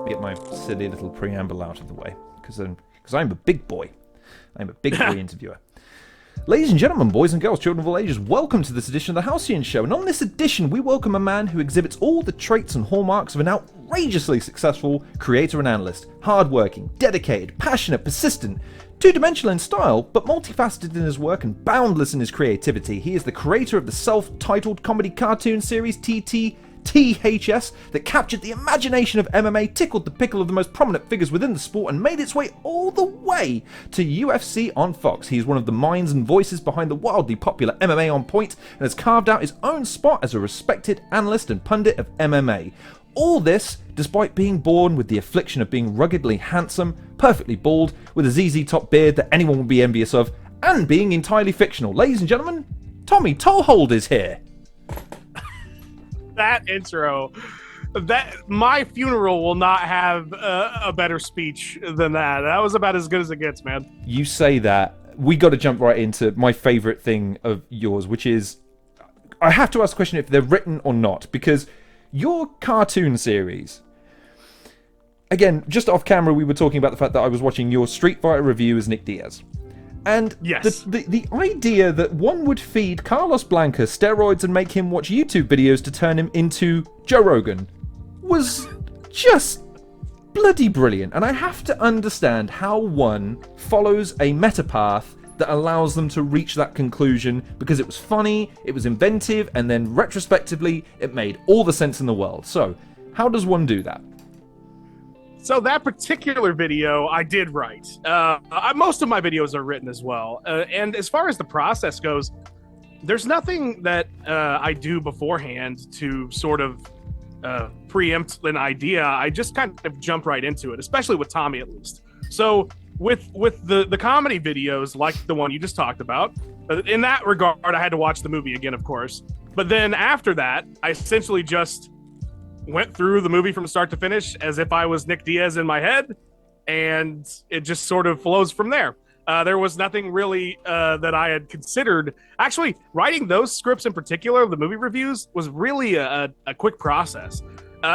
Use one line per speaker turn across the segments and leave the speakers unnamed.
Get my silly little preamble out of the way, because I'm a big boy. I'm a big boy interviewer. Ladies and gentlemen, boys and girls, children of all ages, welcome to this edition of the Halcyon Show. And on this edition, we welcome a man who exhibits all the traits and hallmarks of an outrageously successful creator and analyst. Hardworking, dedicated, passionate, persistent, two-dimensional in style, but multifaceted in his work and boundless in his creativity. He is the creator of the self-titled comedy cartoon series TTTHS that captured the imagination of MMA, tickled the pickle of the most prominent figures within the sport, and made its way all the way to UFC on Fox. He is one of the minds and voices behind the wildly popular MMA on Point, and has carved out his own spot as a respected analyst and pundit of MMA. All this despite being born with the affliction of being ruggedly handsome, perfectly bald, with a ZZ Top beard that anyone would be envious of, and being entirely fictional. Ladies and gentlemen, Tommy Toehold is here.
That intro, that my funeral will not have a better speech than that. That was about as good as it gets, man.
You say that. We got to jump right into my favorite thing of yours, which is, I have to ask the question if they're written or not, because your cartoon series, again, just off camera, we were talking about the fact that I was watching your Street Fighter review as Nick Diaz. And
yes,
the idea that one would feed Carlos Blanca steroids and make him watch YouTube videos to turn him into Joe Rogan was just bloody brilliant. And I have to understand how one follows a meta path that allows them to reach that conclusion, because it was funny, it was inventive, and then retrospectively, it made all the sense in the world. So, how does one do that?
So that particular video I did write. Most of my videos are written as well. And as far as the process goes, there's nothing that I do beforehand to sort of preempt an idea. I just kind of jump right into it, especially with Tommy at least. So with the comedy videos, like the one you just talked about, in that regard, I had to watch the movie again, of course. But then after that, I essentially just went through the movie from start to finish as if I was Nick Diaz in my head, and it just sort of flows from there. There was nothing really that I had considered. Actually, writing those scripts in particular, the movie reviews, was really a quick process.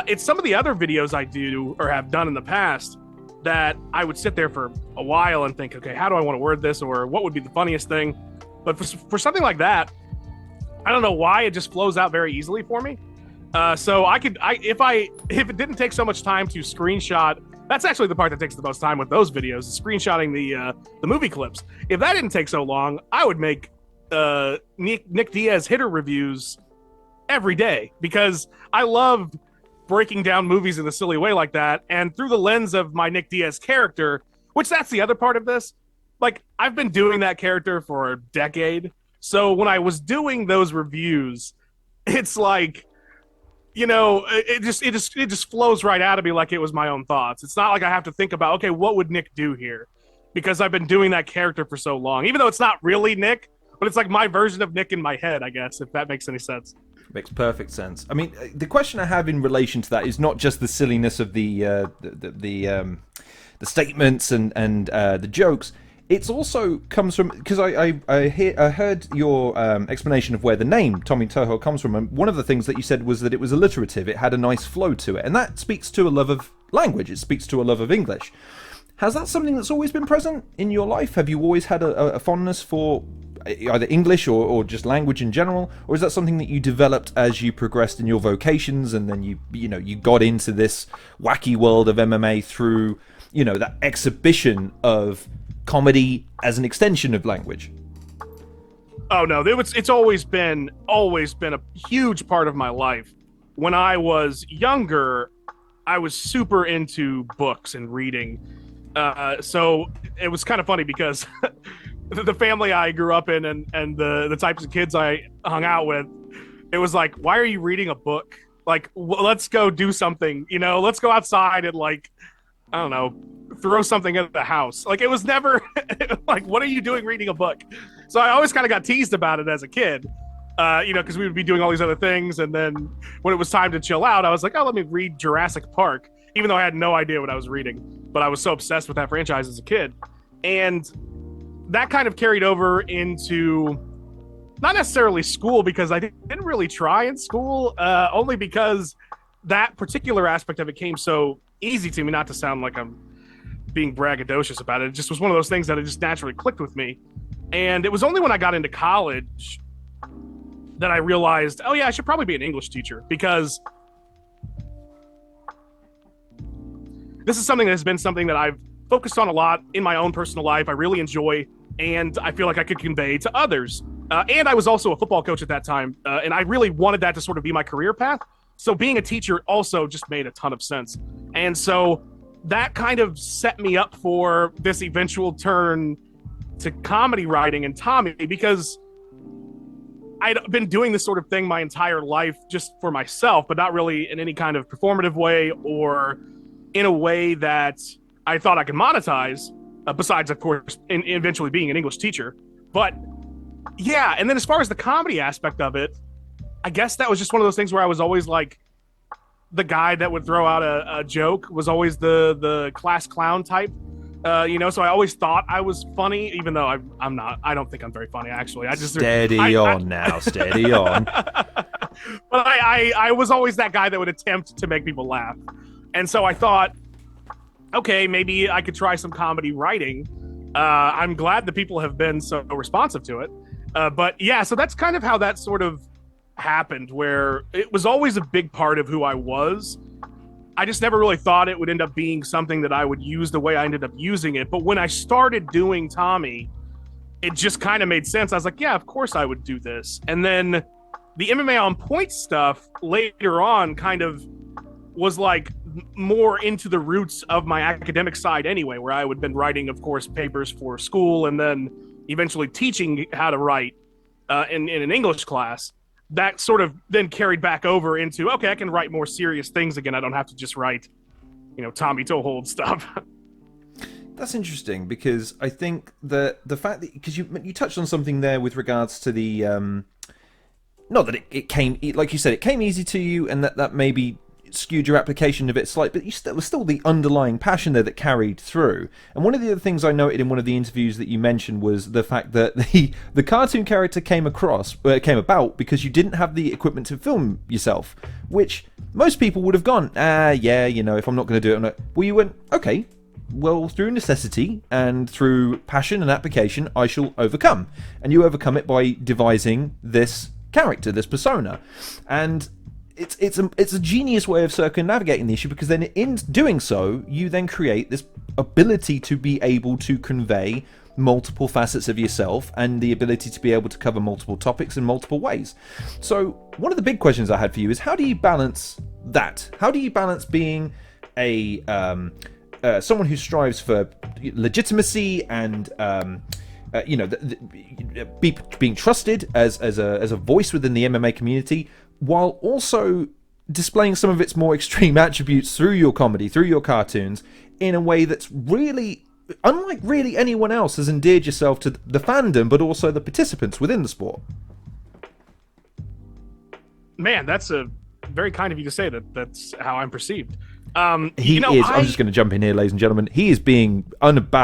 It's some of the other videos I do or have done in the past that I would sit there for a while and think, okay, how do I want to word this, or what would be the funniest thing? But for something like that, I don't know why, it just flows out very easily for me. So if it didn't take so much time to screenshot, that's actually the part that takes the most time with those videos, is screenshotting the movie clips. If that didn't take so long, I would make Nick Diaz hitter reviews every day, because I love breaking down movies in a silly way like that, and through the lens of my Nick Diaz character, which that's the other part of this. Like, I've been doing that character for a decade, so when I was doing those reviews, it's like, you know, it just flows right out of me like it was my own thoughts. It's not like I have to think about, okay, what would Nick do here? Because I've been doing that character for so long, even though it's not really Nick, but it's like my version of Nick in my head, I guess, if that makes any sense.
Makes perfect sense. I mean, the question I have in relation to that is not just the silliness of the statements and the jokes. It's also comes from, because I heard your explanation of where the name Tommy Toehold comes from, and one of the things that you said was that it was alliterative. It had a nice flow to it, and that speaks to a love of language. It speaks to a love of English. Has that something that's always been present in your life? Have you always had a fondness for either English or just language in general, or is that something that you developed as you progressed in your vocations, and then you got into this wacky world of MMA through that exhibition of comedy as an extension of language?
Oh no, it's always been a huge part of my life. When I was younger, I was super into books and reading. So it was kind of funny because the family I grew up in and the types of kids I hung out with, it was like, why are you reading a book? Like, let's go do something, let's go outside and, like, I don't know, throw something at the house. Like, it was never like, what are you doing reading a book? So I always kind of got teased about it as a kid, because we would be doing all these other things. And then when it was time to chill out, I was like, oh, let me read Jurassic Park, even though I had no idea what I was reading. But I was so obsessed with that franchise as a kid. And that kind of carried over into not necessarily school, because I didn't really try in school, only because that particular aspect of it came so easy to me, not to sound like I'm being braggadocious about it. It just was one of those things that it just naturally clicked with me. And it was only when I got into college that I realized, oh yeah, I should probably be an English teacher, because this is something that has been something that I've focused on a lot in my own personal life. I really enjoy, and I feel like I could convey to others. And I was also a football coach at that time, and I really wanted that to sort of be my career path. So being a teacher also just made a ton of sense. And so that kind of set me up for this eventual turn to comedy writing and Tommy, because I'd been doing this sort of thing my entire life just for myself, but not really in any kind of performative way or in a way that I thought I could monetize, besides, of course, eventually being an English teacher. But yeah, and then as far as the comedy aspect of it, I guess that was just one of those things where I was always like the guy that would throw out a joke, was always the class clown type, so I always thought I was funny, even though I'm not. I don't think I'm very funny, actually. Steady on. But I was always that guy that would attempt to make people laugh. And so I thought, okay, maybe I could try some comedy writing. I'm glad that people have been so responsive to it. But yeah, so that's kind of how that sort of happened, where it was always a big part of who I was. I just never really thought it would end up being something that I would use the way I ended up using it. But when I started doing Tommy, it just kind of made sense. I was like, yeah, of course I would do this. And then the MMA on Point stuff later on kind of was like more into the roots of my academic side anyway, where I would have been writing, of course, papers for school and then eventually teaching how to write in an English class. That sort of then carried back over into, okay, I can write more serious things again. I don't have to just write, Tommy Toehold stuff.
That's interesting, because I think the fact that, because you touched on something there with regards to the not that it came, like you said, it came easy to you, and that maybe skewed your application a bit slight, but there was still the underlying passion there that carried through. And one of the other things I noted in one of the interviews that you mentioned was the fact that the cartoon character came about because you didn't have the equipment to film yourself, which most people would have gone, if I'm not going to do it, well, you went, okay, well, through necessity and through passion and application, I shall overcome. And you overcome it by devising this character, this persona. And it's a genius way of circumnavigating the issue, because then in doing so, you then create this ability to be able to convey multiple facets of yourself and the ability to be able to cover multiple topics in multiple ways. So one of the big questions I had for you is, how do you balance that? How do you balance being a someone who strives for legitimacy and being trusted as a voice within the MMA community, while also displaying some of its more extreme attributes through your comedy, through your cartoons, in a way that's really, unlike really anyone else, has endeared yourself to the fandom, but also the participants within the sport?
Man, that's a very kind of you to say that. That's how I'm perceived.
I'm just going to jump in here, ladies and gentlemen. He is being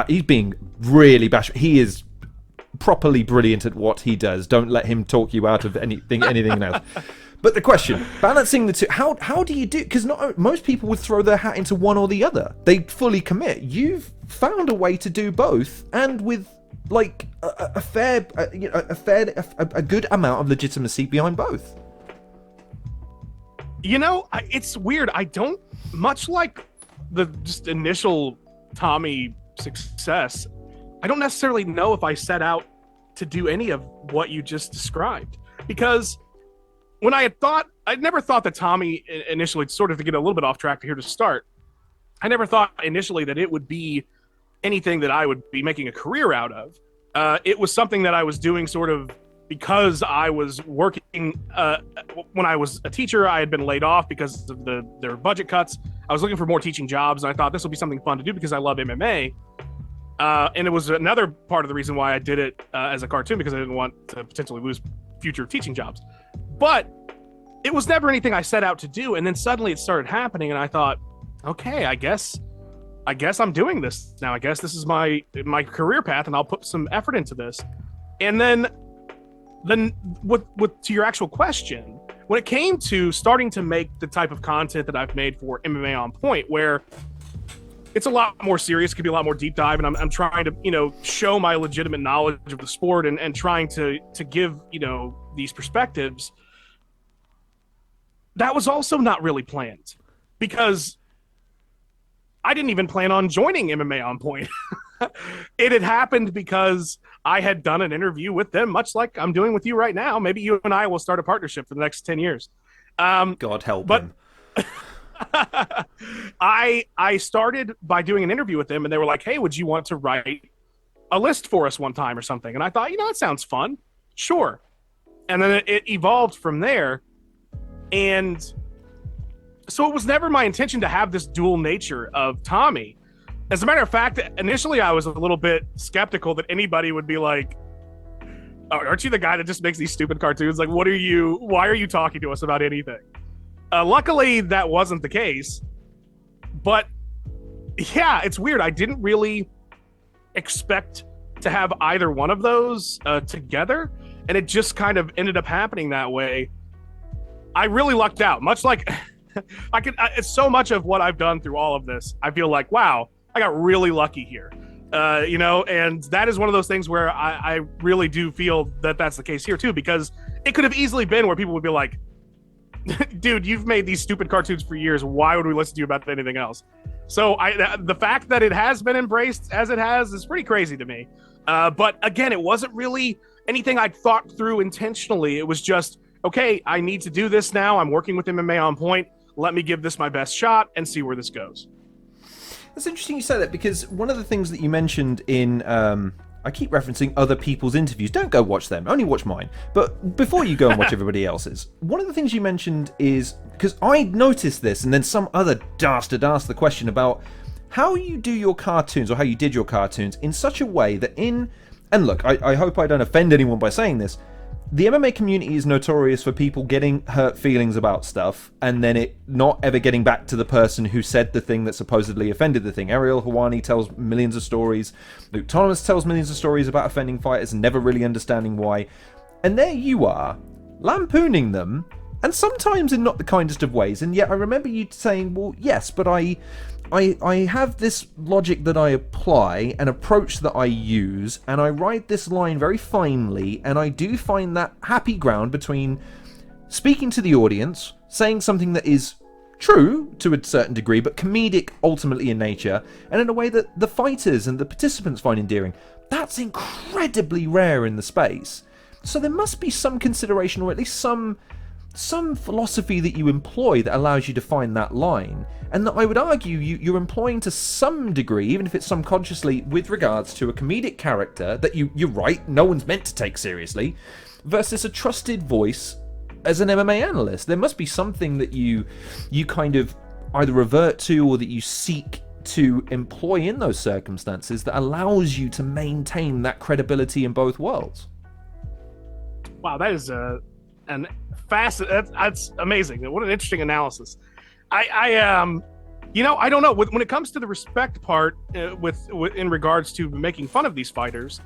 he's being really bashful. He is properly brilliant at what he does. Don't let him talk you out of anything else. But the question, balancing the two, how do you do? Because most people would throw their hat into one or the other. They fully commit. You've found a way to do both, and with like a good amount of legitimacy behind both.
It's weird. I don't, much like the just initial Tommy success, I don't necessarily know if I set out to do any of what you just described, because when I'd never thought that Tommy initially, sort of to get a little bit off track here to start, I never thought initially that it would be anything that I would be making a career out of. It was something that I was doing sort of because I was working, when I was a teacher, I had been laid off because of their budget cuts. I was looking for more teaching jobs, and I thought this will be something fun to do because I love MMA. And it was another part of the reason why I did it as a cartoon, because I didn't want to potentially lose future teaching jobs. But it was never anything I set out to do. And then suddenly it started happening, and I thought, okay, I guess I'm doing this now. I guess this is my career path, and I'll put some effort into this. And then then with to your actual question, when it came to starting to make the type of content that I've made for MMA on Point, where it's a lot more serious, could be a lot more deep dive, and I'm trying to, you know, show my legitimate knowledge of the sport and trying to give, you know, these perspectives. That was also not really planned, because I didn't even plan on joining MMA on Point. It had happened because I had done an interview with them, much like I'm doing with you right now. Maybe you and I will start a partnership for the next 10 years.
God help him.
I started by doing an interview with them, and they were like, hey, would you want to write a list for us one time or something? And I thought, you know, it sounds fun. Sure. And then it evolved from there. And so it was never my intention to have this dual nature of Tommy. As a matter of fact, initially I was a little bit skeptical that anybody would be like, oh, aren't you the guy that just makes these stupid cartoons? Like, why are you talking to us about anything? Luckily, that wasn't the case. But yeah, it's weird. I didn't really expect to have either one of those together, and it just kind of ended up happening that way. I really lucked out. Much like it's so much of what I've done through all of this, I feel like, wow, I got really lucky here. You know, and that is one of those things where I really do feel that that's the case here too, because it could have easily been where people would be like, dude, you've made these stupid cartoons for years. Why would we listen to you about anything else? So the fact that it has been embraced as it has is pretty crazy to me. But again, it wasn't really anything I'd thought through intentionally. It was just, okay, I need to do this now. I'm working with MMA on Point. Let me give this my best shot and see where this goes.
It's interesting you say that, because one of the things that you mentioned in, I keep referencing other people's interviews. Don't go watch them. Only watch mine. But before you go and watch everybody else's, one of the things you mentioned is, because I noticed this, and then some other dastard asked the question about how you do your cartoons, or how you did your cartoons, in such a way that and look, I hope I don't offend anyone by saying this, the MMA community is notorious for people getting hurt feelings about stuff and then it not ever getting back to the person who said the thing that supposedly offended the thing. Ariel Helwani tells millions of stories. Luke Thomas tells millions of stories about offending fighters and never really understanding why. And there you are, lampooning them, and sometimes in not the kindest of ways. And yet I remember you saying, well, yes, but I have this logic that I apply, an approach that I use, and I write this line very finely, and I do find that happy ground between speaking to the audience, saying something that is true to a certain degree, but comedic ultimately in nature, and in a way that the fighters and the participants find endearing. That's incredibly rare in the space. So there must be some consideration, or at least some philosophy that you employ that allows you to find that line, and that I would argue you're employing to some degree, even if it's subconsciously, with regards to a comedic character that you're right, no one's meant to take seriously, versus a trusted voice as an MMA analyst. There must be something that you kind of either revert to or that you seek to employ in those circumstances that allows you to maintain that credibility in both worlds.
Wow, that is an that's amazing. What an interesting analysis. You know, I don't know, when it comes to the respect part, with in regards to making fun of these fighters,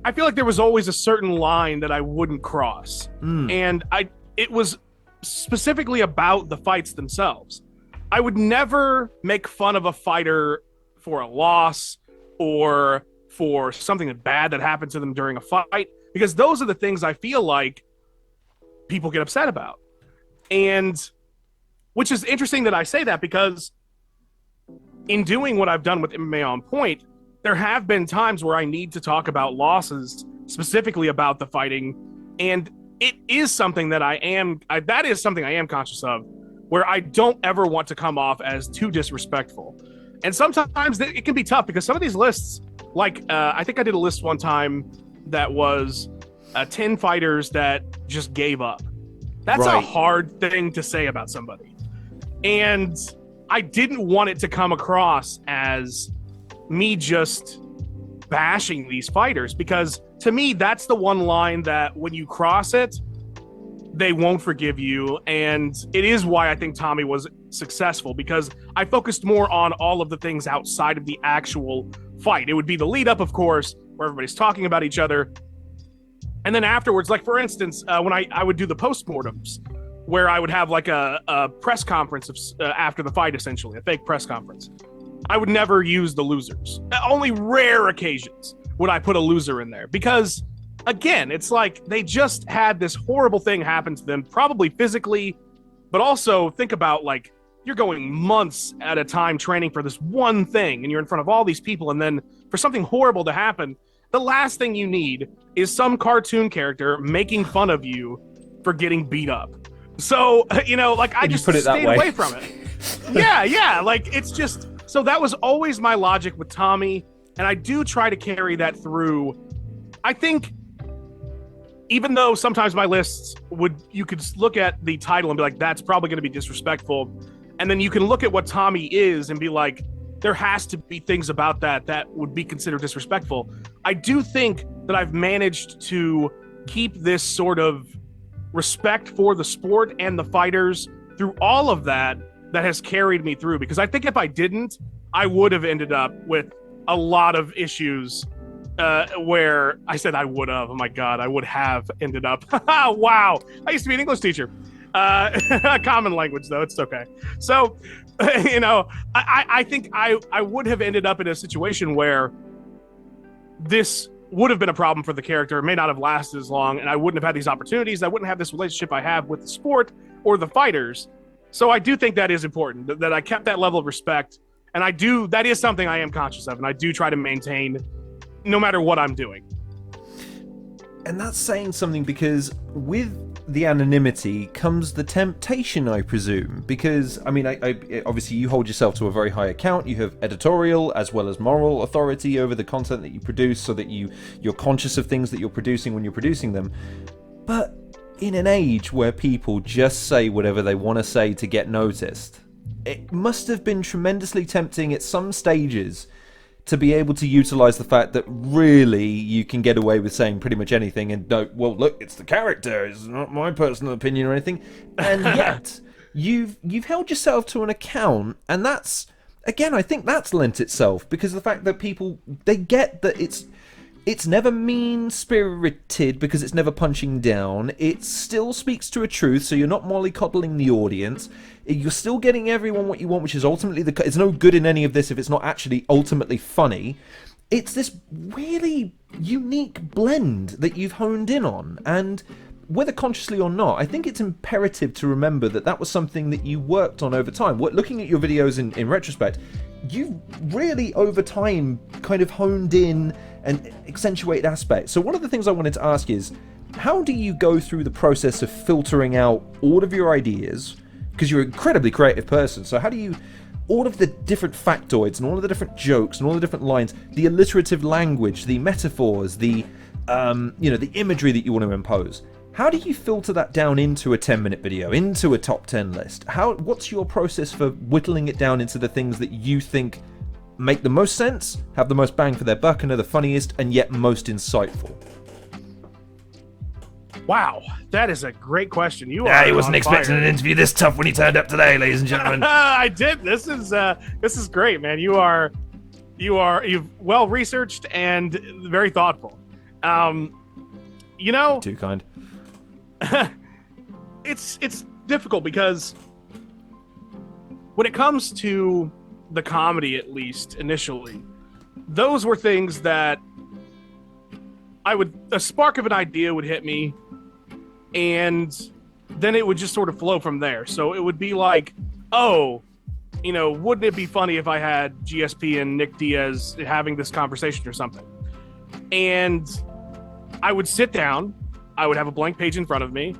I feel like there was always a certain line that I wouldn't cross. And it was specifically about the fights themselves. I would never make fun of a fighter for a loss or for something bad that happened to them during a fight, because those are the things I feel like people get upset about. And which is interesting that I say that, because in doing what I've done with MMA on Point, there have been times where I need to talk about losses, specifically about the fighting, and it is something that that is something I am conscious of, where I don't ever want to come off as too disrespectful. And sometimes it can be tough, because some of these lists, like I think I did a list one time that was 10 fighters that just gave up. That's a hard thing to say about somebody. And I didn't want it to come across as me just bashing these fighters, because to me, that's the one line that when you cross it, they won't forgive you. And it is why I think Tommy was successful, because I focused more on all of the things outside of the actual fight. It would be the lead up, of course, where everybody's talking about each other. And then afterwards, like for instance, when I would do the postmortems, where I would have like a press conference after the fight, essentially, a fake press conference, I would never use the losers. Only rare occasions would I put a loser in there because, again, it's like they just had this horrible thing happen to them, probably physically, but also think about like you're going months at a time training for this one thing and you're in front of all these people, and then for something horrible to happen, the last thing you need is some cartoon character making fun of you for getting beat up. So, like I just stayed away from it. Yeah. Like it's just, so that was always my logic with Tommy. And I do try to carry that through. I think even though sometimes my lists you could look at the title and be like, that's probably going to be disrespectful. And then you can look at what Tommy is and be like, there has to be things about that would be considered disrespectful. I do think that I've managed to keep this sort of respect for the sport and the fighters through all of that has carried me through. Because I think if I didn't, I would have ended up with a lot of issues where I said I would have. Oh my God, I would have ended up. Wow. I used to be an English teacher. Common language, though. It's okay. So, I think I would have ended up in a situation where this would have been a problem for the character. It may not have lasted as long, and I wouldn't have had these opportunities. I wouldn't have this relationship I have with the sport or the fighters. So I do think that is important, that I kept that level of respect. And that is something I am conscious of, and I do try to maintain no matter what I'm doing.
And that's saying something, because with the anonymity comes the temptation, I presume. Because, I mean, I obviously you hold yourself to a very high account. You have editorial as well as moral authority over the content that you produce, so that you're conscious of things that you're producing when you're producing them. But in an age where people just say whatever they want to say to get noticed, it must have been tremendously tempting at some stages to be able to utilize the fact that really you can get away with saying pretty much anything and don't, well, look, it's the character, it's not my personal opinion or anything. And yet you've held yourself to an account, and that's, again, I think that's lent itself, because the fact that people, they get that it's never mean-spirited because it's never punching down. It still speaks to a truth, so you're not mollycoddling the audience. You're still getting everyone what you want, which is ultimately it's no good in any of this if it's not actually ultimately funny. It's this really unique blend that you've honed in on, and whether consciously or not, I think it's imperative to remember that was something that you worked on over time. Looking at your videos in retrospect, you've really over time kind of honed in and accentuated aspects. So one of the things I wanted to ask is, how do you go through the process of filtering out all of your ideas? Because you're an incredibly creative person, so how do you, all of the different factoids and all of the different jokes and all the different lines, the alliterative language, the metaphors, the the imagery that you want to impose, how do you filter that down into a 10-minute video, into a top 10 list? What's your process for whittling it down into the things that you think make the most sense, have the most bang for their buck, and are the funniest, and yet most insightful?
Wow, that is a great question.
He wasn't expecting an interview this tough when he turned up today, ladies and gentlemen.
I did. This is great, man. You've well researched and very thoughtful.
Too kind.
It's difficult because when it comes to the comedy, at least initially, those were things that a spark of an idea would hit me, and then it would just sort of flow from there. So it would be like, wouldn't it be funny if I had GSP and Nick Diaz having this conversation or something? And I would sit down, I would have a blank page in front of me,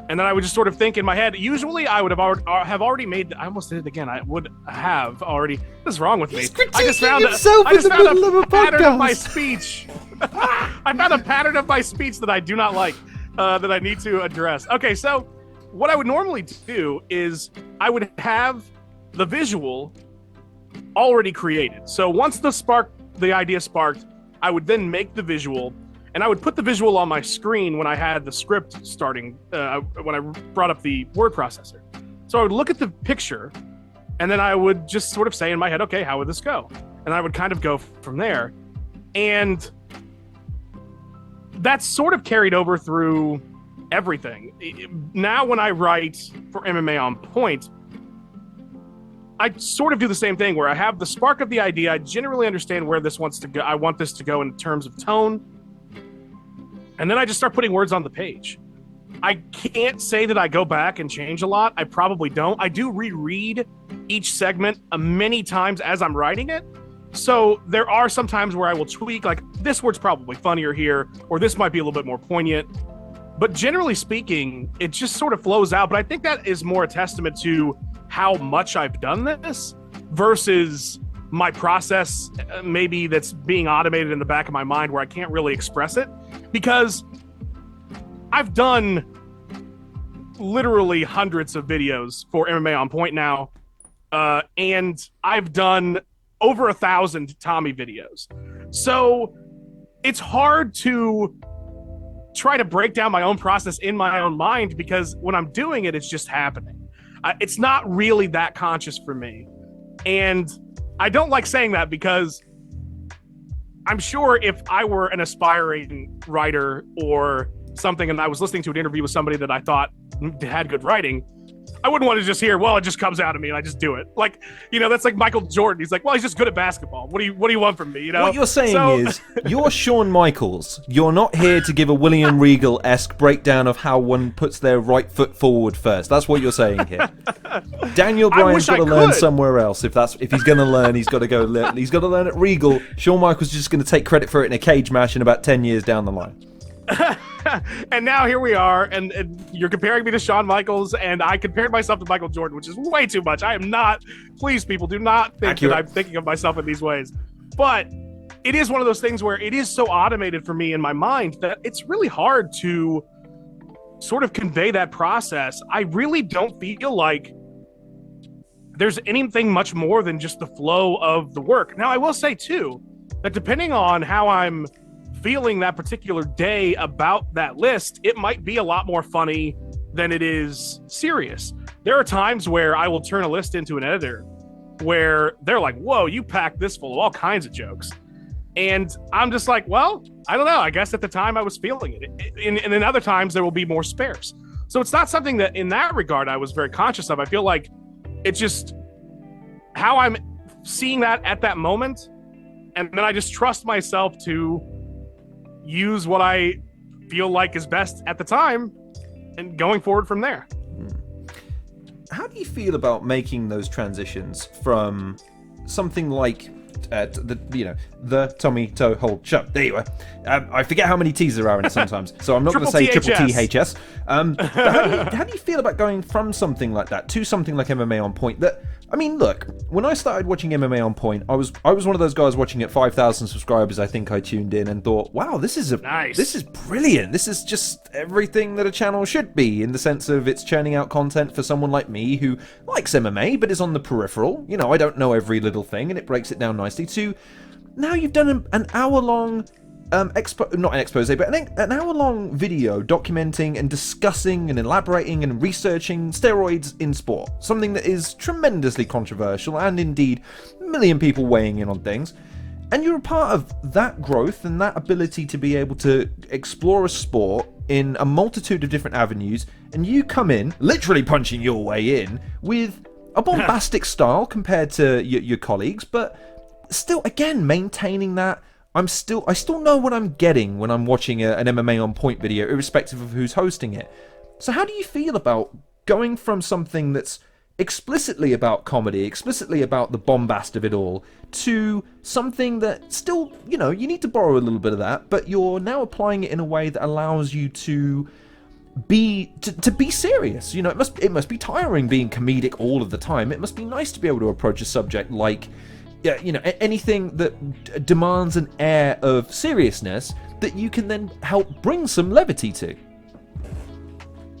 and then I would just sort of think in my head. Usually I would have already made, I almost did it again. I would have already, what is wrong with me? I just found a pattern of my speech. I found a pattern of my speech that I do not like, that I need to address. Okay, so what I would normally do is I would have the visual already created. So once the idea sparked, I would then make the visual, and I would put the visual on my screen when I had the script starting, when I brought up the word processor. So I would look at the picture, and then I would just sort of say in my head, okay, how would this go? And I would kind of go from there. And that's sort of carried over through everything. Now when I write for MMA on Point, I sort of do the same thing where I have the spark of the idea. I generally understand where this wants to go. I want this to go in terms of tone. And then I just start putting words on the page. I can't say that I go back and change a lot. I probably don't. I do reread each segment many times as I'm writing it. So there are some times where I will tweak, like this word's probably funnier here, or this might be a little bit more poignant. But generally speaking, it just sort of flows out. But I think that is more a testament to how much I've done this versus my process maybe that's being automated in the back of my mind where I can't really express it, because I've done literally hundreds of videos for MMA on Point now, and I've done over 1,000 Tommy videos. So it's hard to try to break down my own process in my own mind, because when I'm doing it, it's just happening. It's not really that conscious for me. And I don't like saying that, because I'm sure if I were an aspiring writer or something and I was listening to an interview with somebody that I thought had good writing, I wouldn't want to just hear, well, it just comes out of me and I just do it. Like, that's like Michael Jordan. He's like, well, he's just good at basketball. What do you want from me?
What you're saying is, you're Shawn Michaels. You're not here to give a William Regal-esque breakdown of how one puts their right foot forward first. That's what you're saying here. Daniel Bryan's got to learn somewhere else. If he's going to learn, he's got to go learn. He's got to learn at Regal. Shawn Michaels is just going to take credit for it in a cage match in about 10 years down the line.
And now here we are, and you're comparing me to Shawn Michaels, and I compared myself to Michael Jordan, which is way too much. I am not. Please, people, do not think that I'm thinking of myself in these ways. But it is one of those things where it is so automated for me in my mind that it's really hard to sort of convey that process. I really don't feel like there's anything much more than just the flow of the work. Now, I will say, too, that depending on how I'm feeling that particular day about that list, it might be a lot more funny than it is serious. There are times where I will turn a list into an editor where they're like, whoa, you packed this full of all kinds of jokes. And I'm just like, well, I don't know. I guess at the time I was feeling it. And then other times there will be more spares. So it's not something that in that regard I was very conscious of. I feel like it's just how I'm seeing that at that moment. And then I just trust myself to use what I feel like is best at the time and going forward from there.
How do you feel about making those transitions from something like the Tommy Toe Hold Shut? There you are. I forget how many T's there are in it sometimes, so I'm not going to say triple THS. But how do you feel about going from something like that to something like MMA on Point? I mean, look, when I started watching MMA on Point, I was one of those guys watching at 5,000 subscribers. I think I tuned in and thought, wow, this is brilliant. This is just everything that a channel should be, in the sense of it's churning out content for someone like me who likes MMA but is on the peripheral. I don't know every little thing, and it breaks it down nicely. To now, you've done an hour-long not an expose, but an hour-long video documenting and discussing and elaborating and researching steroids in sport, something that is tremendously controversial, and indeed a million people weighing in on things. And you're a part of that growth and that ability to be able to explore a sport in a multitude of different avenues, and you come in, literally punching your way in, with a bombastic style compared to your colleagues, but still, again, maintaining that I still know what I'm getting when I'm watching an MMA on Point video, irrespective of who's hosting it. So how do you feel about going from something that's explicitly about comedy, explicitly about the bombast of it all, to something that still, you need to borrow a little bit of that, but you're now applying it in a way that allows you to be serious? It must be tiring being comedic all of the time. It must be nice to be able to approach a subject like anything that demands an air of seriousness that you can then help bring some levity to.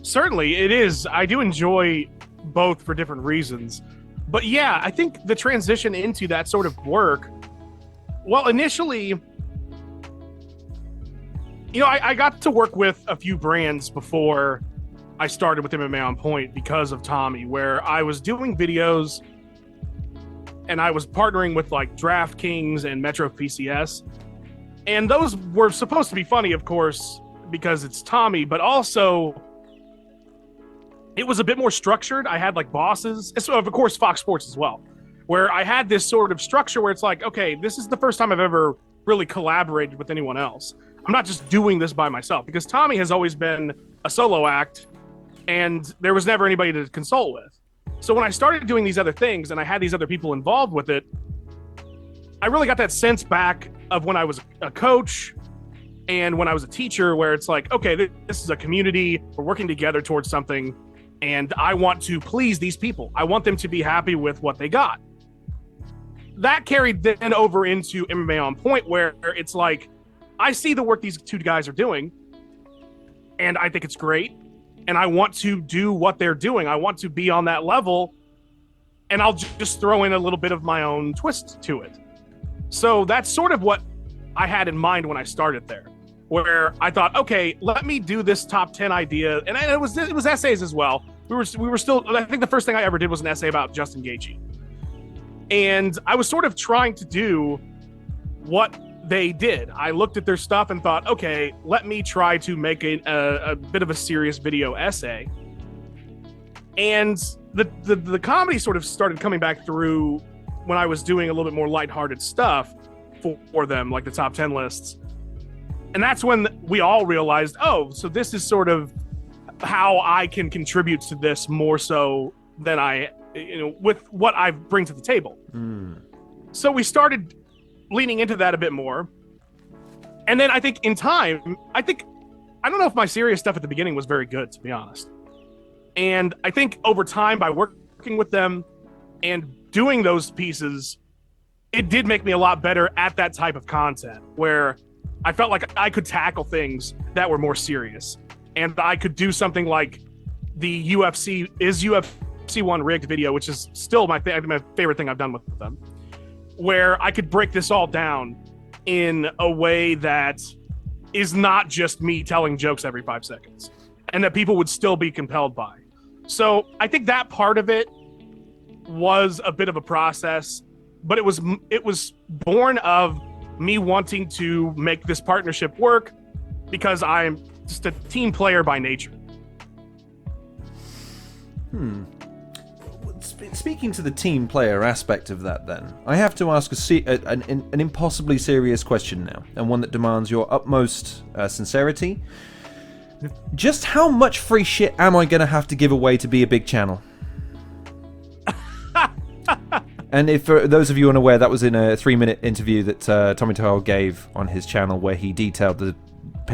Certainly, it is. I do enjoy both for different reasons. But yeah, I think the transition into that sort of work, well, initially, I got to work with a few brands before I started with MMA on Point because of Tommy, where I was doing videos and I was partnering with like DraftKings and Metro PCS. And those were supposed to be funny, of course, because it's Tommy, but also it was a bit more structured. I had like bosses, so of course Fox Sports as well, where I had this sort of structure where it's like, okay, this is the first time I've ever really collaborated with anyone else. I'm not just doing this by myself, because Tommy has always been a solo act and there was never anybody to consult with. So when I started doing these other things and I had these other people involved with it, I really got that sense back of when I was a coach and when I was a teacher, where it's like, okay, this is a community. We're working together towards something, and I want to please these people. I want them to be happy with what they got. That carried then over into MMA on Point, where it's like, I see the work these two guys are doing, and I think it's great, and I want to do what they're doing. I want to be on that level, and I'll just throw in a little bit of my own twist to it. So that's sort of what I had in mind when I started there, where I thought, okay, let me do this top 10 idea. And it was essays as well. We were still, I think the first thing I ever did was an essay about Justin Gaethje. And I was sort of trying to do what they did. I looked at their stuff and thought, okay, let me try to make a bit of a serious video essay. And the comedy sort of started coming back through when I was doing a little bit more lighthearted stuff for them, like the top 10 lists. And that's when we all realized, oh, so this is sort of how I can contribute to this more so than with what I bring to the table. So we started leaning into that a bit more. And then I think in time, I don't know if my serious stuff at the beginning was very good, to be honest. And I think over time, by working with them and doing those pieces, it did make me a lot better at that type of content, where I felt like I could tackle things that were more serious. And I could do something like the UFC 1 rigged video, which is still my favorite thing I've done with them, where I could break this all down in a way that is not just me telling jokes every 5 seconds, and that people would still be compelled by. So I think that part of it was a bit of a process, but it was born of me wanting to make this partnership work, because I'm just a team player by nature.
Speaking to the team player aspect of that, then, I have to ask an impossibly serious question now, and one that demands your utmost sincerity. Just how much free shit am I going to have to give away to be a big channel? And if for those of you unaware, that was in a 3-minute interview that Tommy Toyle gave on his channel, where he detailed the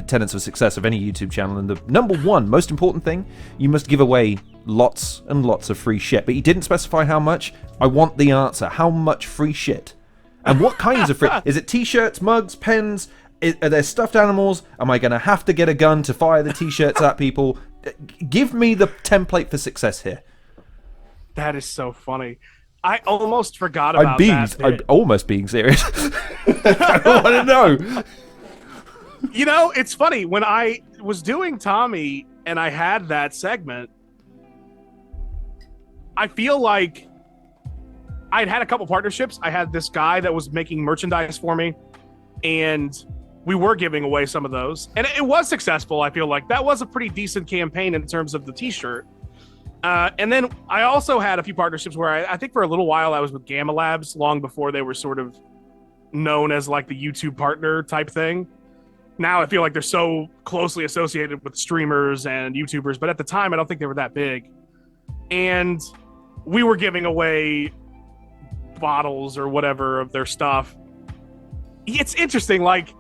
tenets of success of any YouTube channel. And the number one most important thing, you must give away lots and lots of free shit. But he didn't specify how much. I want the answer. How much free shit? And what kinds of free? Is it t-shirts, mugs, pens? Are there stuffed animals? Am I going to have to get a gun to fire the t-shirts at people? Give me the template for success here.
That is so funny. I almost forgot about that.
I'm almost being serious. I want to know.
You know, it's funny. When I was doing Tommy and I had that segment, I feel like I'd had a couple partnerships. I had this guy that was making merchandise for me, and we were giving away some of those. And it was successful, I feel like. That was a pretty decent campaign in terms of the t-shirt. And then I also had a few partnerships where I think for a little while I was with Gamma Labs, long before they were sort of known as like the YouTube partner type thing. Now I feel like they're so closely associated with streamers and YouTubers, but at the time I don't think they were that big. And we were giving away bottles or whatever of their stuff. It's interesting, like,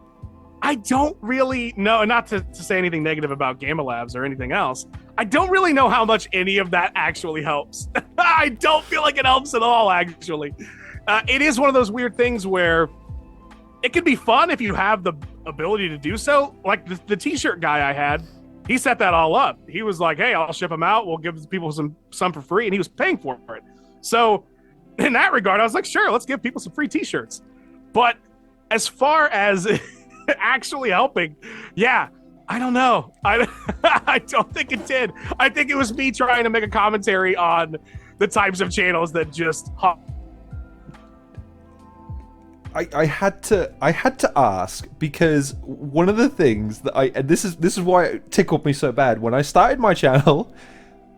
I don't really know, not to say anything negative about Gamma Labs or anything else, I don't really know how much any of that actually helps. I don't feel like it helps at all, actually. It is one of those weird things where it can be fun if you have the ability to do so. Like the t-shirt guy I had, he set that all up. He was like, hey, I'll ship them out. We'll give people some for free. And he was paying for it. So in that regard, I was like, sure, let's give people some free t-shirts. But as far as actually helping, yeah, I don't know. I don't think it did. I think it was me trying to make a commentary on the types of channels that just
I had to ask, because one of the things that and this is why it tickled me so bad when I started my channel.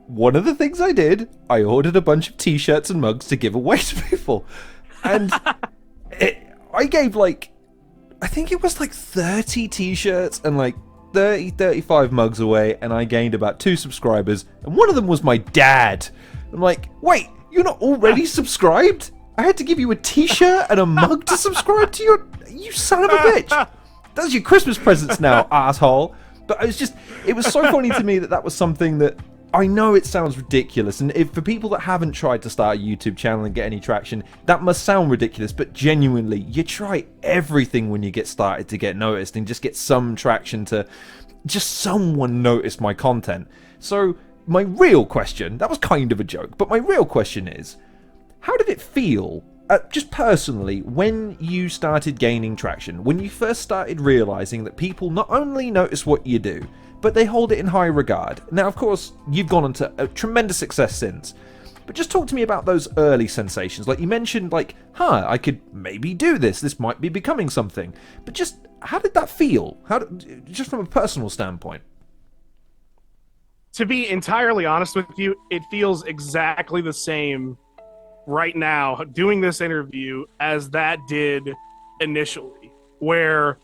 One of the things I did, I ordered a bunch of t-shirts and mugs to give away to people, and I gave I think it was 30 t-shirts and 35 mugs away, and I gained about 2 subscribers, and one of them was my dad. I'm like, wait, you're not already subscribed? I had to give you a t-shirt and a mug to subscribe to you son of a bitch. That's your Christmas presents now, asshole. But it was so funny to me that was something that, I know it sounds ridiculous, and if for people that haven't tried to start a YouTube channel and get any traction, that must sound ridiculous, but genuinely, you try everything when you get started to get noticed and just get some traction, to just someone notice my content. So my real question, that was kind of a joke, but my real question is, how did it feel, just personally, when you started gaining traction, when you first started realizing that people not only notice what you do, but they hold it in high regard? Now, of course, you've gone on to a tremendous success since, but just talk to me about those early sensations. Like you mentioned, I could maybe do this. This might be becoming something. But just, how did that feel? Just from a personal standpoint?
To be entirely honest with you, it feels exactly the same right now doing this interview as that did initially, where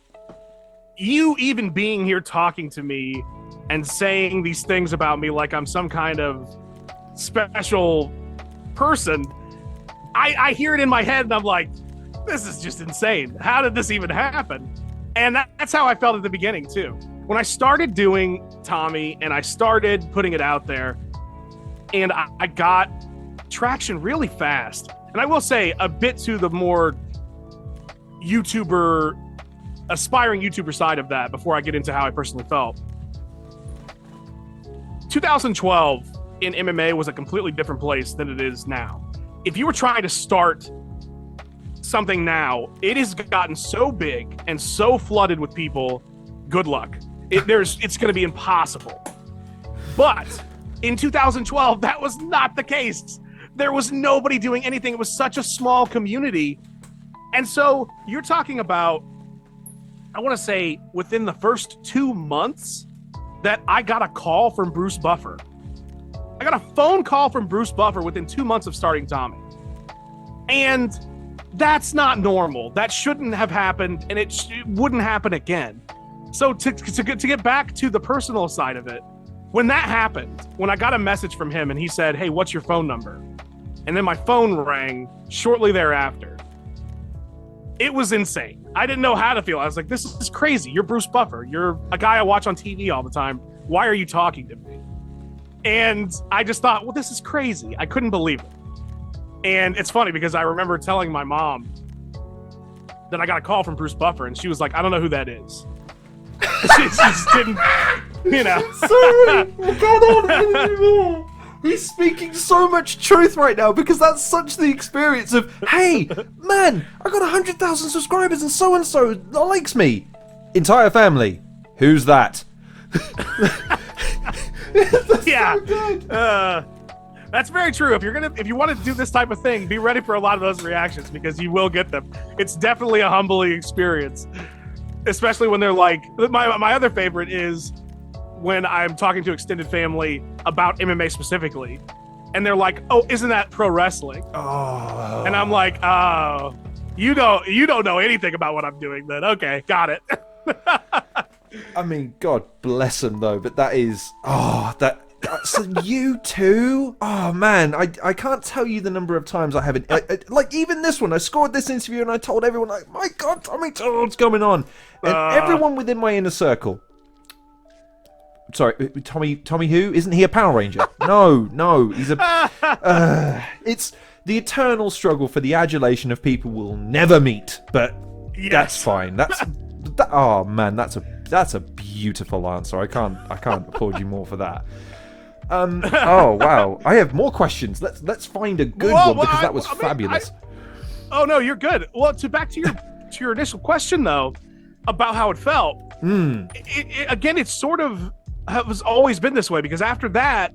you even being here talking to me and saying these things about me like I'm some kind of special person, I hear it in my head and I'm like, this is just insane. How did this even happen? And that's how I felt at the beginning too. When I started doing Tommy and I started putting it out there, and I got traction really fast. And I will say, a bit to the more aspiring YouTuber side of that before I get into how I personally felt. 2012 in MMA was a completely different place than it is now. If you were trying to start something now, it has gotten so big and so flooded with people, good luck. It's going to be impossible. But in 2012, that was not the case. There was nobody doing anything. It was such a small community. And so you're talking about, I want to say within the first 2 months that I got a call from Bruce Buffer. I got a phone call from Bruce Buffer within 2 months of starting Tommy. And that's not normal. That shouldn't have happened, and it wouldn't happen again. So to get back to the personal side of it, when that happened, when I got a message from him and he said, hey, what's your phone number? And then my phone rang shortly thereafter. It was insane. I didn't know how to feel. I was like, this is crazy. You're Bruce Buffer. You're a guy I watch on TV all the time. Why are you talking to me? And I just thought, well, this is crazy. I couldn't believe it. And it's funny because I remember telling my mom that I got a call from Bruce Buffer, and she was like, I don't know who that is. She just didn't,
Sorry, I can't anymore. He's speaking so much truth right now, because that's such the experience of, hey, man, I got 100,000 subscribers and so likes me. Entire family. Who's that?
Yeah. So that's very true. If you want to do this type of thing, be ready for a lot of those reactions, because you will get them. It's definitely a humbling experience, especially when they're like, my other favorite is when I'm talking to extended family about MMA specifically, and they're like, oh, isn't that pro wrestling?
Oh.
And I'm like, oh, you don't know anything about what I'm doing then. Okay, got it.
I mean, God bless him though, but that is, so you too? Oh man, I can't tell you the number of times I haven't, like even this one, I scored this interview and I told everyone, like, my God, Tommy, what's going on? And everyone within my inner circle, sorry, Tommy who? Isn't he a Power Ranger? No, he's it's the eternal struggle for the adulation of people we'll never meet, but yes. That's fine. Oh man, that's a beautiful answer. I can't applaud you more for that. Oh wow, I have more questions. Let's find a good one, because that was fabulous.
Oh no, you're good. Well, back to your initial question though, about how it felt. Again, it's sort of has always been this way, because after that,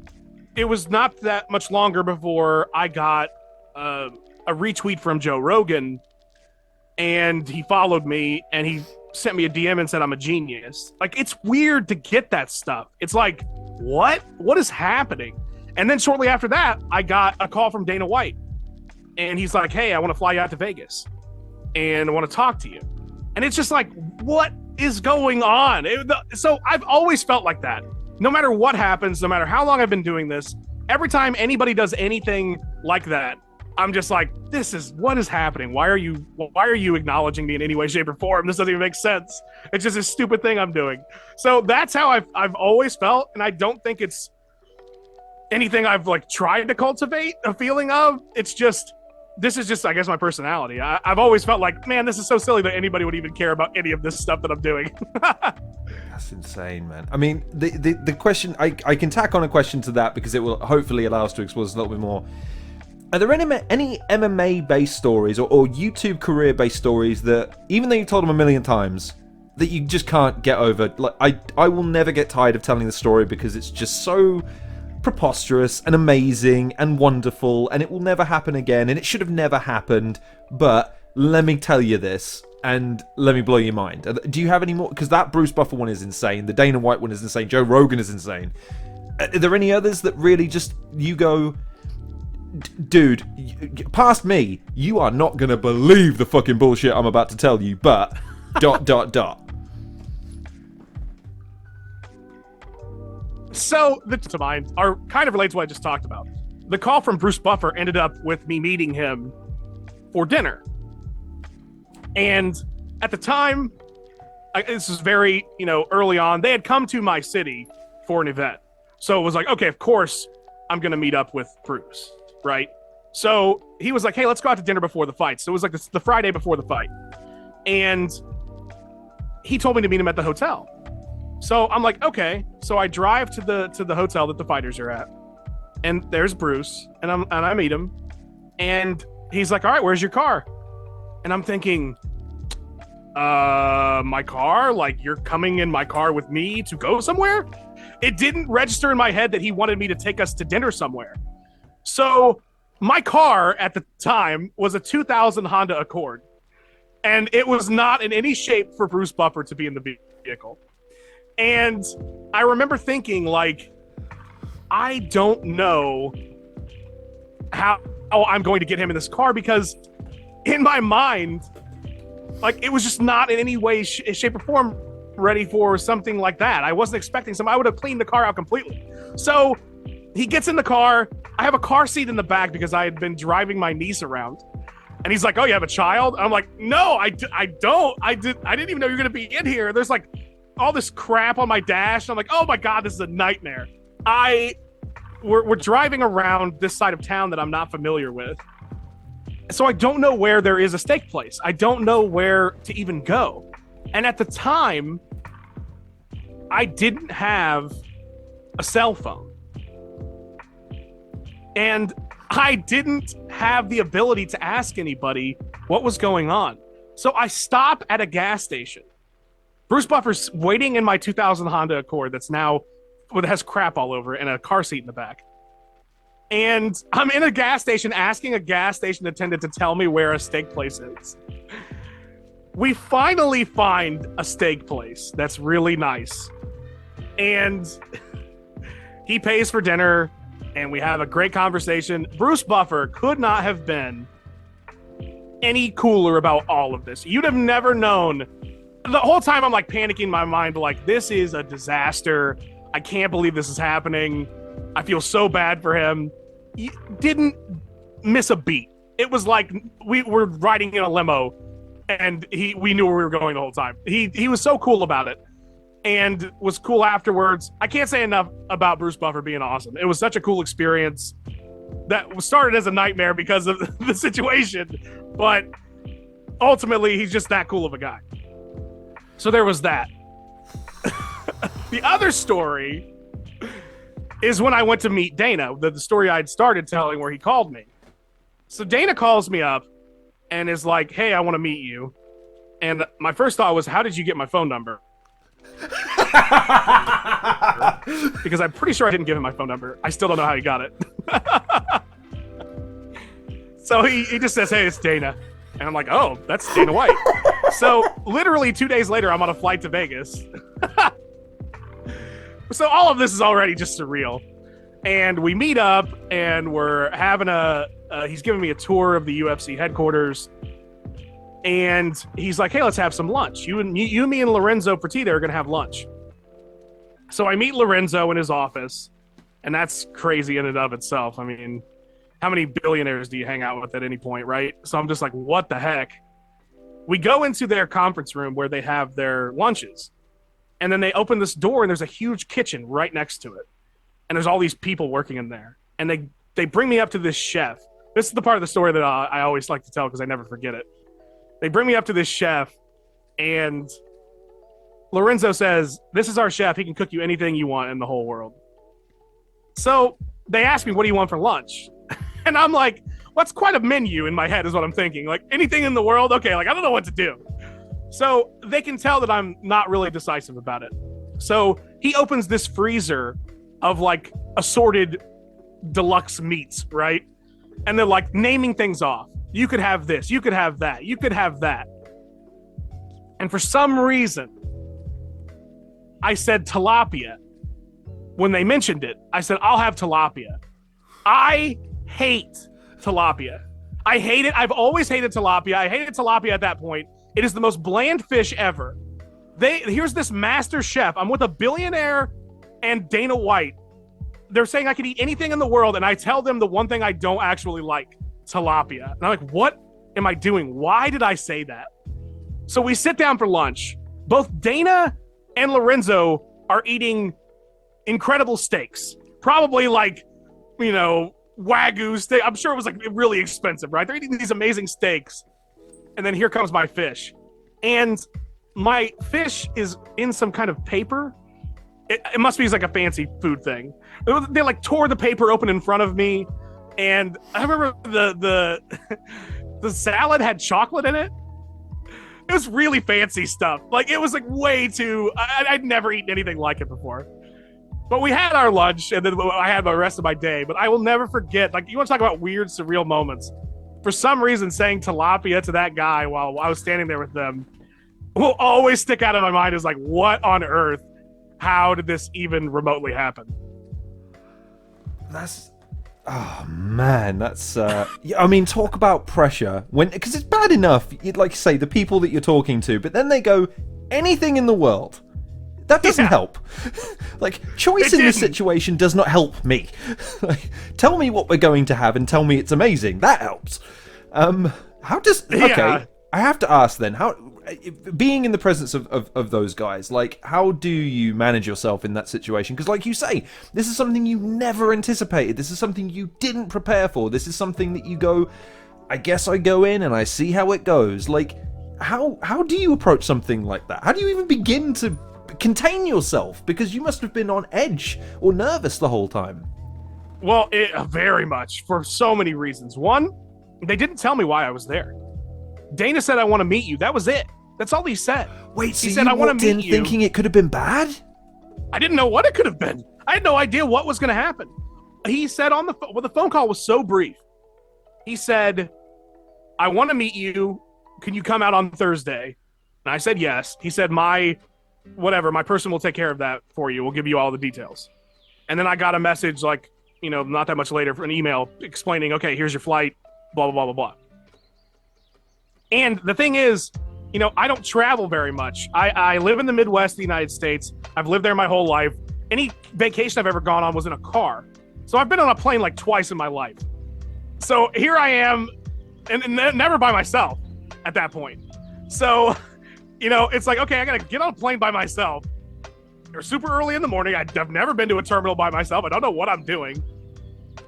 it was not that much longer before I got a retweet from Joe Rogan, and he followed me, and he sent me a DM and said I'm a genius. Like, it's weird to get that stuff. It's like, what is happening? And then shortly after that, I got a call from Dana White, and he's like, hey, I want to fly you out to Vegas and I want to talk to you. And it's just like, what is going on? So I've always felt like that. No matter what happens, no matter how long I've been doing this, every time anybody does anything like that, I'm just like, what is happening? Why are you acknowledging me in any way, shape, or form? This doesn't even make sense. It's just a stupid thing I'm doing. So that's how I've always felt, and I don't think it's anything I've like tried to cultivate a feeling of. It's just, this is just, I guess, my personality. I've always felt like, man, this is so silly that anybody would even care about any of this stuff that I'm doing.
That's insane, man. I mean, the question, I can tack on a question to that because it will hopefully allow us to explore this a little bit more. Are there any MMA-based stories or YouTube career-based stories that, even though you've told them a million times, that you just can't get over? Like, I will never get tired of telling the story because it's just so preposterous and amazing and wonderful, and it will never happen again, and it should have never happened, but let me tell you this, and let me blow your mind. Do you have any more? Because that Bruce Buffer one is insane, the Dana White one is insane, Joe Rogan is insane. Are there any others that really just, you go, dude, past me, you are not gonna believe the fucking bullshit I'm about to tell you, but ...
So the to mind are kind of related to what I just talked about. The call from Bruce Buffer ended up with me meeting him for dinner. And at the time, this was very, early on, they had come to my city for an event. So it was like, okay, of course, I'm going to meet up with Bruce, right? So he was like, hey, let's go out to dinner before the fight. So it was like the Friday before the fight. And he told me to meet him at the hotel. So I'm like, okay. So I drive to the hotel that the fighters are at, and there's Bruce, and I meet him, and he's like, all right, where's your car? And I'm thinking, my car? Like, you're coming in my car with me to go somewhere? It didn't register in my head that he wanted me to take us to dinner somewhere. So my car at the time was a 2000 Honda Accord, and it was not in any shape for Bruce Buffer to be in the vehicle. And I remember thinking, like, I don't know how I'm going to get him in this car, because in my mind, like, it was just not in any way, shape, or form ready for something like that. I wasn't expecting I would have cleaned the car out completely. So he gets in the car. I have a car seat in the back because I had been driving my niece around. And he's like, oh, you have a child? I'm like, no, I don't. I didn't even know you were going to be in here. There's like all this crap on my dash. I'm like, oh my God, this is a nightmare. We're driving around this side of town that I'm not familiar with. So I don't know where there is a steak place. I don't know where to even go. And at the time, I didn't have a cell phone. And I didn't have the ability to ask anybody what was going on. So I stop at a gas station. Bruce Buffer's waiting in my 2000 Honda Accord that's now, it has crap all over it and a car seat in the back. And I'm in a gas station asking a gas station attendant to tell me where a steak place is. We finally find a steak place that's really nice. And he pays for dinner, and we have a great conversation. Bruce Buffer could not have been any cooler about all of this. You'd have never known. The whole time I'm like panicking in my mind, like, this is a disaster. I can't believe this is happening. I feel so bad for him. He didn't miss a beat. It was like we were riding in a limo, and we knew where we were going the whole time. He was so cool about it, and was cool afterwards. I can't say enough about Bruce Buffer being awesome. It was such a cool experience that started as a nightmare because of the situation, but ultimately he's just that cool of a guy. So there was that. The other story is when I went to meet Dana, the story I'd started telling where he called me. So Dana calls me up and is like, hey, I want to meet you. And my first thought was, how did you get my phone number? Because I'm pretty sure I didn't give him my phone number. I still don't know how he got it. So he just says, hey, it's Dana. And I'm like, oh, that's Dana White. So literally 2 days later, I'm on a flight to Vegas. So all of this is already just surreal. And we meet up, and we're having he's giving me a tour of the UFC headquarters. And he's like, hey, let's have some lunch. You, me, and Lorenzo Fertitta are going to have lunch. So I meet Lorenzo in his office, and that's crazy in and of itself. I mean, how many billionaires do you hang out with at any point, right? So I'm just like, what the heck? We go into their conference room where they have their lunches. And then they open this door, and there's a huge kitchen right next to it. And there's all these people working in there. And they bring me up to this chef. This is the part of the story that I always like to tell because I never forget it. They bring me up to this chef, and Lorenzo says, this is our chef. He can cook you anything you want in the whole world. So they ask me, what do you want for lunch? And I'm like, what's quite a menu in my head is what I'm thinking. Like, anything in the world? Okay, like, I don't know what to do. So they can tell that I'm not really decisive about it. So he opens this freezer of, like, assorted deluxe meats, right? And they're, like, naming things off. You could have this. You could have that. You could have that. And for some reason, I said tilapia. When they mentioned it, I said, I'll have tilapia. I hate tilapia. I hate it. I've always hated tilapia. I hated tilapia at that point. It is the most bland fish ever. Here's this master chef. I'm with a billionaire and Dana White. They're saying I could eat anything in the world, and I tell them the one thing I don't actually like, tilapia. And I'm like, what am I doing? Why did I say that? So we sit down for lunch. Both Dana and Lorenzo are eating incredible steaks. Probably like, Wagyu steak. I'm sure it was like really expensive, right? They're eating these amazing steaks. And then here comes my fish. And my fish is in some kind of paper. It must be like a fancy food thing. They like tore the paper open in front of me. And I remember the salad had chocolate in it. It was really fancy stuff. Like, it was like way too... I'd never eaten anything like it before. But we had our lunch, and then I had the rest of my day. But I will never forget, like, you want to talk about weird, surreal moments. For some reason, saying tilapia to that guy while I was standing there with them will always stick out in my mind as like, what on earth? How did this even remotely happen?
Oh man, that's I mean, talk about pressure because it's bad enough, like you say, the people that you're talking to, but then they go anything in the world. That doesn't help. Like, choice in this situation does not help me. Like, tell me what we're going to have and tell me it's amazing. That helps. Okay, I have to ask then, how, being in the presence of those guys, like, how do you manage yourself in that situation? Because like you say, this is something you never anticipated. This is something you didn't prepare for. This is something that you go, I guess I go in and I see how it goes. Like, how do you approach something like that? How do you even begin to contain yourself? Because you must have been on edge or nervous the whole time.
Well, very much, for so many reasons. One, they didn't tell me why I was there. Dana said, I want to meet you. That was it. That's all he said.
Wait, so he said, I want to meet you. Thinking it could have been bad?
I didn't know what it could have been. I had no idea what was going to happen. He said on the phone, well, the phone call was so brief. He said, I want to meet you. Can you come out on Thursday? And I said, yes. He said, my person will take care of that for you. We'll give you all the details. And then I got a message like, not that much later, for an email explaining, okay, here's your flight, blah, blah, blah, blah, blah. And the thing is, I don't travel very much. I live in the Midwest of the United States. I've lived there my whole life. Any vacation I've ever gone on was in a car. So I've been on a plane like twice in my life. So here I am, and never by myself at that point. So, it's like, okay, I got to get on a plane by myself. They're super early in the morning. I've never been to a terminal by myself. I don't know what I'm doing.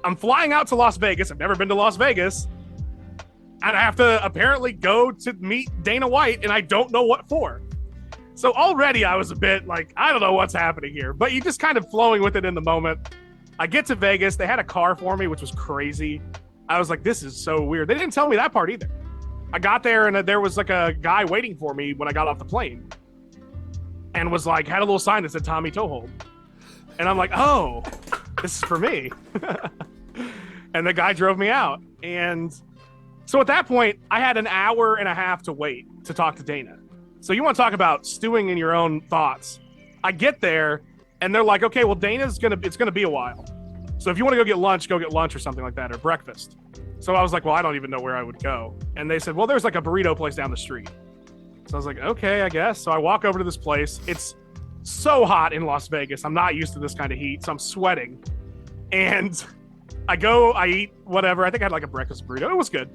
I'm flying out to Las Vegas. I've never been to Las Vegas. And I have to apparently go to meet Dana White, and I don't know what for. So already I was a bit like, I don't know what's happening here. But you just kind of flowing with it in the moment. I get to Vegas. They had a car for me, which was crazy. I was like, this is so weird. They didn't tell me that part either. I got there, and there was like a guy waiting for me when I got off the plane. And was like, had a little sign that said Tommy Toehold. And I'm like, oh, this is for me. And the guy drove me out. And So at that point, I had an hour and a half to wait to talk to Dana. So you want to talk about stewing in your own thoughts. I get there, and they're like, okay, well, it's gonna be a while. So if you want to go get lunch or something like that, or breakfast. So I was like, well, I don't even know where I would go. And they said, well, there's like a burrito place down the street. So I was like, okay, I guess. So I walk over to this place. It's so hot in Las Vegas. I'm not used to this kind of heat, so I'm sweating. And I eat whatever. I think I had like a breakfast burrito. It was good.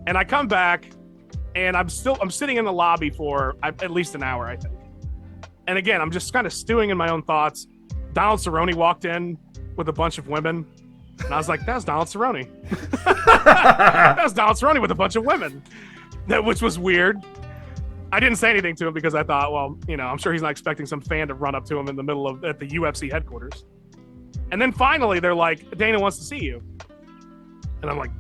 And I come back, and I'm sitting in the lobby for at least an hour, I think. And again, I'm just kind of stewing in my own thoughts. Donald Cerrone walked in with a bunch of women, and I was like, that's Donald Cerrone. That's Donald Cerrone with a bunch of women, which was weird. I didn't say anything to him because I thought, well, I'm sure he's not expecting some fan to run up to him in the middle of at the UFC headquarters. And then finally, they're like, Dana wants to see you. And I'm like,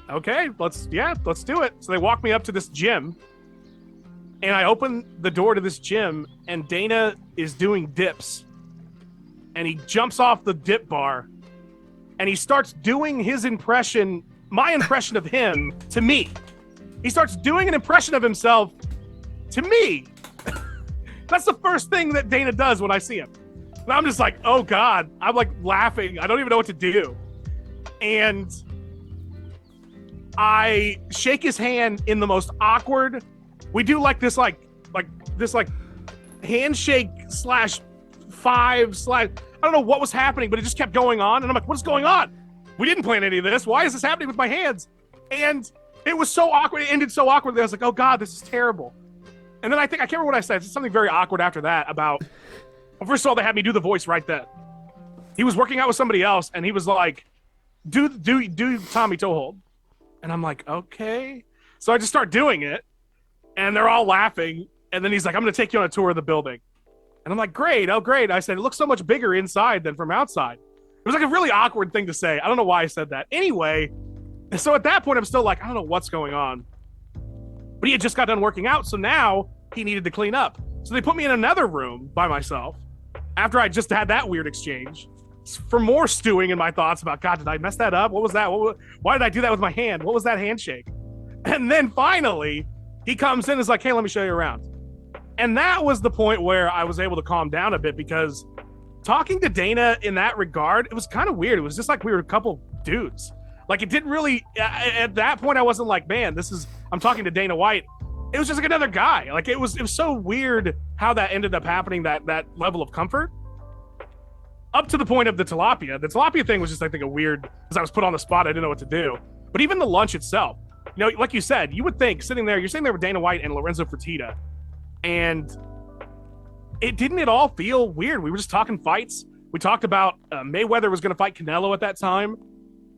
okay, let's do it. So they walk me up to this gym, and I open the door to this gym, and Dana is doing dips. And he jumps off the dip bar, and he starts doing my impression of him to me. He starts doing an impression of himself to me. That's the first thing that Dana does when I see him. And I'm just like, oh God. I'm like laughing. I don't even know what to do. And I shake his hand in the most awkward. We do like this handshake /5/ I don't know what was happening, but it just kept going on. And I'm like, what's going on? We didn't plan any of this. Why is this happening with my hands? And it was so awkward. It ended so awkwardly. I was like, oh God, this is terrible. And then I can't remember what I said. It's something very awkward after that about, well, first of all, they had me do the voice right then. He was working out with somebody else, and he was like, do Tommy Toehold. And I'm like, okay. So I just start doing it, and they're all laughing. And then he's like, I'm going to take you on a tour of the building. And I'm like, great. Oh, great. I said, it looks so much bigger inside than from outside. It was like a really awkward thing to say. I don't know why I said that. Anyway, so at that point, I'm still like, I don't know what's going on. But he had just got done working out, so now he needed to clean up. So they put me in another room by myself after I just had that weird exchange for more stewing in my thoughts about, God, did I mess that up? What was that? Why did I do that with my hand? What was that handshake? And then finally, he comes in and is like, hey, let me show you around. And that was the point where I was able to calm down a bit, because talking to Dana in that regard, it was kind of weird. It was just like we were a couple dudes. Like, it didn't really, at that point, I wasn't like, man, I'm talking to Dana White. It was just like another guy. Like, it was so weird how that ended up happening, that level of comfort. Up to the point of the tilapia. The tilapia thing was just, I think, a weird, because I was put on the spot. I didn't know what to do. But even the lunch itself, like you said, you would think you're sitting there with Dana White and Lorenzo Fertitta, and it didn't at all feel weird. We were just talking fights. We talked about Mayweather was going to fight Canelo at that time.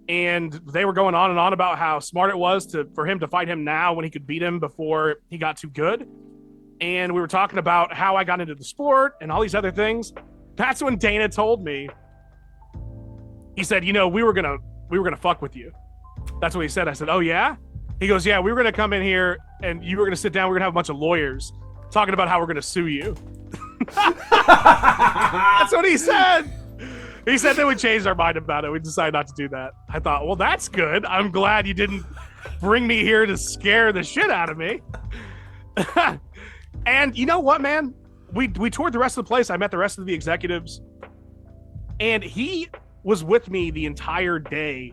And they were going on and on about how smart it was for him to fight him now when he could beat him before he got too good. And we were talking about how I got into the sport and all these other things. That's when Dana told me, he said, we were gonna fuck with you. That's what he said. I said, oh yeah? He goes, yeah, we were gonna come in here and you were gonna sit down. We're gonna have a bunch of lawyers talking about how we're gonna sue you. That's what he said. He said that we changed our mind about it. We decided not to do that. I thought, well, that's good. I'm glad you didn't bring me here to scare the shit out of me. And you know what, man? We toured the rest of the place. I met the rest of the executives. And he was with me the entire day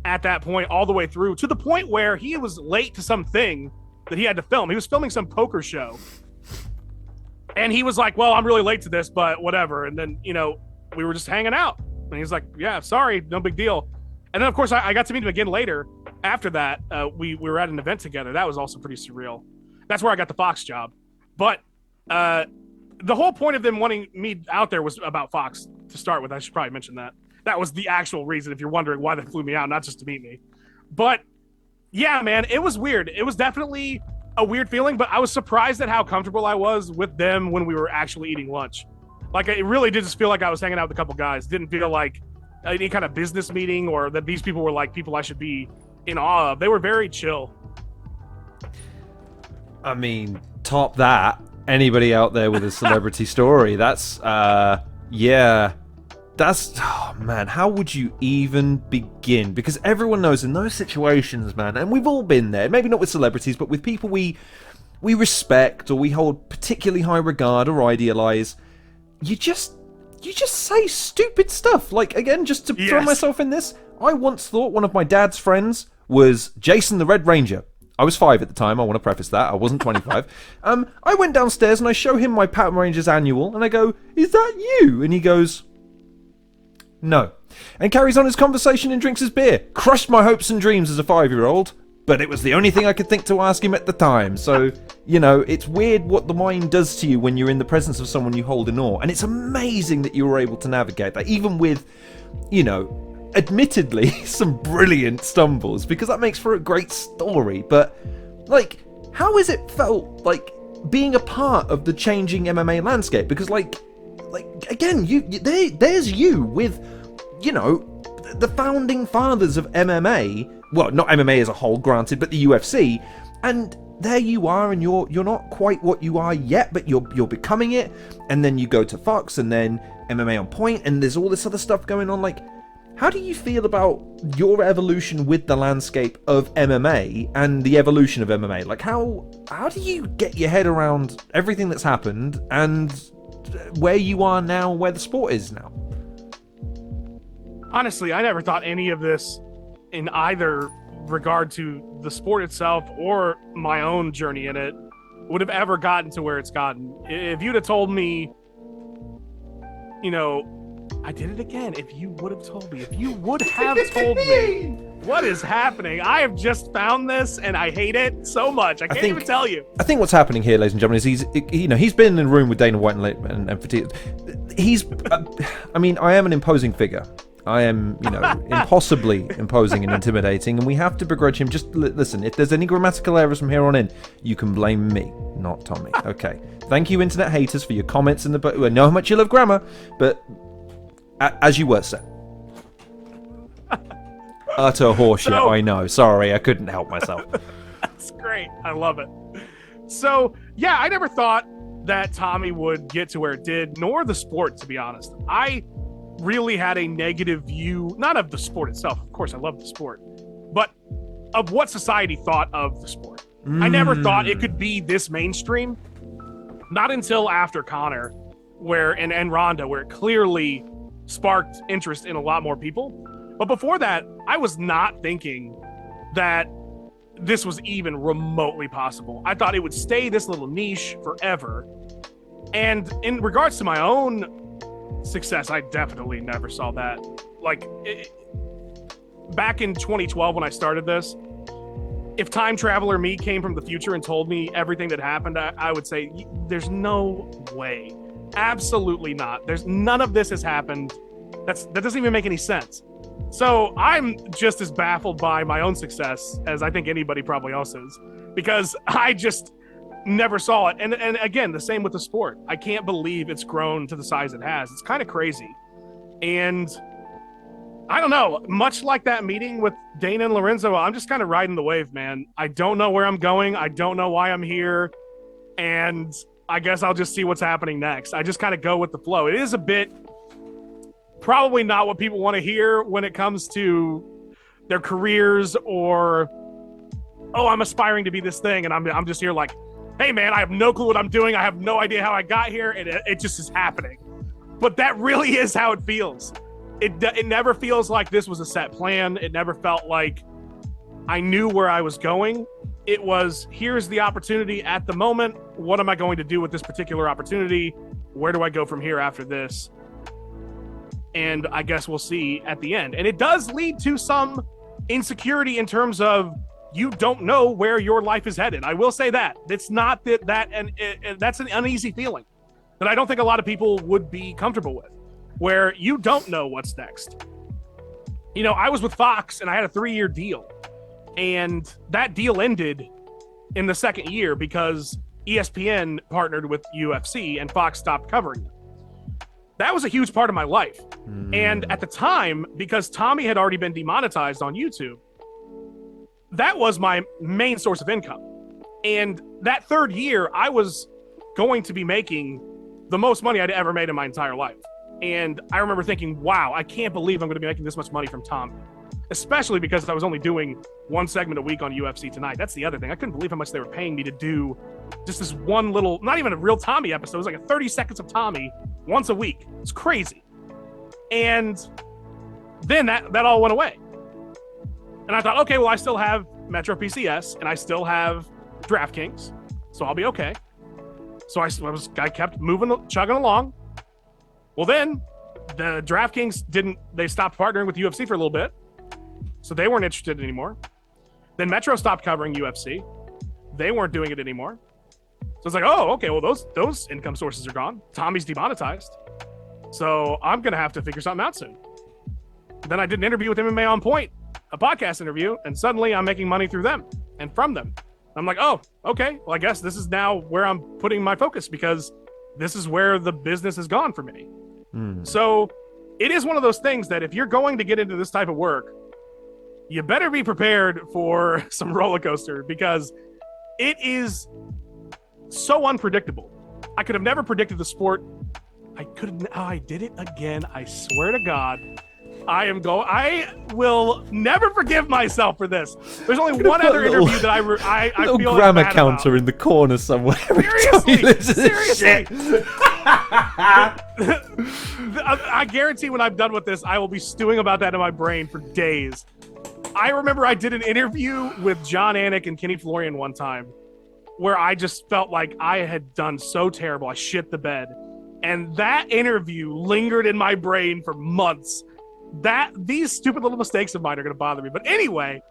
at that point, all the way through, to the point where he was late to something that he had to film. He was filming some poker show. And he was like, well, I'm really late to this, but whatever. And then, we were just hanging out. And he's like, yeah, sorry, no big deal. And then, of course, I got to meet him again later. After that, we were at an event together. That was also pretty surreal. That's where I got the Fox job. But the whole point of them wanting me out there was about Fox to start with. I should probably mention that. That was the actual reason, if you're wondering why they flew me out, not just to meet me. But, yeah, man, it was weird. It was definitely a weird feeling, but I was surprised at how comfortable I was with them when we were actually eating lunch. Like, it really did just feel like I was hanging out with a couple guys. Didn't feel like any kind of business meeting, or that these people were like people I should be in awe of. They were very chill.
I mean, top that. Anybody out there with a celebrity story, that's, yeah, Oh man, how would you even begin? Because everyone knows in those situations, man, and we've all been there, maybe not with celebrities, but with people we respect or we hold particularly high regard or idealize, you just say stupid stuff. Like, again, just to throw myself in this, I once thought one of my dad's friends was Jason the Red Ranger. I was 5 at the time, I want to preface that. I wasn't 25. I went downstairs and I show him my Power Rangers annual, and I go, "Is that you?" And he goes, "No." And carries on his conversation and drinks his beer. Crushed my hopes and dreams as a 5-year-old, but it was the only thing I could think to ask him at the time. So, you know, it's weird what the mind does to you when you're in the presence of someone you hold in awe. And it's amazing that you were able to navigate that, even with, you know, admittedly some brilliant stumbles, because that makes for a great story. But, like, how has it felt, like, being a part of the changing MMA landscape? Because, like again, there's you with, you know, the founding fathers of MMA. Well, not MMA as a whole, granted, but the UFC. And there you are, and you're not quite what you are yet, but you're becoming it. And then you go to Fox, and then MMA on Point, and there's all this other stuff going on. Like, how do you feel about your evolution with the landscape of MMA and the evolution of MMA? Like, how do you get your head around everything that's happened and where you are now, where the sport is now?
Honestly, I never thought any of this in either regard to the sport itself or my own journey in it would have ever gotten to where it's gotten. If you'd have told me, you know, I did it again. If you would have told me, what is happening? I have just found this and I hate it so much. I can't even tell you.
I think what's happening here, ladies and gentlemen, is he's been in a room with Dana White and Fertitta. I mean, I am an imposing figure. I am, you know, impossibly imposing and intimidating, and we have to begrudge him. Just listen, if there's any grammatical errors from here on in, you can blame me, not Tommy. Okay. Thank you, internet haters, for your comments in the book. I know how much you love grammar, but as you were, sir. Utter horseshit, I know. Sorry, I couldn't help myself.
That's great. I love it. So, yeah, I never thought that Tommy would get to where it did, nor the sport, to be honest. I really had a negative view, not of the sport itself. Of course, I love the sport, but of what society thought of the sport. I never thought it could be this mainstream. Not until after Connor, and Ronda, where it clearly sparked interest in a lot more people. But before that, I was not thinking that this was even remotely possible. I thought it would stay this little niche forever. And in regards to my own success, I definitely never saw that. Like, back in 2012 when I started this, if time traveler me came from the future and told me everything that happened, I would say, there's no way. Absolutely not. There's none of this has happened. That doesn't even make any sense. So I'm just as baffled by my own success as I think anybody probably else is, because I just never saw it. And again, the same with the sport. I can't believe it's grown to the size it has. It's kind of crazy. And I don't know, much like that meeting with Dana and Lorenzo, I'm just kind of riding the wave, man. I don't know where I'm going. I don't know why I'm here. And I guess I'll just see what's happening next. I just kind of go with the flow. It is a bit probably not what people want to hear when it comes to their careers, or, oh, I'm aspiring to be this thing. And I'm just here like, hey man, I have no clue what I'm doing. I have no idea how I got here. And it just is happening. But that really is how it feels. It never feels like this was a set plan. It never felt like I knew where I was going. It was, here's the opportunity at the moment. What am I going to do with this particular opportunity? Where do I go from here after this? And I guess we'll see at the end. And it does lead to some insecurity in terms of you don't know where your life is headed. I will say that. It's not and that's an uneasy feeling that I don't think a lot of people would be comfortable with, where you don't know what's next. You know, I was with Fox and I had a 3-year deal. And that deal ended in the second year because ESPN partnered with UFC and Fox stopped covering it. That was a huge part of my life. And at the time, because Tommy had already been demonetized on YouTube, that was my main source of income. And that third year, I was going to be making the most money I'd ever made in my entire life. And I remember thinking, wow, I can't believe I'm going to be making this much money from Tommy, especially because I was only doing one segment a week on UFC Tonight. That's the other thing. I couldn't believe how much they were paying me to do just this one little, not even a real Tommy episode. It was like a 30 seconds of Tommy once a week. It's crazy. And then that all went away. And I thought, okay, well, I still have Metro PCS and I still have DraftKings, so I'll be okay. So I kept chugging along. Well, then the DraftKings they stopped partnering with UFC for a little bit, so they weren't interested anymore. Then Metro stopped covering UFC. They weren't doing it anymore. So it's like, oh, okay, well, those income sources are gone. Tommy's demonetized. So I'm going to have to figure something out soon. Then I did an interview with MMA on Point, a podcast interview, and suddenly I'm making money through them and from them. I'm like, oh, okay, well, I guess this is now where I'm putting my focus because this is where the business has gone for me. So it is one of those things that if you're going to get into this type of work, you better be prepared for some roller coaster because it is so unpredictable. I could have never predicted the sport. I did it again. I swear to God. I will never forgive myself for this. There's only one other interview that I
little
feel
grammar
bad
counter
about.
in the corner somewhere.
Seriously. I guarantee when I'm done with this, I will be stewing about that in my brain for days. I remember I did an interview with John Anik and Kenny Florian one time where I just felt like I had done so terrible. I shit the bed. And that interview lingered in my brain for months. These stupid little mistakes of mine are going to bother me. But anyway,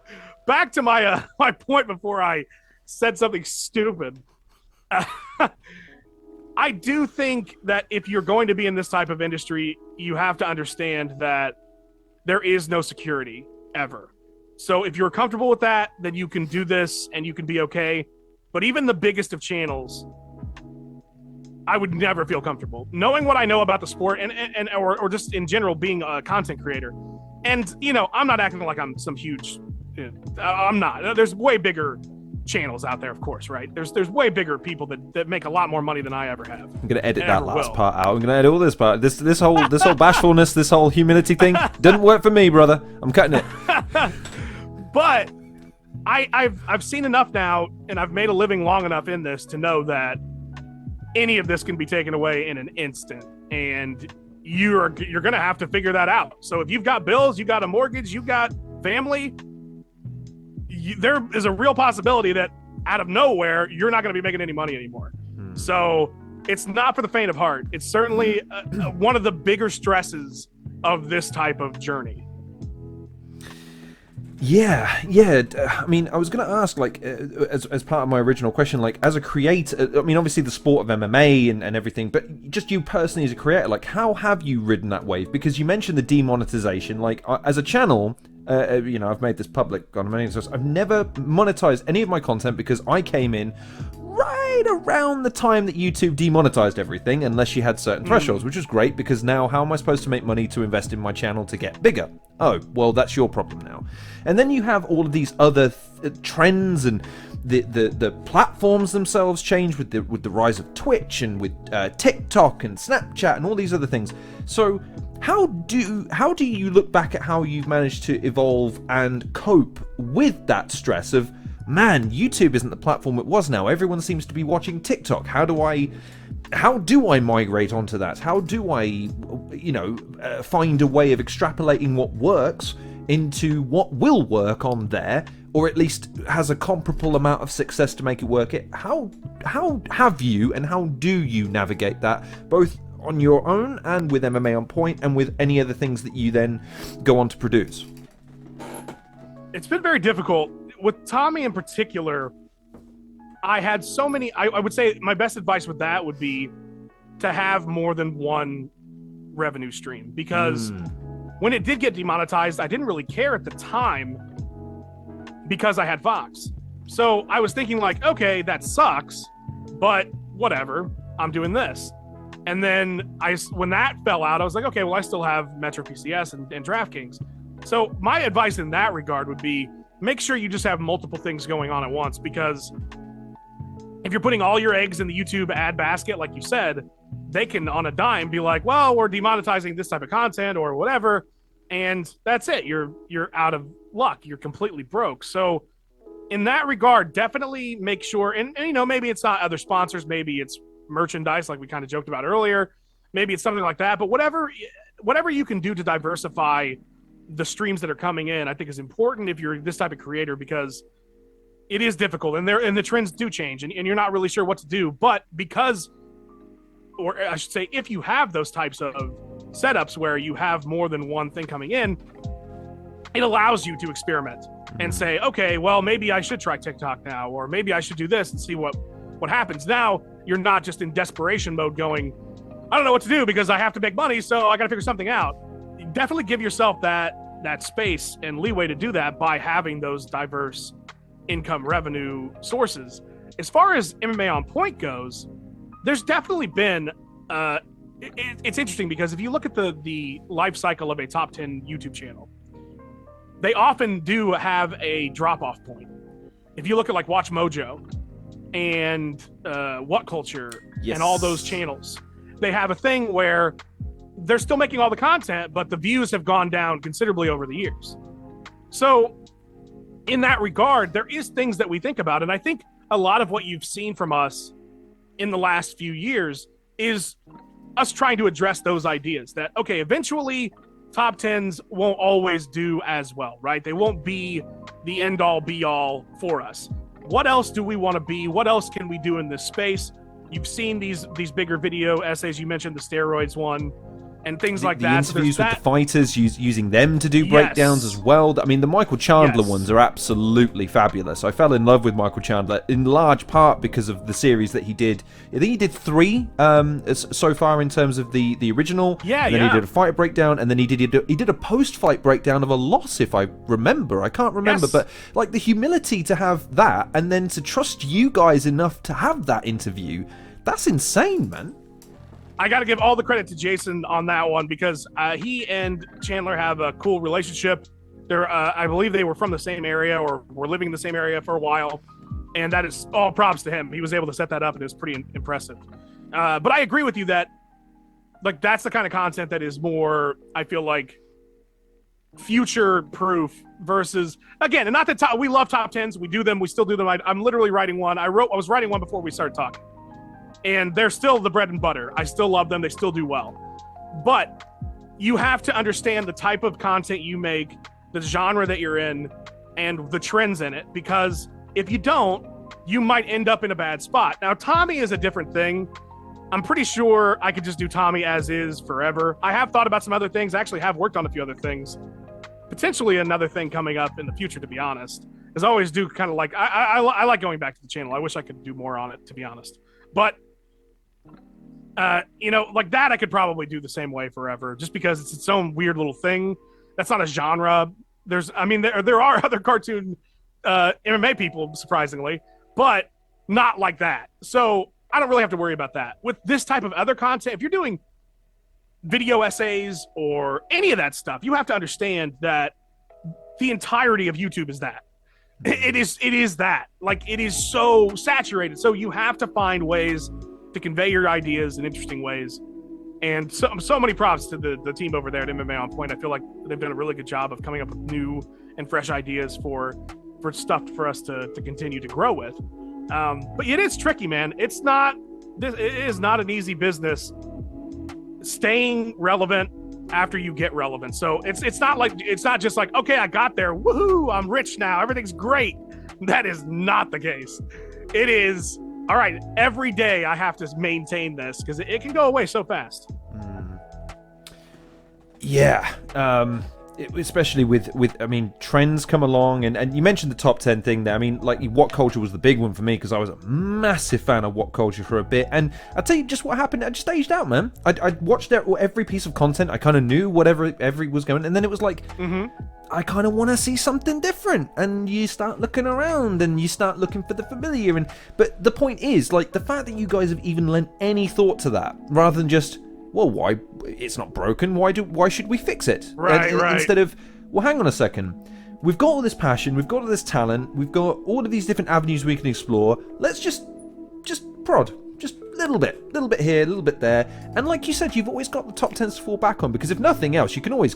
back to my my point before I said something stupid. I do think that if you're going to be in this type of industry, you have to understand that there is no security ever. So if you're comfortable with that, then you can do this and you can be okay. But even the biggest of channels, I would never feel comfortable knowing what I know about the sport or just in general being a content creator. And, I'm not acting like I'm some huge, I'm not. There's way bigger channels out there, of course, right? There's way bigger people that make a lot more money than I ever have.
I'm gonna edit that last part out. I'm gonna edit all this part. This whole bashfulness, this whole humility thing doesn't work for me, brother. I'm cutting it.
But I've seen enough now, and I've made a living long enough in this to know that any of this can be taken away in an instant, and you're gonna have to figure that out. So if you've got bills, you got a mortgage, you got family, there is a real possibility that out of nowhere you're not going to be making any money anymore. So it's not for the faint of heart. It's certainly one of the bigger stresses of this type of journey.
Yeah. I mean, I was going to ask, like, as part of my original question, like, as a creator, I mean, obviously the sport of MMA and everything, but just you personally as a creator, like, how have you ridden that wave? Because you mentioned the demonetization. Like, as a channel, I've made this public on many sources. I've never monetized any of my content because I came in right around the time that YouTube demonetized everything, unless you had certain thresholds, which was great because now how am I supposed to make money to invest in my channel to get bigger? Oh, well, that's your problem now. And then you have all of these other trends and the platforms themselves change with the rise of Twitch and with TikTok and Snapchat and all these other things. So how do you look back at how you've managed to evolve and cope with that stress of, man, YouTube isn't the platform it was now. Everyone seems to be watching TikTok. How do I migrate onto that? How do I, find a way of extrapolating what works into what will work on there, or at least has a comparable amount of success to make it work? How have you and how do you navigate that, both on your own and with MMA on Point and with any other things that you then go on to produce?
It's been very difficult. With Tommy in particular, I had so many, I would say my best advice with that would be to have more than one revenue stream, because when it did get demonetized, I didn't really care at the time because I had Fox. So I was thinking like, okay, that sucks, but whatever, I'm doing this. And then when that fell out, I was like, okay, well, I still have Metro PCS and DraftKings. So my advice in that regard would be, make sure you just have multiple things going on at once, because if you're putting all your eggs in the YouTube ad basket, like you said, they can on a dime be like, well, we're demonetizing this type of content or whatever, and that's it. You're out of luck. You're completely broke. So in that regard, definitely make sure, and maybe it's not other sponsors, maybe it's merchandise like we kind of joked about earlier, maybe it's something like that, but whatever you can do to diversify the streams that are coming in, I think is important if you're this type of creator, because it is difficult, and the trends do change, and you're not really sure what to do. But because, or I should say, if you have those types of setups where you have more than one thing coming in, it allows you to experiment and say, okay, well, maybe I should try TikTok now, or maybe I should do this and see what happens. Now you're not just in desperation mode going, I don't know what to do because I have to make money, so I got to figure something out. You definitely give yourself that space and leeway to do that by having those diverse income revenue sources. As far as MMA on Point goes, there's definitely been it's interesting because if you look at the life cycle of a top 10 YouTube channel, they often do have a drop-off point. If you look at like Watch Mojo and What Culture and all those channels, they have a thing where they're still making all the content, but the views have gone down considerably over the years. So in that regard, there is things that we think about. And I think a lot of what you've seen from us in the last few years is us trying to address those ideas that, okay, eventually top 10s won't always do as well, right? They won't be the end all be all for us. What else do we want to be? What else can we do in this space? You've seen these bigger video essays. You mentioned the steroids one and things like that.
The interviews with the fighters, using them to do breakdowns as well. I mean, the Michael Chandler ones are absolutely fabulous. I fell in love with Michael Chandler in large part because of the series that he did. I think he did 3 so far in terms of the original. And then he did a fight breakdown, and then he did a post-fight breakdown of a loss, if I remember. I can't remember, but like the humility to have that, and then to trust you guys enough to have that interview, that's insane, man.
I got to give all the credit to Jason on that one because he and Chandler have a cool relationship. I believe they were from the same area or were living in the same area for a while, and that is all props to him. He was able to set that up, and it was pretty impressive. But I agree with you that like that's the kind of content that is more, I feel like, future proof versus, again, and not that we love top 10s, we do them, we still do them. I'm literally writing one. I was writing one before we started talking. And they're still the bread and butter. I still love them. They still do well. But you have to understand the type of content you make, the genre that you're in, and the trends in it. Because if you don't, you might end up in a bad spot. Now, Tommy is a different thing. I'm pretty sure I could just do Tommy as is forever. I have thought about some other things. I actually have worked on a few other things. Potentially another thing coming up in the future, to be honest. Because I always do kind of like, I like going back to the channel. I wish I could do more on it, to be honest. But like that, I could probably do the same way forever, just because it's its own weird little thing. That's not a genre. There are other cartoon MMA people, surprisingly, but not like that. So I don't really have to worry about that. With this type of other content, if you're doing video essays or any of that stuff, you have to understand that the entirety of YouTube is that. It is that. Like, it is so saturated. So you have to find ways to convey your ideas in interesting ways. And so many props to the team over there at MMA on Point. I feel like they've done a really good job of coming up with new and fresh ideas for stuff for us to continue to grow with. But it is tricky, man. It is not an easy business staying relevant after you get relevant. So it's not just like, okay, I got there, woohoo, I'm rich now, everything's great. That is not the case. It is, all right, every day I have to maintain this because it can go away so fast.
Yeah. Especially with I mean, trends come along, and you mentioned the top 10 thing there. I mean, like, What Culture was the big one for me because I was a massive fan of What Culture for a bit, and I'll tell you just what happened. I just aged out, man. I watched every piece of content. I kind of knew whatever every was going, and then it was like, I kind of want to see something different, and you start looking around, and you start looking for the familiar, but the point is, like, the fact that you guys have even lent any thought to that, rather than just, well, why? It's not broken. Why should we fix it?
Right.
Instead of, well, hang on a second. We've got all this passion. We've got all this talent. We've got all of these different avenues we can explore. Let's just prod Just a little bit here, a little bit there. And like you said, you've always got the top 10s to fall back on, because if nothing else, you can always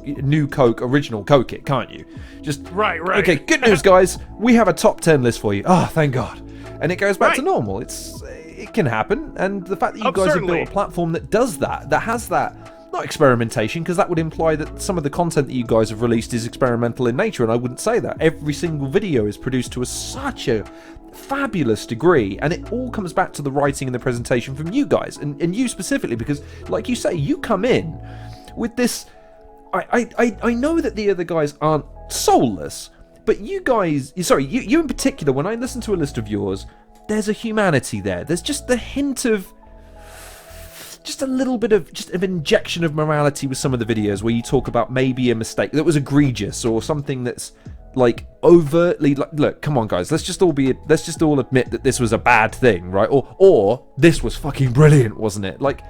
new Coke, original Coke it, can't you? Just
right.
Okay, good news, guys. We have a top 10 list for you. Oh, thank God. And it goes back to normal. It can happen. And the fact that you guys have built a platform that does that has that, not experimentation, because that would imply that some of the content that you guys have released is experimental in nature, and I wouldn't say that. Every single video is produced to such a fabulous degree, and it all comes back to the writing and the presentation from you guys, and you specifically, because like you say, you come in with this. I know that the other guys aren't soulless, but you guys, you in particular, when I listen to a list of yours, there's a humanity there. There's just the hint of, just a little bit of, just an injection of morality with some of the videos where you talk about maybe a mistake that was egregious, or something that's like overtly, like, look, come on guys, let's just all admit that this was a bad thing, right? Or this was fucking brilliant, wasn't it? Like,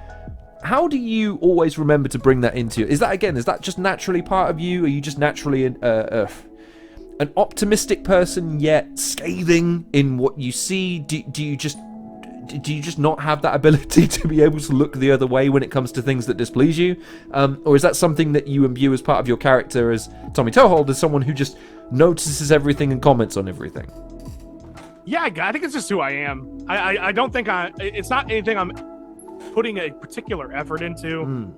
how do you always remember to bring that into? Is that just naturally part of you? Are you just naturally an optimistic person yet scathing in what you see? Do you just not have that ability to be able to look the other way when it comes to things that displease you? Or is that something that you imbue as part of your character as Tommy Toehold, as someone who just notices everything and comments on everything?
Yeah, I think it's just who I am. I don't think it's not anything I'm putting a particular effort into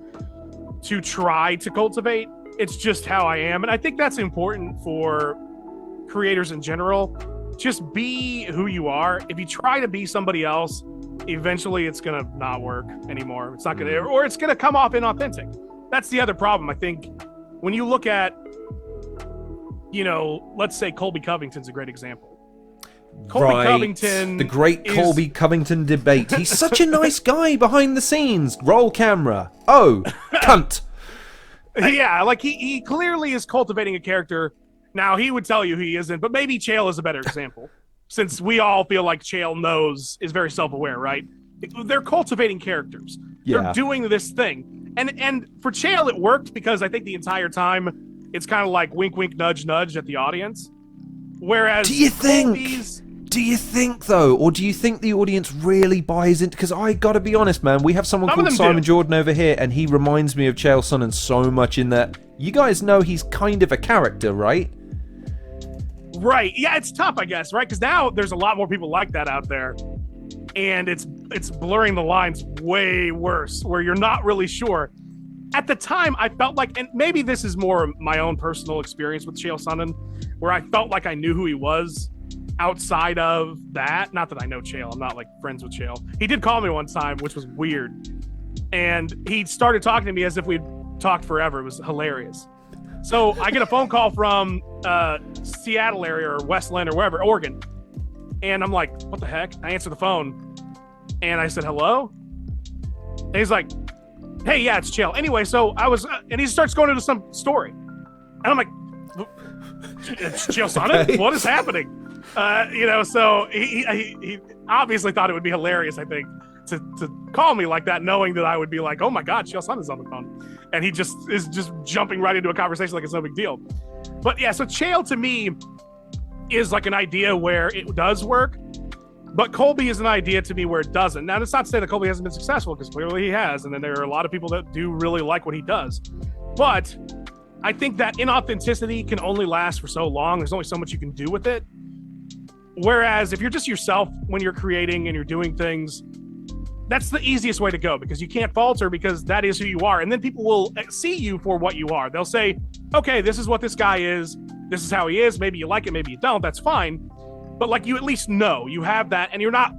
to try to cultivate. It's just how I am. And I think that's important for creators in general. Just be who you are. If you try to be somebody else, eventually it's gonna not work anymore. It's not gonna, or it's gonna come off inauthentic. That's the other problem. I think when you look at, let's say Colby Covington's a great example. Colby Covington,
the great Colby Covington debate. He's such a nice guy behind the scenes. Roll camera. Oh, cunt.
Yeah, like he clearly is cultivating a character. Now, he would tell you he isn't, but maybe Chael is a better example, since we all feel like Chael is very self-aware, right? They're cultivating characters. Yeah. They're doing this thing. And for Chael, it worked because I think the entire time it's kind of like wink, wink, nudge, nudge at the audience. Whereas
do you think though, or do you think the audience really buys into? Because I gotta be honest, man, we have someone called Simon Jordan over here, and he reminds me of Chael Sonnen so much in that you guys know he's kind of a character, right?
Right. Yeah, it's tough, I guess, right? Because now there's a lot more people like that out there, and it's blurring the lines way worse, where you're not really sure. At the time, I felt like, and maybe this is more my own personal experience with Chael Sonnen, where I felt like I knew who he was outside of that. Not that I know Chael. I'm not like friends with Chael. He did call me one time, which was weird. And he started talking to me as if we'd talked forever. It was hilarious. So I get a phone call from Seattle area or Westland or wherever, Oregon. And I'm like, what the heck? I answer the phone. And I said, hello? And he's like, hey, yeah, it's Chael. Anyway, so I was, and he starts going into some story. And I'm like, it's Chael Sonnen? Okay. What is happening? So he obviously thought it would be hilarious, I think, to call me like that, knowing that I would be like, oh my God, Chael Sonnen's on the phone. And he just is just jumping right into a conversation like it's no big deal. But yeah, so Chael to me is like an idea where it does work, but Colby is an idea to me where it doesn't. Now, that's not to say that Colby hasn't been successful, because clearly he has. And then there are a lot of people that do really like what he does. But I think that inauthenticity can only last for so long. There's only so much you can do with it. Whereas if you're just yourself when you're creating and you're doing things, that's the easiest way to go, because you can't falter, because that is who you are. And then people will see you for what you are. They'll say, okay, this is what this guy is. This is how he is. Maybe you like it, maybe you don't. That's fine. But like, you at least know you have that, and you're not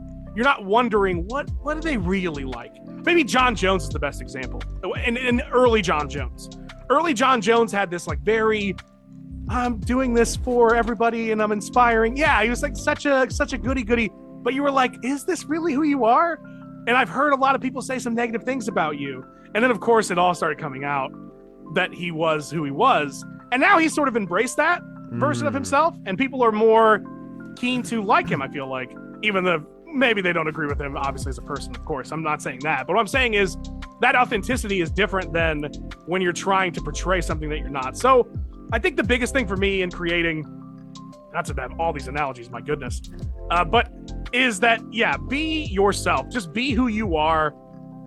wondering what do they really like. Maybe John Jones is the best example. And early John Jones. Early John Jones had this like very, I'm doing this for everybody and I'm inspiring. Yeah, he was like such a goody. But you were like, is this really who you are? And I've heard a lot of people say some negative things about you. And then, of course, it all started coming out that he was who he was. And now he's sort of embraced that version of himself. And people are more keen to like him, I feel like. Even though maybe they don't agree with him, obviously, as a person, of course. I'm not saying that. But what I'm saying is that authenticity is different than when you're trying to portray something that you're not. So I think the biggest thing for me in creating, not to have all these analogies, my goodness, but is that, yeah, be yourself. Just be who you are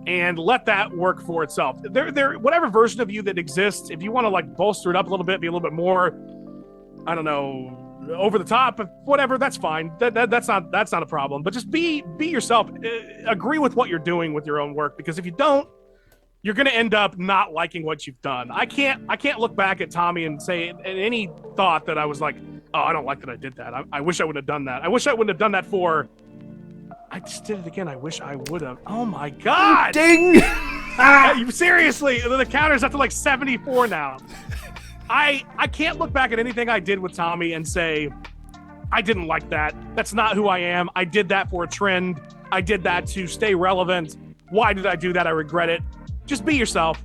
and let that work for itself. Whatever version of you that exists, if you want to like bolster it up a little bit, be a little bit more, I don't know, over the top, whatever, that's fine. That's not a problem. But just be yourself. Agree with what you're doing with your own work, because if you don't, you're going to end up not liking what you've done. I can't look back at Tommy and say any thought that I was like, oh, I don't like that I did that. I wish I would have done that. I wish I wouldn't have done that for. I just did it again. I wish I would have. Oh my God!
Ding!
Seriously, the counter's up to like 74 now. I can't look back at anything I did with Tommy and say, I didn't like that. That's not who I am. I did that for a trend. I did that to stay relevant. Why did I do that? I regret it. Just be yourself.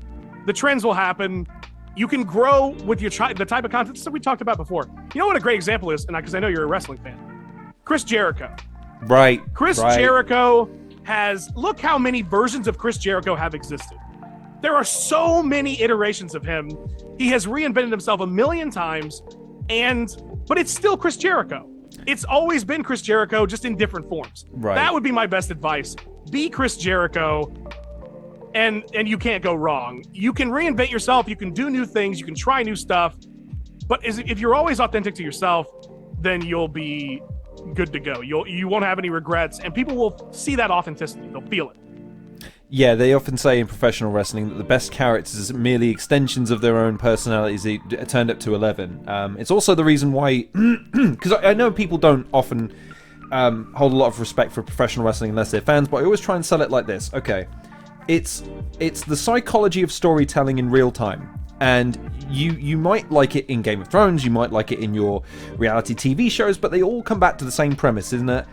The trends will happen. You can grow with your the type of content that we talked about before. You know what a great example is? And because I know you're a wrestling fan. Chris Jericho.
Right.
Chris Jericho has, look how many versions of Chris Jericho have existed. There are so many iterations of him. He has reinvented himself a million times, but it's still Chris Jericho. It's always been Chris Jericho, just in different forms.
Right.
That would be my best advice. Be Chris Jericho, and you can't go wrong. You can reinvent yourself. You can do new things. You can try new stuff. But if you're always authentic to yourself, then you'll be good to go. You won't have any regrets, and people will see that authenticity. They'll feel it. Yeah,
they often say in professional wrestling that the best characters are merely extensions of their own personalities turned up to 11. It's also the reason why, because I know people don't often hold a lot of respect for professional wrestling unless they're fans, but I always try and sell it like this. Okay, it's the psychology of storytelling in real time. And you might like it in Game of Thrones, you might like it in your reality TV shows, but they all come back to the same premise, isn't it?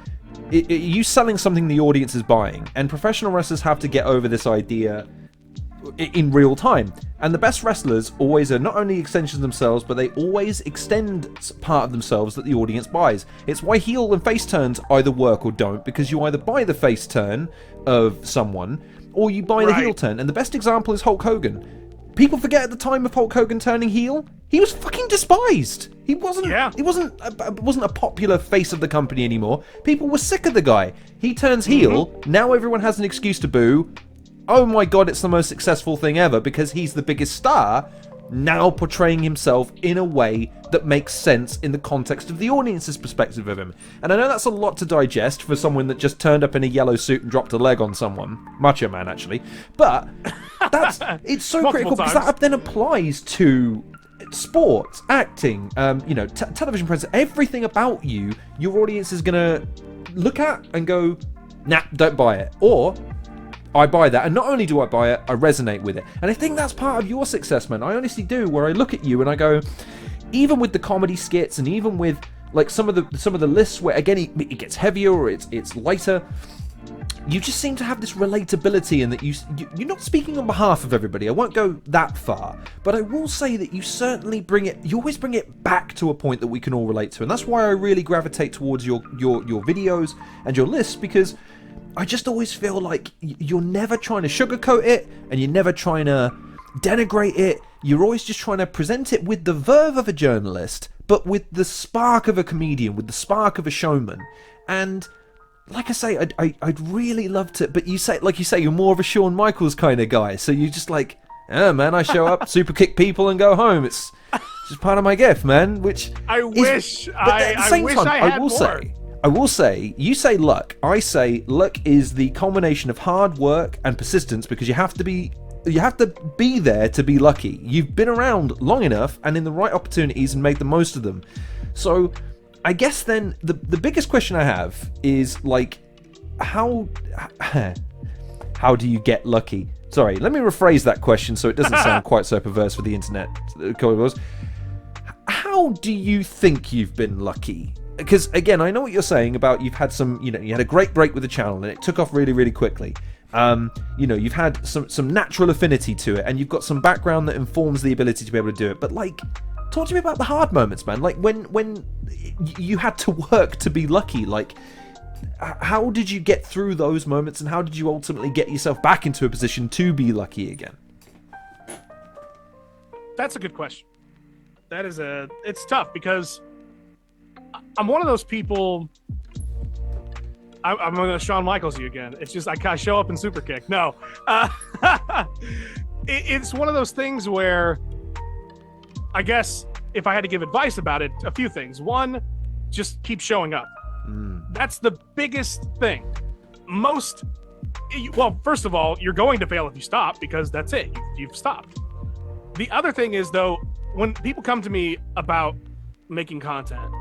You selling something the audience is buying, and professional wrestlers have to get over this idea in real time. And the best wrestlers always are not only extensions of themselves, but they always extend part of themselves that the audience buys. It's why heel and face turns either work or don't, because you either buy the face turn of someone, or you buy the heel turn. And the best example is Hulk Hogan. People forget at the time of Hulk Hogan turning heel, he was fucking despised. He wasn't a popular face of the company anymore. People were sick of the guy. He turns heel, now everyone has an excuse to boo. Oh my God, it's the most successful thing ever because he's the biggest star, now portraying himself in a way that makes sense in the context of the audience's perspective of him. And I know that's a lot to digest for someone that just turned up in a yellow suit and dropped a leg on someone. Macho Man, actually. But it's so critical because that then applies to sports, acting, television presence, everything about you, your audience is going to look at and go, nah, don't buy it. Or, I buy that, and not only do I buy it, I resonate with it. And I think that's part of your success, man. I honestly do, where I look at you and I go, even with the comedy skits and even with like some of the lists where again it gets heavier or it's lighter, you just seem to have this relatability in that you're not speaking on behalf of everybody. I won't go that far, but I will say that you certainly you always bring it back to a point that we can all relate to, and that's why I really gravitate towards your videos and your lists, because I just always feel like you're never trying to sugarcoat it and you're never trying to denigrate it. You're always just trying to present it with the verve of a journalist, but with the spark of a comedian, with the spark of a showman. And like I say, I'd really love to, but you say, you're more of a Shawn Michaels kind of guy. So you're just like, oh man, I show up, super kick people and go home. It's just part of my gift, man, which
I wish I had more.
I will say, you say luck. I say luck is the culmination of hard work and persistence, because you have to be there to be lucky. You've been around long enough and in the right opportunities and made the most of them. So I guess then the biggest question I have is like, how do you get lucky? Sorry, let me rephrase that question so it doesn't sound quite so perverse for the internet. How do you think you've been lucky? Because again, I know what you're saying about you've had some, you had a great break with the channel and it took off really, really quickly. You've had some natural affinity to it, and you've got some background that informs the ability to be able to do it. But like, talk to me about the hard moments, man. Like when you had to work to be lucky. Like, how did you get through those moments, and how did you ultimately get yourself back into a position to be lucky again?
That's a good question. It's tough because I'm one of those people. I'm gonna Shawn Michaels you again. It's just I show up in super kick. No, it's one of those things where I guess if I had to give advice about it, a few things. One, just keep showing up. That's the biggest thing. Well, first of all, you're going to fail if you stop, because that's it. You've stopped. The other thing is, though, when people come to me about making content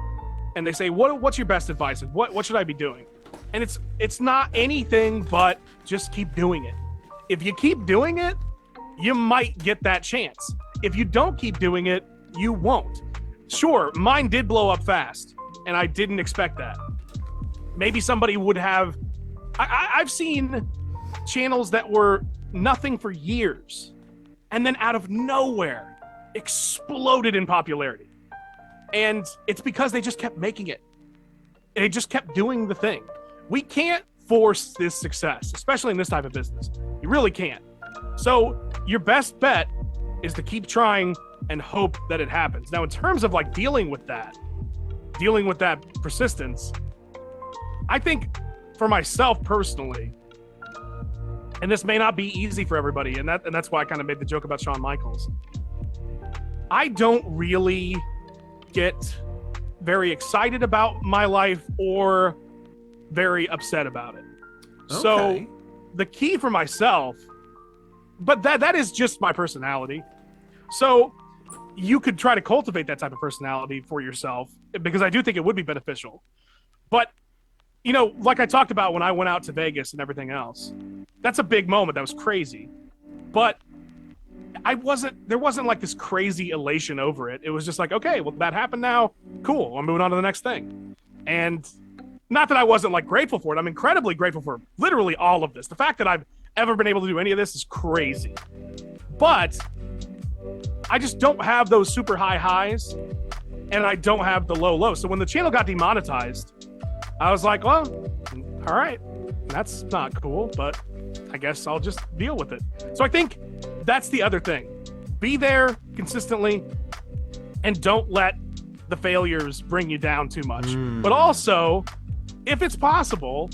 and they say, what's your best advice? What should I be doing? And it's not anything but just keep doing it. If you keep doing it, you might get that chance. If you don't keep doing it, you won't. Sure, mine did blow up fast, and I didn't expect that. Maybe somebody would have. I've seen channels that were nothing for years, and then out of nowhere exploded in popularity. And it's because they just kept making it. They just kept doing the thing. We can't force this success, especially in this type of business. You really can't. So your best bet is to keep trying and hope that it happens. Now, in terms of like dealing with that persistence, I think for myself personally, and this may not be easy for everybody, and that's why I kind of made the joke about Shawn Michaels. I don't really get very excited about my life or very upset about it. Okay. So the key for myself, but that is just my personality. So you could try to cultivate that type of personality for yourself, because I do think it would be beneficial. But, you know, like I talked about when I went out to Vegas and everything else, that's a big moment. That was crazy. But there wasn't like this crazy elation over it. It was just like, okay, well, that happened now. Cool. I'm moving on to the next thing. And not that I wasn't like grateful for it. I'm incredibly grateful for literally all of this. The fact that I've ever been able to do any of this is crazy. But I just don't have those super high highs, and I don't have the low lows. So when the channel got demonetized, I was like, well, all right, that's not cool, but I guess I'll just deal with it. So I think that's the other thing. Be there consistently, and don't let the failures bring you down too much. But also, if it's possible,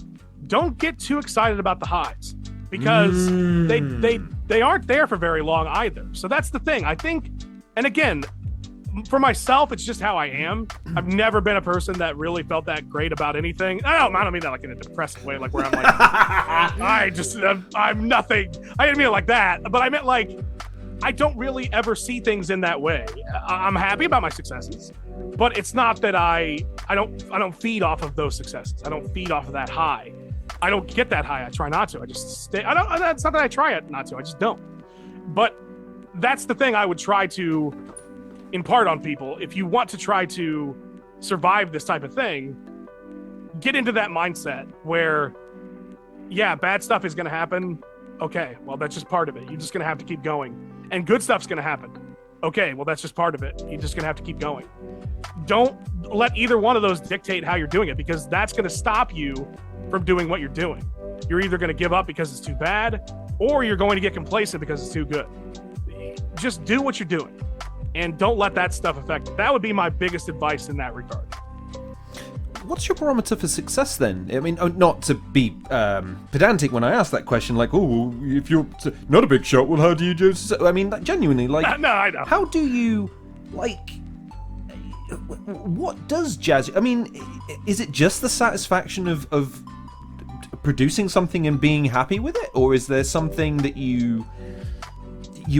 don't get too excited about the highs, because they aren't there for very long either. So that's the thing. I think, and again, for myself, it's just how I am. I've never been a person that really felt that great about anything. I don't mean that like in a depressive way, like where I'm like, I'm nothing. I didn't mean it like that, but I meant like, I don't really ever see things in that way. I'm happy about my successes, but it's not that I don't feed off of those successes. I don't feed off of that high. I don't get that high. I try not to. I just stay. It's not that I try not to. I just don't. But that's the thing I would try to impart on people. If you want to try to survive this type of thing, get into that mindset where, yeah, bad stuff is going to happen. Okay, well, that's just part of it. You're just going to have to keep going. And good stuff's going to happen. Okay, well, that's just part of it. You're just going to have to keep going. Don't let either one of those dictate how you're doing it, because that's going to stop you from doing what you're doing. You're either going to give up because it's too bad, or you're going to get complacent because it's too good. Just do what you're doing, and don't let that stuff affect it. That would be my biggest advice in that regard.
What's your barometer for success then? I mean, not to be pedantic when I ask that question, like, oh, if you're not a big shot, well, how do you do? I mean, genuinely, like,
no, I know.
How do you, like, what does jazz? I mean, is it just the satisfaction of producing something and being happy with it, or is there something that you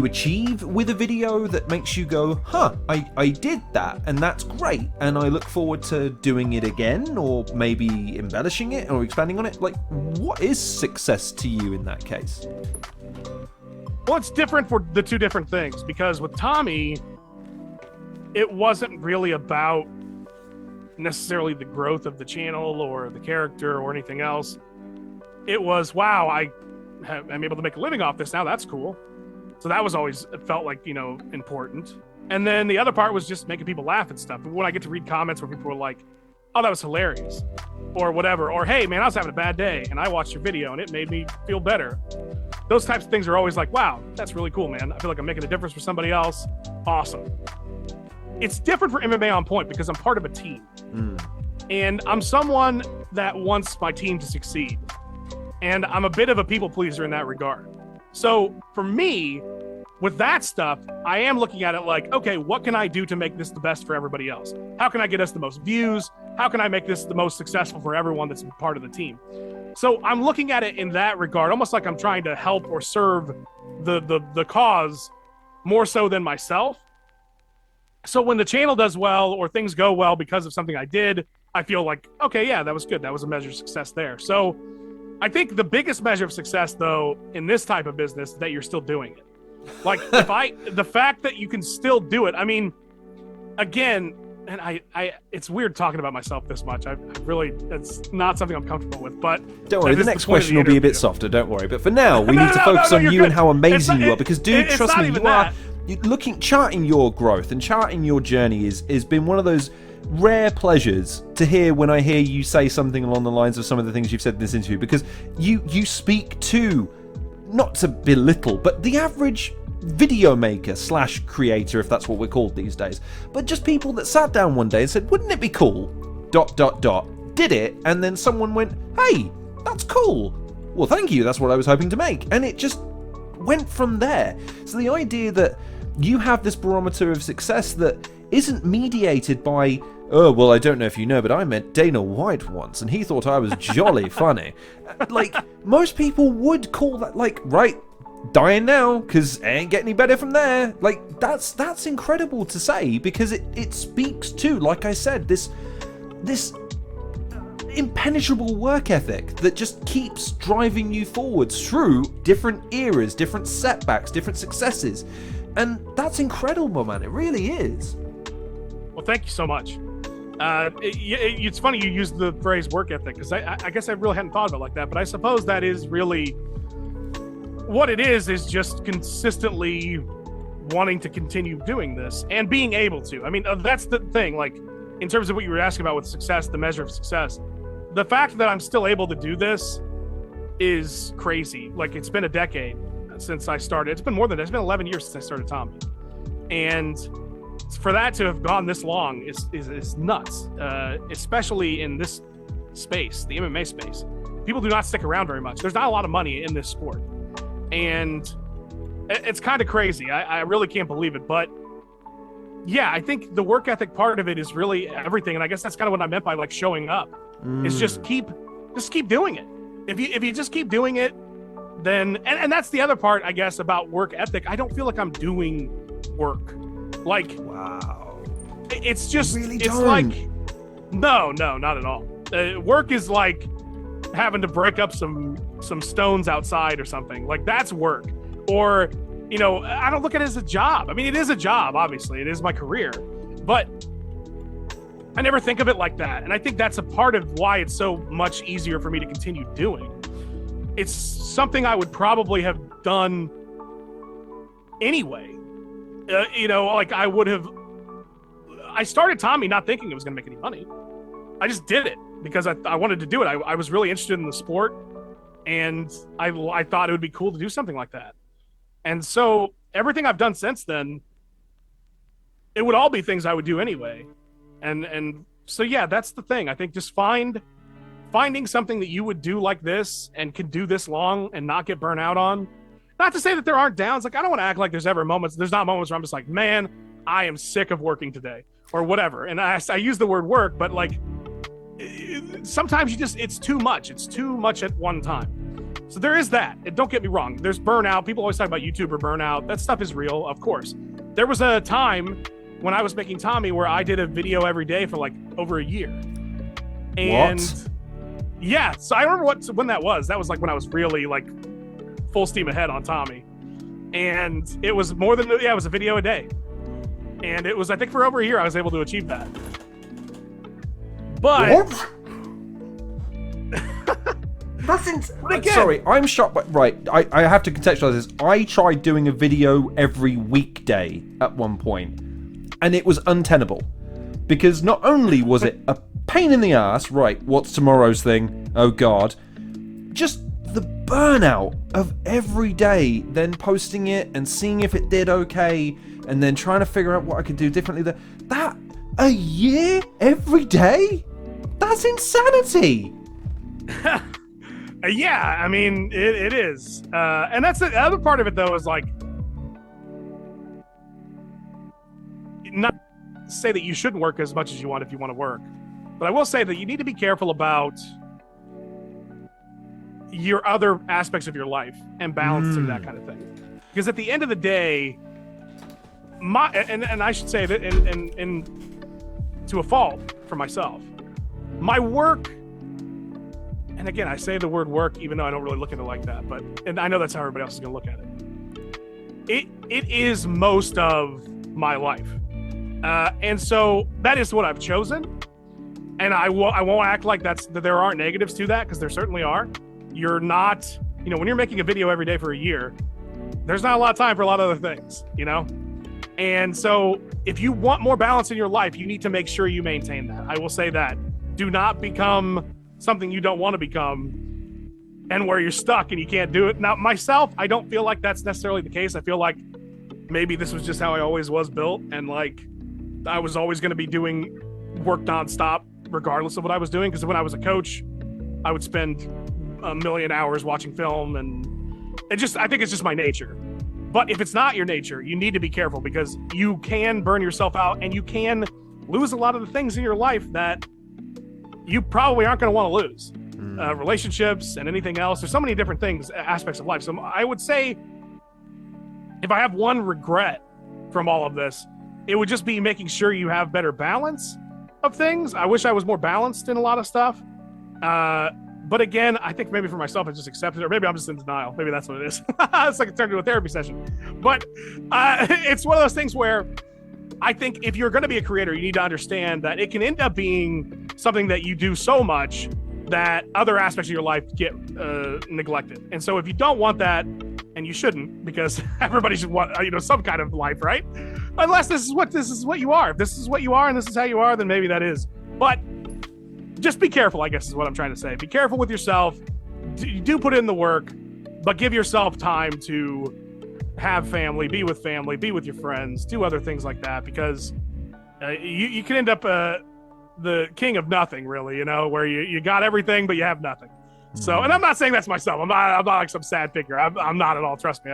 achieve with a video that makes you go, I did that, and that's great, and I look forward to doing it again, or maybe embellishing it or expanding on it? Like, what is success to you in that case?
Well, it's different for the two different things, because with Tommy, it wasn't really about necessarily the growth of the channel or the character or anything else. It was, wow, I'm able to make a living off this now. That's cool. So that was always, it felt like, important. And then the other part was just making people laugh and stuff. But when I get to read comments where people were like, oh, that was hilarious, or whatever, or hey, man, I was having a bad day and I watched your video and it made me feel better. Those types of things are always like, wow, that's really cool, man. I feel like I'm making a difference for somebody else. Awesome. It's different for MMA on Point because I'm part of a team. And I'm someone that wants my team to succeed. And I'm a bit of a people pleaser in that regard. So for me, with that stuff, I am looking at it like, okay, what can I do to make this the best for everybody else? How can I get us the most views? How can I make this the most successful for everyone that's part of the team? So I'm looking at it in that regard, almost like I'm trying to help or serve the cause more so than myself. So when the channel does well or things go well because of something I did, I feel like, okay, yeah, that was good. That was a measure of success there. So I think the biggest measure of success, though, in this type of business is that you're still doing it. Like, the fact that you can still do it, I mean, again, and I it's weird talking about myself this much. I really, it's not something I'm comfortable with, but
don't worry, the next question will be a bit softer, don't worry. But for now, we need to focus on you
good.
and how amazing you are, because, dude, trust me, charting your growth and charting your journey is been one of those rare pleasures to hear when I hear you say something along the lines of some of the things you've said in this interview, because you speak to, not to belittle, but the average video maker / creator, if that's what we're called these days, but just people that sat down one day and said, wouldn't it be cool, ... did it, and then someone went, hey, that's cool, well, thank you, that's what I was hoping to make, and it just went from there. So the idea that you have this barometer of success that isn't mediated by, oh, well, I don't know if you know, but I met Dana White once, and he thought I was jolly funny. Like, most people would call that, like, right, dying now, because it ain't getting any better from there. Like, that's incredible to say, because it speaks to, like I said, this impenetrable work ethic that just keeps driving you forwards through different eras, different setbacks, different successes. And that's incredible, man. It really is.
Well, thank you so much. It's funny you used the phrase work ethic, because I guess I really hadn't thought of it like that, but I suppose that is really what it is just consistently wanting to continue doing this and being able to. I mean, that's the thing, like, in terms of what you were asking about with success, the measure of success, the fact that I'm still able to do this is crazy. Like, it's been a decade since I started. It's been 11 years since I started Tommy. And for that to have gone this long is nuts, especially in this space, the MMA space. People do not stick around very much. There's not a lot of money in this sport. And it's kind of crazy. I really can't believe it. But yeah, I think the work ethic part of it is really everything. And I guess that's kind of what I meant by, like, showing up. Is just keep doing it. If you just keep doing it, then and that's the other part, I guess, about work ethic. I don't feel like I'm doing work. Like, wow, it's just
really
it's don't. Like no, not at all. Work is like having to break up some stones outside or something. Like, that's work. Or, you know, I don't look at it as a job. I mean, it is a job, obviously. It is my career. But I never think of it like that. And I think that's a part of why it's so much easier for me to continue doing. It's something I would probably have done anyway. You know, like, I started Tommy not thinking it was going to make any money. I just did it because I wanted to do it. I was really interested in the sport, and I thought it would be cool to do something like that. And so everything I've done since then, it would all be things I would do anyway. And so, yeah, that's the thing. I think just finding something that you would do like this and can do this long and not get burnt out on. Not to say that there aren't downs. Like, I don't want to act like there's not moments where I'm just like, man, I am sick of working today or whatever. And I use the word work, but, like, sometimes it's too much. It's too much at one time. So there is that. And don't get me wrong. There's burnout. People always talk about YouTuber burnout. That stuff is real, of course. There was a time when I was making Tommy where I did a video every day for, like, over a year. And
what?
Yeah, so I remember when that was. That was, like, when I was really, like, full steam ahead on Tommy. And it was more than, it was a video a day. And it was, I think, for over a year I was able to achieve that. But
sorry, I'm shocked. But right, I have to contextualize this. I tried doing a video every weekday at one point, and it was untenable, because not only was it a pain in the ass. Right, what's tomorrow's thing? Oh God, just the burnout of every day, then posting it and seeing if it did okay, and then trying to figure out what I could do differently. That a year every day. That's insanity.
Yeah, I mean, it is. And that's the other part of it, though, is like, not say that you shouldn't work as much as you want if you want to work. But I will say that you need to be careful about your other aspects of your life and balancing that kind of thing. Because at the end of the day, and I should say that in to a fault for myself, my work, and again, I say the word work even though I don't really look at it like that, and I know that's how everybody else is going to look at it. It is most of my life. And so that is what I've chosen. And I won't act like that there aren't negatives to that, because there certainly are. You're not, when you're making a video every day for a year, there's not a lot of time for a lot of other things, And so if you want more balance in your life, you need to make sure you maintain that. I will say that. Do not become something you don't want to become and where you're stuck and you can't do it. Now, myself, I don't feel like that's necessarily the case. I feel like maybe this was just how I always was built, and like I was always going to be doing work nonstop regardless of what I was doing, because when I was a coach, I would spend a million hours watching film, and I think it's just my nature. But if it's not your nature, you need to be careful, because you can burn yourself out and you can lose a lot of the things in your life that you probably aren't going to want to lose. Relationships and anything else. There's so many different things, aspects of life. So I would say if I have one regret from all of this, it would just be making sure you have better balance of things. I wish I was more balanced in a lot of stuff. But again, I think maybe for myself, I just accepted it, or maybe I'm just in denial. Maybe that's what it is. It's like it turned into a therapy session. But it's one of those things where I think if you're going to be a creator, you need to understand that it can end up being something that you do so much that other aspects of your life get neglected. And so if you don't want that, and you shouldn't, because everybody should want, some kind of life, right? Unless this is what you are. If this is what you are and this is how you are, then maybe that is. But just be careful, I guess is what I'm trying to say. Be careful with yourself. Do put in the work, but give yourself time to have family, be with your friends, do other things like that, because you can end up the king of nothing, really, where you got everything, but you have nothing. So, and I'm not saying that's myself. I'm not like some sad figure. I'm not at all. Trust me.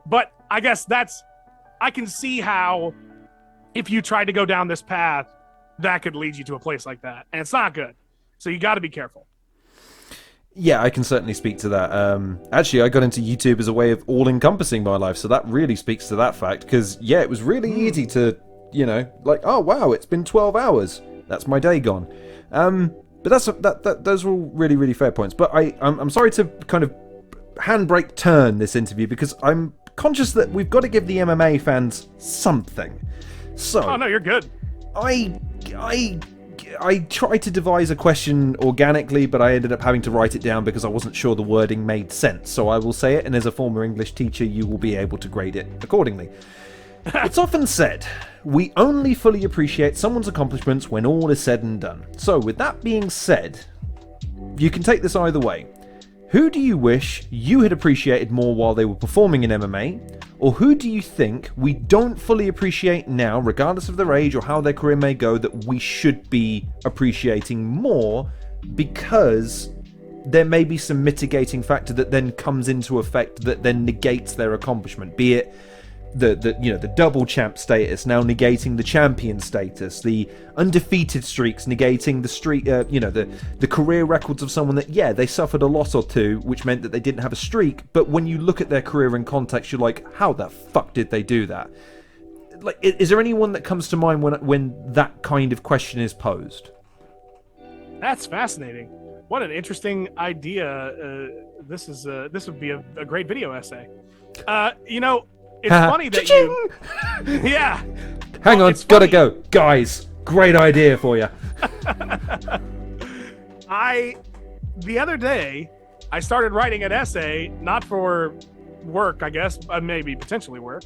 But I guess I can see how if you tried to go down this path, that could lead you to a place like that. And it's not good. So you got to be careful.
Yeah, I can certainly speak to that. Actually, I got into YouTube as a way of all-encompassing my life. So that really speaks to that fact. Because, yeah, it was really easy to, like, oh, wow, it's been 12 hours. That's my day gone. But those are all really, really fair points. But I'm sorry to kind of handbrake turn this interview, because I'm conscious that we've got to give the MMA fans something. So,
oh no, you're good.
I tried to devise a question organically, but I ended up having to write it down because I wasn't sure the wording made sense. So I will say it, and as a former English teacher, you will be able to grade it accordingly. It's often said, we only fully appreciate someone's accomplishments when all is said and done. So with that being said, you can take this either way. Who do you wish you had appreciated more while they were performing in MMA? Or who do you think we don't fully appreciate now, regardless of their age or how their career may go, that we should be appreciating more because there may be some mitigating factor that then comes into effect that then negates their accomplishment, be it the double champ status now negating the champion status, the undefeated streaks negating the streak, the career records of someone that, yeah, they suffered a loss or two, which meant that they didn't have a streak, but when you look at their career in context, you're like, how the fuck did they do that? Like, is there anyone that comes to mind when that kind of question is posed? That's
fascinating. What an interesting idea. This would be a great video essay. It's funny that you... Yeah.
Hang on, gotta go. Guys, great idea for you.
The other day, I started writing an essay, not for work, I guess, maybe potentially work,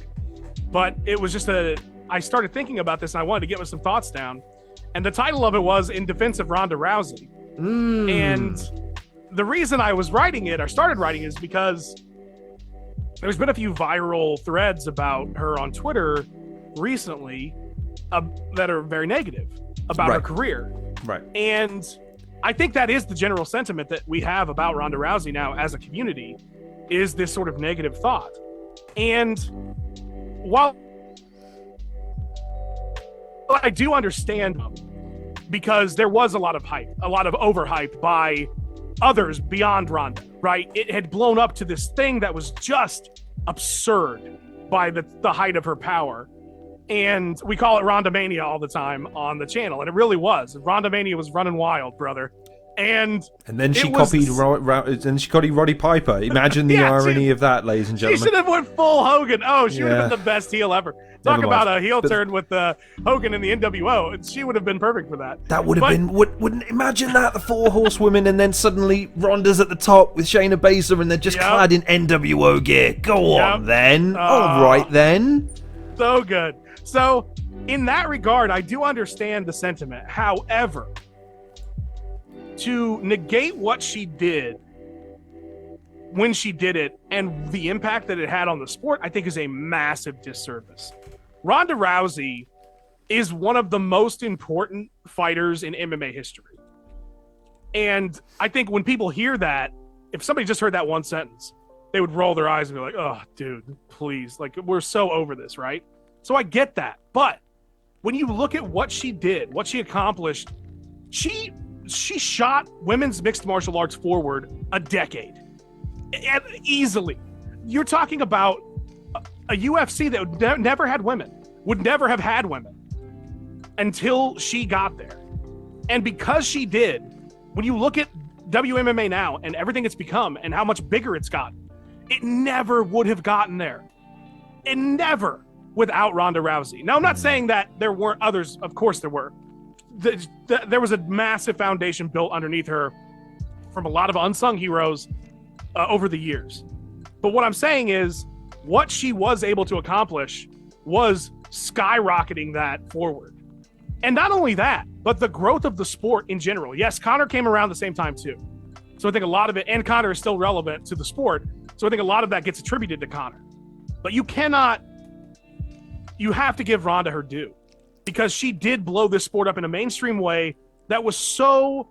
but it was just I started thinking about this and I wanted to get some thoughts down. And the title of it was In Defense of Ronda Rousey. And the reason I started writing is because there's been a few viral threads about her on Twitter recently that are very negative about her career.
Right.
And I think that is the general sentiment that we have about Ronda Rousey now as a community, is this sort of negative thought. And while I do understand, because there was a lot of hype, a lot of overhype by others beyond Ronda, right? It had blown up to this thing that was just absurd by the height of her power. And we call it Ronda Mania all the time on the channel. And it really was. Ronda Mania was running wild, brother. And
then she copied Roddy Piper. Imagine the irony of that, ladies and gentlemen.
She should have went full Hogan. Oh, she would have been the best heel ever. Talk about a heel turn with Hogan in the NWO. And she would have been perfect for that.
That would have been... Wouldn't imagine that, the four horsewomen, and then suddenly Ronda's at the top with Shayna Baszler, and they're just clad in NWO gear. Go on, then. All right, then.
So good. So, in that regard, I do understand the sentiment. However, to negate what she did when she did it and the impact that it had on the sport, I think is a massive disservice. Ronda Rousey is one of the most important fighters in MMA history. And I think when people hear that, if somebody just heard that one sentence, they would roll their eyes and be like, oh, dude, please. Like, we're so over this, right? So I get that. But when you look at what she did, what she accomplished, she shot women's mixed martial arts forward a decade. Easily. You're talking about a UFC that would never had women, would never have had women until she got there. And because she did, when you look at WMMA now and everything it's become and how much bigger it's gotten, it never would have gotten there. It never without Ronda Rousey. Now, I'm not saying that there weren't others. Of course there were. There was a massive foundation built underneath her from a lot of unsung heroes over the years. But what I'm saying is what she was able to accomplish was skyrocketing that forward. And not only that, but the growth of the sport in general. Yes, Conor came around the same time too. So I think a lot of it, and Conor is still relevant to the sport. So I think a lot of that gets attributed to Conor. But you have to give Ronda her due, because she did blow this sport up in a mainstream way that was so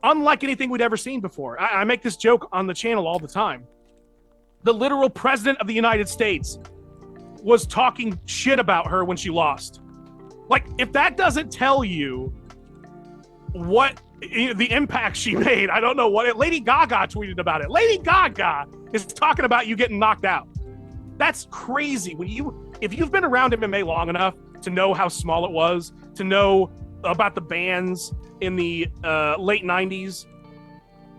unlike anything we'd ever seen before. I make this joke on the channel all the time. The literal president of the United States was talking shit about her when she lost. Like, if that doesn't tell you what the impact she made, I don't know what Lady Gaga tweeted about it. Lady Gaga is talking about you getting knocked out. That's crazy. If you've been around MMA long enough to know how small it was, to know about the bans in the late 90s,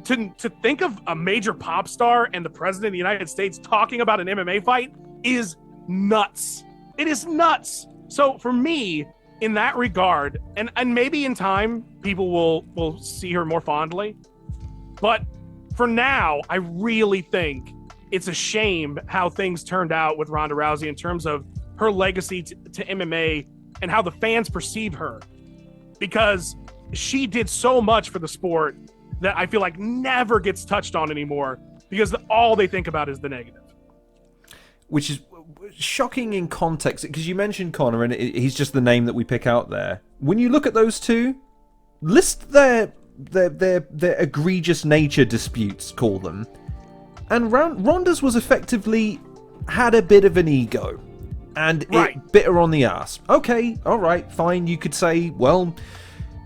to think of a major pop star and the president of the United States talking about an MMA fight is nuts. It is nuts. So for me, in that regard, and maybe in time, people will see her more fondly. But for now, I really think it's a shame how things turned out with Ronda Rousey in terms of her legacy to MMA and how the fans perceive her, because she did so much for the sport that I feel like never gets touched on anymore, because all they think about is the negative.
Which is shocking in context, because you mentioned Conor, and he's just the name that we pick out there. When you look at those two, list their egregious nature disputes, call them, and Ronda's was effectively had a bit of an ego. And it bit her on the ass. Okay, all right, fine. You could say, well,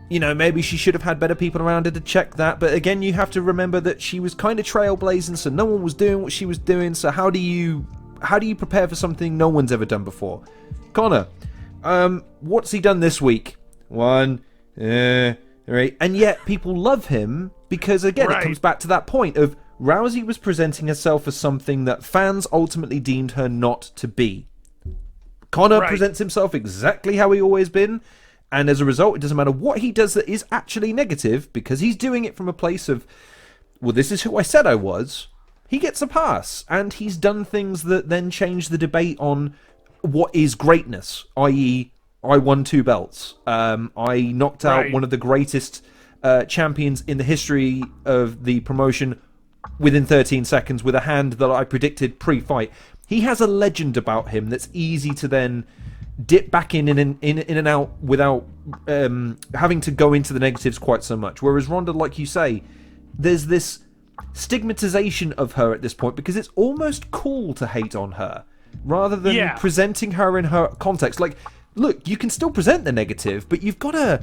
maybe she should have had better people around her to check that. But again, you have to remember that she was kind of trailblazing, so no one was doing what she was doing. So how do you prepare for something no one's ever done before? Conor, what's he done this week? One, right, and yet people love him because, again, it comes back to that point of Rousey was presenting herself as something that fans ultimately deemed her not to be. Conor presents himself exactly how he always been, and as a result, it doesn't matter what he does that is actually negative, because he's doing it from a place of, well, this is who I said I was. He gets a pass, and he's done things that then change the debate on what is greatness, i.e., I won 2 belts. I knocked out one of the greatest champions in the history of the promotion within 13 seconds with a hand that I predicted pre-fight. He has a legend about him that's easy to then dip back in and out without having to go into the negatives quite so much. Whereas Ronda, like you say, there's this stigmatization of her at this point because it's almost cool to hate on her rather than presenting her in her context. Like, look, you can still present the negative, but you've got to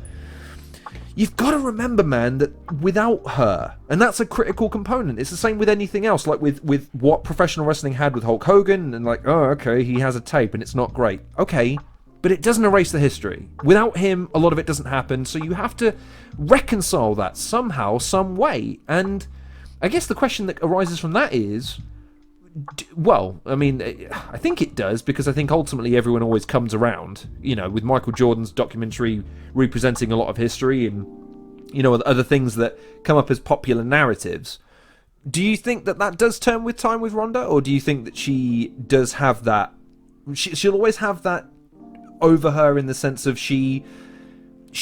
remember, man, that without her, and that's a critical component. It's the same with anything else, like with what professional wrestling had with Hulk Hogan, and like, oh, okay, he has a tape and it's not great. Okay, but it doesn't erase the history. Without him, a lot of it doesn't happen, so you have to reconcile that somehow, some way. And I guess the question that arises from that is, well, I mean, I think it does, because I think ultimately everyone always comes around, you know, with Michael Jordan's documentary representing a lot of history and, you know, other things that come up as popular narratives. Do you think that that does turn with time with Ronda, or do you think that she does have that, she'll always have that over her in the sense of she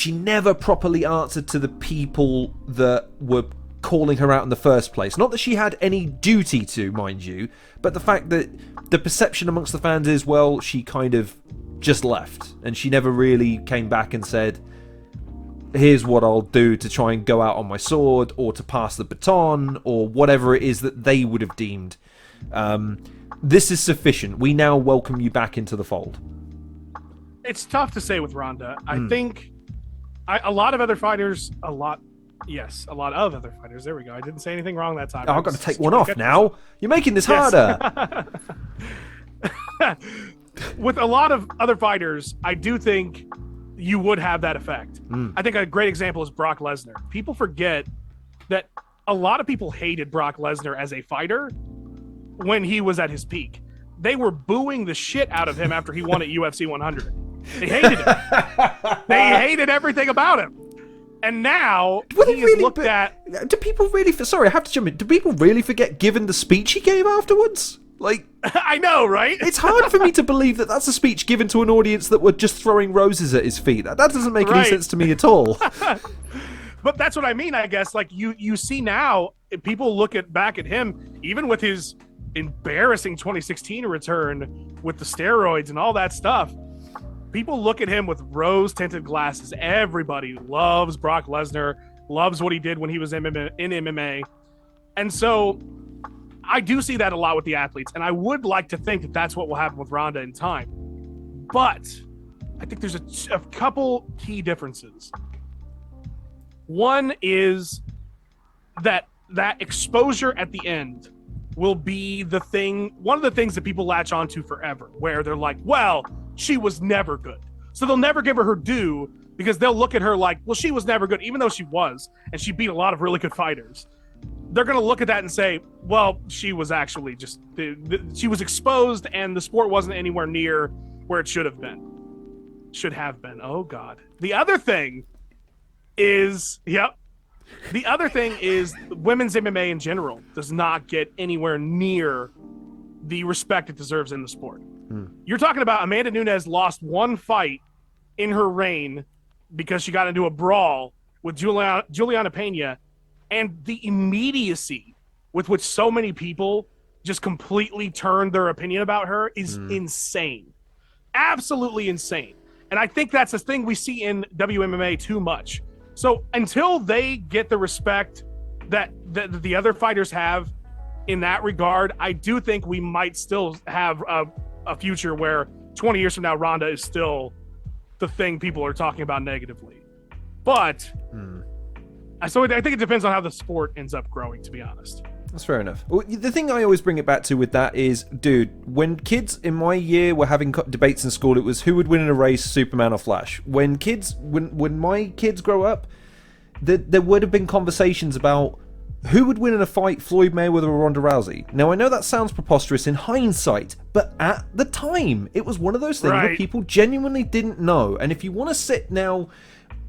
never properly answered to the people that were calling her out in the first place? Not that she had any duty to, mind you, but the fact that the perception amongst the fans is, well, she kind of just left and she never really came back and said, here's what I'll do to try and go out on my sword, or to pass the baton, or whatever it is that they would have deemed. This is sufficient. We now welcome you back into the fold.
It's tough to say with Ronda. I think a lot of other fighters, there we go. I didn't say anything wrong that time.
Oh, I've got to take one off now. You're making this harder.
With a lot of other fighters, I do think you would have that effect. I think a great example is Brock Lesnar. People forget that a lot of people hated Brock Lesnar as a fighter when he was at his peak. They were booing the shit out of him after he won at UFC 100. They hated him. They hated everything about him. And now he is looked at.
Do people really? Sorry, I have to jump in. Do people really forget, given the speech he gave afterwards? Like,
I know, right?
It's hard for me to believe that that's a speech given to an audience that were just throwing roses at his feet. That doesn't make any sense to me at all.
But that's what I mean, I guess. Like, you see now, people look back at him, even with his embarrassing 2016 return with the steroids and all that stuff. People look at him with rose-tinted glasses. Everybody loves Brock Lesnar, loves what he did when he was in MMA. And so I do see that a lot with the athletes, and I would like to think that that's what will happen with Ronda in time. But I think there's a couple key differences. One is that exposure at the end will be one of the things that people latch onto forever, where they're like, well, she was never good. So they'll never give her due, because they'll look at her like, well, she was never good, even though she was, and she beat a lot of really good fighters. They're going to look at that and say, well, she was actually just, she was exposed, and the sport wasn't anywhere near where it should have been. Oh, God. The other thing is, women's MMA in general does not get anywhere near the respect it deserves in the sport. You're talking about Amanda Nunes lost one fight in her reign because she got into a brawl with Juliana Pena, and the immediacy with which so many people just completely turned their opinion about her is insane. Absolutely insane. And I think that's a thing we see in WMMA too much. So until they get the respect that the other fighters have in that regard, I do think we might still have a future where 20 years from now, Ronda is still the thing people are talking about negatively. But so I think it depends on how the sport ends up growing, to be honest.
That's fair enough. Well, the thing I always bring it back to with that is, dude, when kids in my year were having debates in school, it was who would win in a race, Superman or Flash. When my kids grow up, there would have been conversations about who would win in a fight, Floyd Mayweather or Ronda Rousey. Now, I know that sounds preposterous in hindsight, but at the time, it was one of those things where people genuinely didn't know. And if you want to sit now,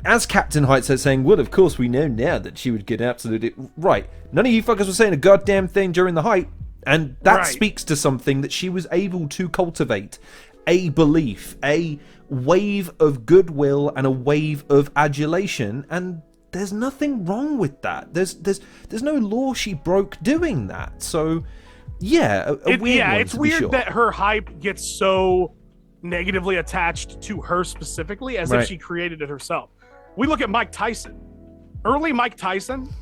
as Captain Height said, saying, well, of course we know now that she would get absolutely right. None of you fuckers were saying a goddamn thing during the hype, and that speaks to something that she was able to cultivate. A belief, a wave of goodwill, and a wave of adulation, and there's nothing wrong with that. There's no law she broke doing that. So, yeah, a weird one,
it's weird that her hype gets so negatively attached to her specifically, as if she created it herself. We look at Mike Tyson. Early Mike Tyson,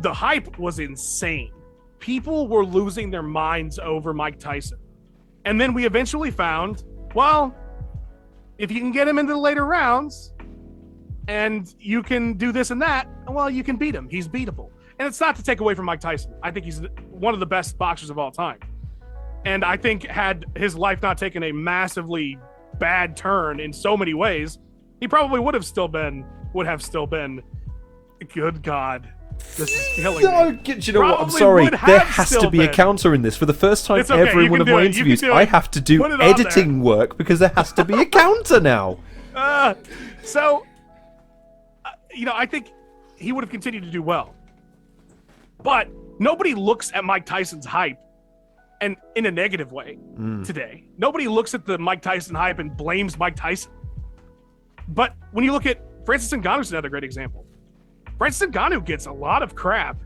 the hype was insane. People were losing their minds over Mike Tyson. And then we eventually found, well, if you can get him into the later rounds and you can do this and that, well, you can beat him. He's beatable. And it's not to take away from Mike Tyson. I think he's one of the best boxers of all time. And I think had his life not taken a massively bad turn in so many ways, he probably would have still been, good God, this is killing me.
You know what? I'm sorry. There has to be a counter in this. For the first time ever in one of my interviews, I have to do editing work because there has to be a counter now.
So, I think he would have continued to do well. But nobody looks at Mike Tyson's hype and in a negative way today. Nobody looks at the Mike Tyson hype and blames Mike Tyson. But when you look at Francis Ngannou's another great example. Francis Ngannou gets a lot of crap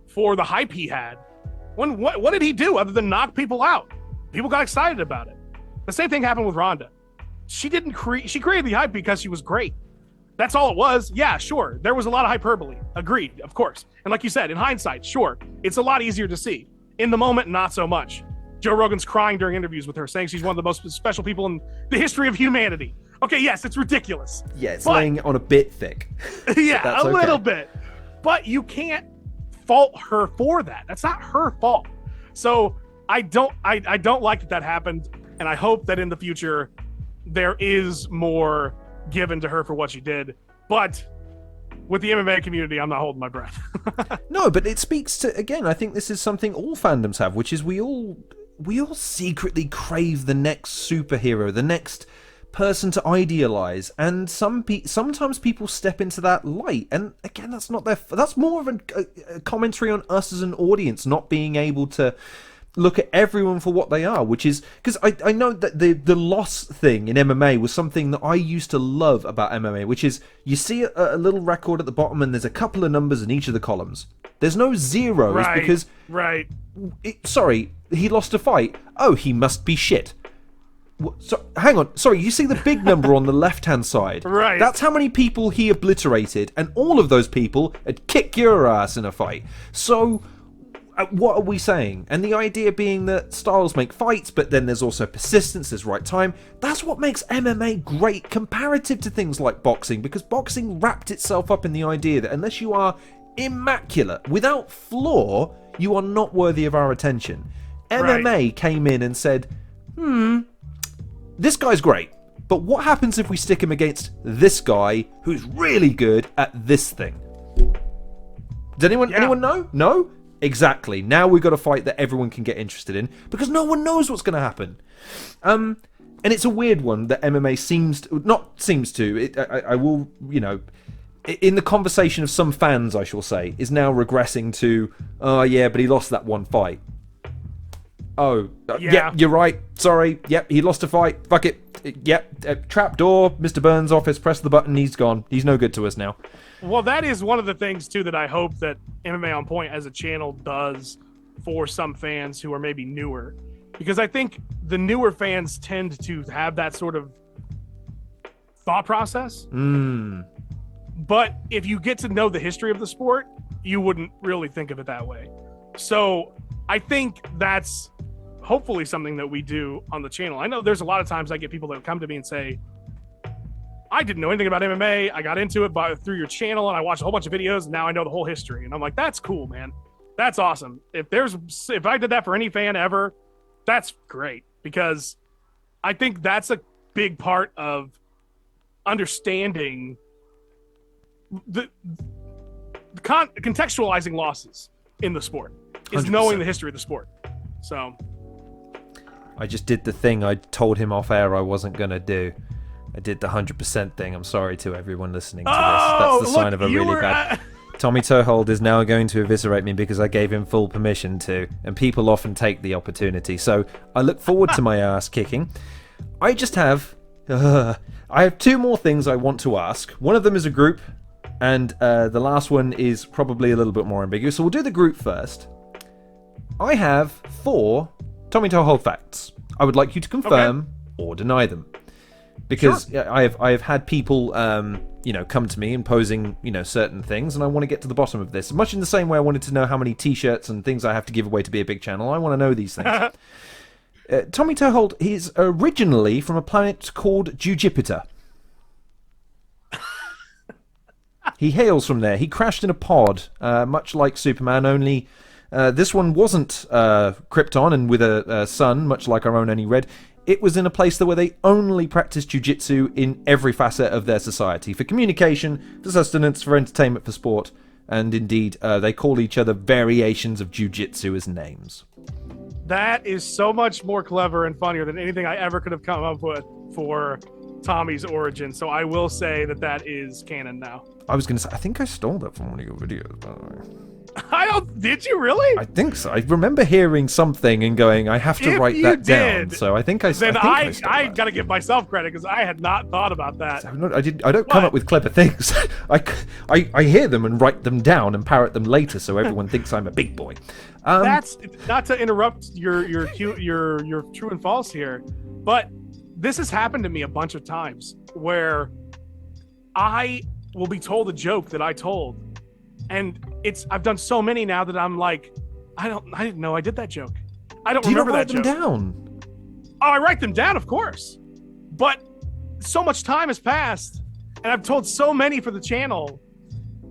for the hype he had. What did he do other than knock people out? People got excited about it. The same thing happened with Ronda. She created the hype because she was great. That's all it was. Yeah, sure. There was a lot of hyperbole. Agreed, of course. And like you said, in hindsight, sure, it's a lot easier to see. In the moment, not so much. Joe Rogan's crying during interviews with her, saying she's one of the most special people in the history of humanity. Okay, yes, it's ridiculous.
Yeah, it's laying on a bit thick.
Yeah, a little bit. But you can't fault her for that. That's not her fault. So I don't like that happened, and I hope that in the future there is more given to her for what she did. But with the MMA community, I'm not holding my breath.
No, but it speaks to, again, I think this is something all fandoms have, which is we all secretly crave the next superhero, the next person to idealize, and sometimes people step into that light, and again, that's more of a commentary on us as an audience not being able to look at everyone for what they are, which is because I know that the loss thing in MMA was something that I used to love about MMA, which is you see a little record at the bottom and there's a couple of numbers in each of the columns. There's no zeros because sorry, he lost a fight. Oh, he must be shit. So, hang on, sorry, you see the big number on the left-hand side?
Right.
That's how many people he obliterated, and all of those people had kicked your ass in a fight. So, what are we saying? And the idea being that styles make fights, but then there's also persistence, there's right time. That's what makes MMA great comparative to things like boxing, because boxing wrapped itself up in the idea that unless you are immaculate, without flaw, you are not worthy of our attention. MMA came in and said, this guy's great, but what happens if we stick him against this guy who's really good at this thing? Does anyone know? No? Exactly. Now we've got a fight that everyone can get interested in because no one knows what's going to happen. And it's a weird one that MMA I will, in the conversation of some fans, I shall say, is now regressing to, oh yeah, but he lost that one fight. Oh, yeah, you're right. Sorry. Yep, he lost a fight. Fuck it. Yep, trapdoor, Mr. Burns' office, press the button, he's gone. He's no good to us now.
Well, that is one of the things, too, that I hope that MMA On Point as a channel does for some fans who are maybe newer. Because I think the newer fans tend to have that sort of thought process. But if you get to know the history of the sport, you wouldn't really think of it that way. So I think that's hopefully something that we do on the channel. I know there's a lot of times I get people that come to me and say, I didn't know anything about MMA. I got into it through your channel and I watched a whole bunch of videos and now I know the whole history. And I'm like, that's cool, man. That's awesome. If I did that for any fan ever, that's great, because I think that's a big part of understanding the contextualizing losses in the sport is 100%. Knowing the history of the sport. So
I just did the thing I told him off air I wasn't going to do. I did the 100% thing. I'm sorry to everyone listening to this. That's the sign of a really bad... Tommy Toehold is now going to eviscerate me because I gave him full permission to, and people often take the opportunity. So I look forward to my ass kicking. I just have... I have two more things I want to ask. One of them is a group, and the last one is probably a little bit more ambiguous. So we'll do the group first. I have 4 Tommy Toehold facts. I would like you to confirm or deny them. Because I have had people, come to me and posing, certain things, and I want to get to the bottom of this. Much in the same way I wanted to know how many T-shirts and things I have to give away to be a big channel. I want to know these things. Tommy Toehold is originally from a planet called Jupiter. He hails from there. He crashed in a pod, much like Superman, only this one wasn't Krypton and with a sun, much like our own Only Red. It was in a place where they only practiced jiu-jitsu in every facet of their society. For communication, for sustenance, for entertainment, for sport. And indeed, they call each other variations of jiu-jitsu as names.
That is so much more clever and funnier than anything I ever could have come up with for Tommy's origin. So I will say that is canon now.
I was going to say, I think I stole that from one of your videos, by the way.
Did you really?
I think so. I remember hearing something and going, I have to write that down. So I think I stole that.
I got to give myself credit because I had not thought about that.
I don't come up with clever things. I hear them and write them down and parrot them later so everyone thinks I'm a big boy.
That's not to interrupt your true and false here, but this has happened to me a bunch of times where I will be told a joke that I told, and I've done so many now that I'm like, I didn't know I did that joke. I don't remember that joke.
Do you not write them down?
Oh, I write them down, of course, but so much time has passed, and I've told so many for the channel.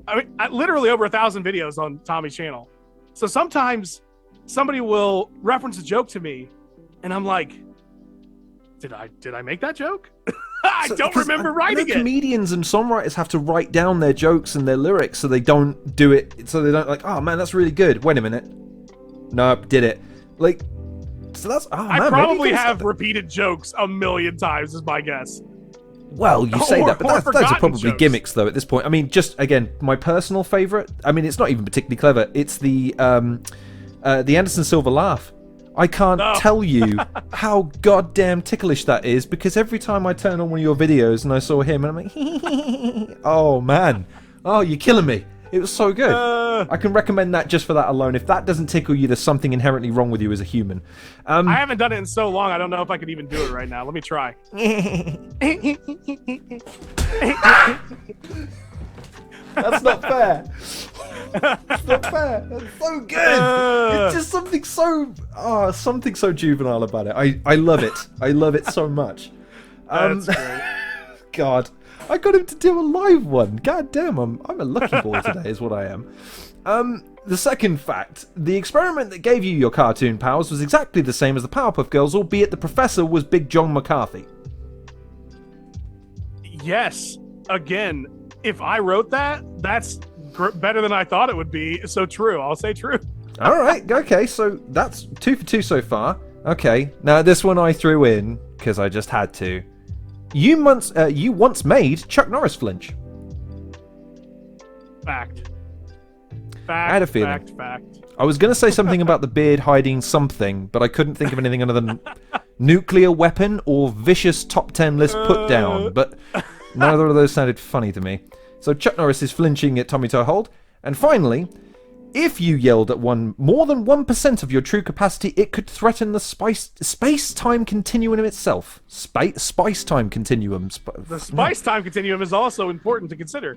I mean, literally over 1,000 videos on Tommy's channel. So sometimes somebody will reference a joke to me, and I'm like, did I make that joke? I don't remember writing it.
Comedians and songwriters have to write down their jokes and their lyrics so they don't do it. So they don't like, oh man, that's really good. Wait a minute. Nope, did it. Like, so that's. Oh,
I probably have repeated jokes a million times, is my guess.
Well, you say that, but those are probably jokes. Gimmicks, though, at this point. I mean, just, again, my personal favourite, I mean, it's not even particularly clever. It's the Anderson Silva laugh. I can't tell you how goddamn ticklish that is, because every time I turn on one of your videos and I saw him, and I'm like, oh, man. Oh, you're killing me. It was so good. I can recommend that just for that alone. If that doesn't tickle you, there's something inherently wrong with you as a human.
I haven't done it in so long, I don't know if I could even do it right now. Let me try.
That's not fair. That's not fair. That's so good. It's just something so juvenile about it. I love it. I love it so much.
That's great.
God. I got him to do a live one. God damn, I'm a lucky boy today is what I am. The second fact, the experiment that gave you your cartoon powers was exactly the same as the Powerpuff Girls, albeit the professor was Big John McCarthy.
Yes. Again, if I wrote that, that's better than I thought it would be. So true. I'll say true.
All right. Okay. So that's 2 for 2 so far. Okay. Now this one I threw in because I just had to. You once made Chuck Norris flinch.
Fact.
I had a feeling.
Fact.
I was going to say something about the beard hiding something, but I couldn't think of anything other than nuclear weapon or vicious top 10 list put down. But neither of those sounded funny to me. So Chuck Norris is flinching at Tommy Toehold. And finally, if you yelled at more than 1% of your true capacity, it could threaten the space-time continuum itself. Space-time continuum.
The space-time continuum is also important to consider.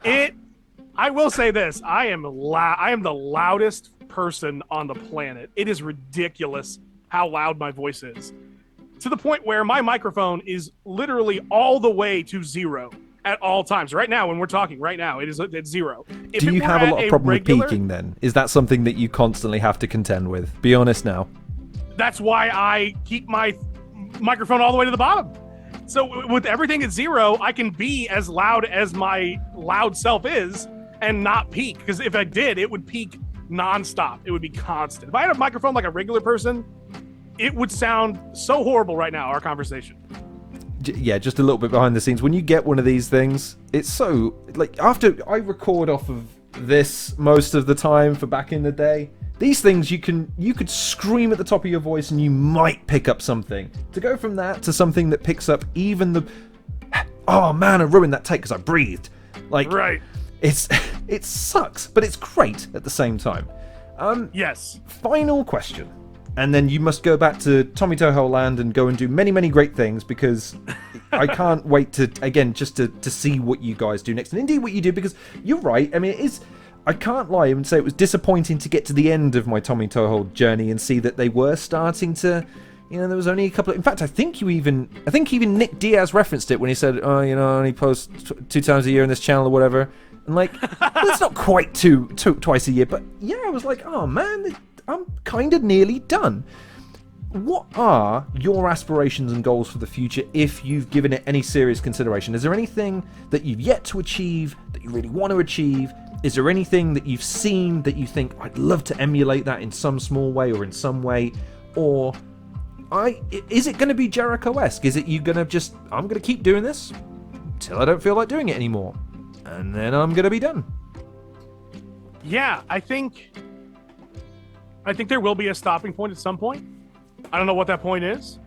I will say this: I am the loudest person on the planet. It is ridiculous how loud my voice is, to the point where my microphone is literally all the way to 0 at all times. Right now, when we're talking, it's 0.
Do you have a lot of problem with peaking then? Is that something that you constantly have to contend with? Be honest now.
That's why I keep my microphone all the way to the bottom. So with everything at 0, I can be as loud as my loud self is and not peak. Because if I did, it would peak nonstop. It would be constant. If I had a microphone like a regular person, it would sound so horrible right now, our conversation.
Yeah, just a little bit behind the scenes. When you get one of these things, it's so, like, after I record off of this most of the time for back in the day, these things you could scream at the top of your voice and you might pick up something. To go from that to something that picks up even the, oh man, I ruined that take because I breathed. Like,
right.
It sucks, but it's great at the same time.
Yes.
Final question. and then you must go back to Tommy Toho Land and go and do many, many great things, because I can't wait to, again, just to see what you guys do next. And indeed what you do, because you're right. I mean, it is... I can't lie and say it was disappointing to get to the end of my Tommy Toho journey and see that they were starting to... You know, there was only a couple of... In fact, I think even Nick Diaz referenced it when he said, oh, you know, I only post 2 times a year on this channel or whatever. And like, well, it's not quite twice a year, but yeah, I was like, oh man, I'm kind of nearly done. What are your aspirations and goals for the future if you've given it any serious consideration? Is there anything that you've yet to achieve that you really want to achieve? Is there anything that you've seen that you think, I'd love to emulate that in some small way or in some way? Or is it going to be Jericho-esque? Is it you going to just, I'm going to keep doing this until I don't feel like doing it anymore, and then I'm going to be done?
Yeah, I think there will be a stopping point at some point. I don't know what that point is,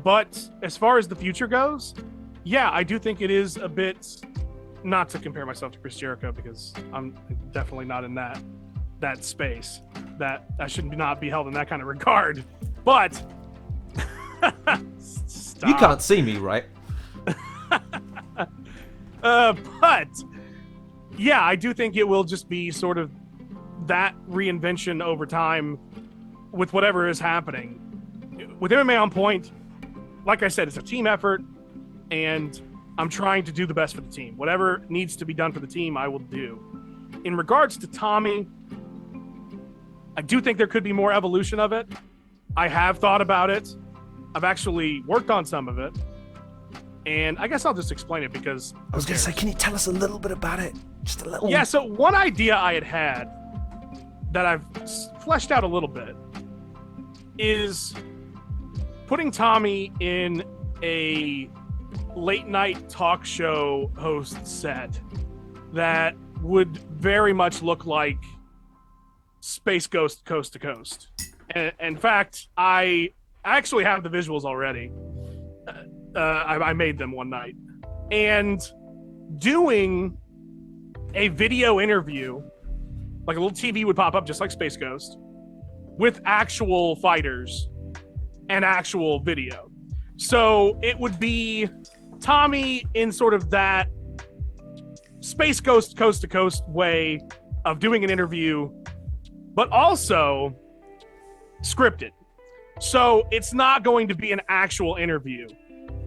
but as far as the future goes, yeah, I do think it is a bit, not to compare myself to Chris Jericho, because I'm definitely not in that space. That I should not be held in that kind of regard. But
you can't see me, right?
But yeah, I do think it will just be sort of that reinvention over time with whatever is happening. With MMA on Point, like I said, it's a team effort, and I'm trying to do the best for the team. Whatever needs to be done for the team, I will do. In regards to Tommy, I do think there could be more evolution of it. I have thought about it. I've actually worked on some of it. And I guess I'll just explain it, because...
I was going to say, can you tell us a little bit about it? Just a little...
Yeah, so one idea I had that I've fleshed out a little bit is putting Tommy in a late-night talk show host set that would very much look like Space Ghost Coast to Coast. And in fact, I actually have the visuals already. I made them one night. And doing a video interview, like a little TV would pop up just like Space Ghost, with actual fighters and actual video. So it would be Tommy in sort of that Space Ghost Coast to Coast way of doing an interview, but also scripted. So it's not going to be an actual interview.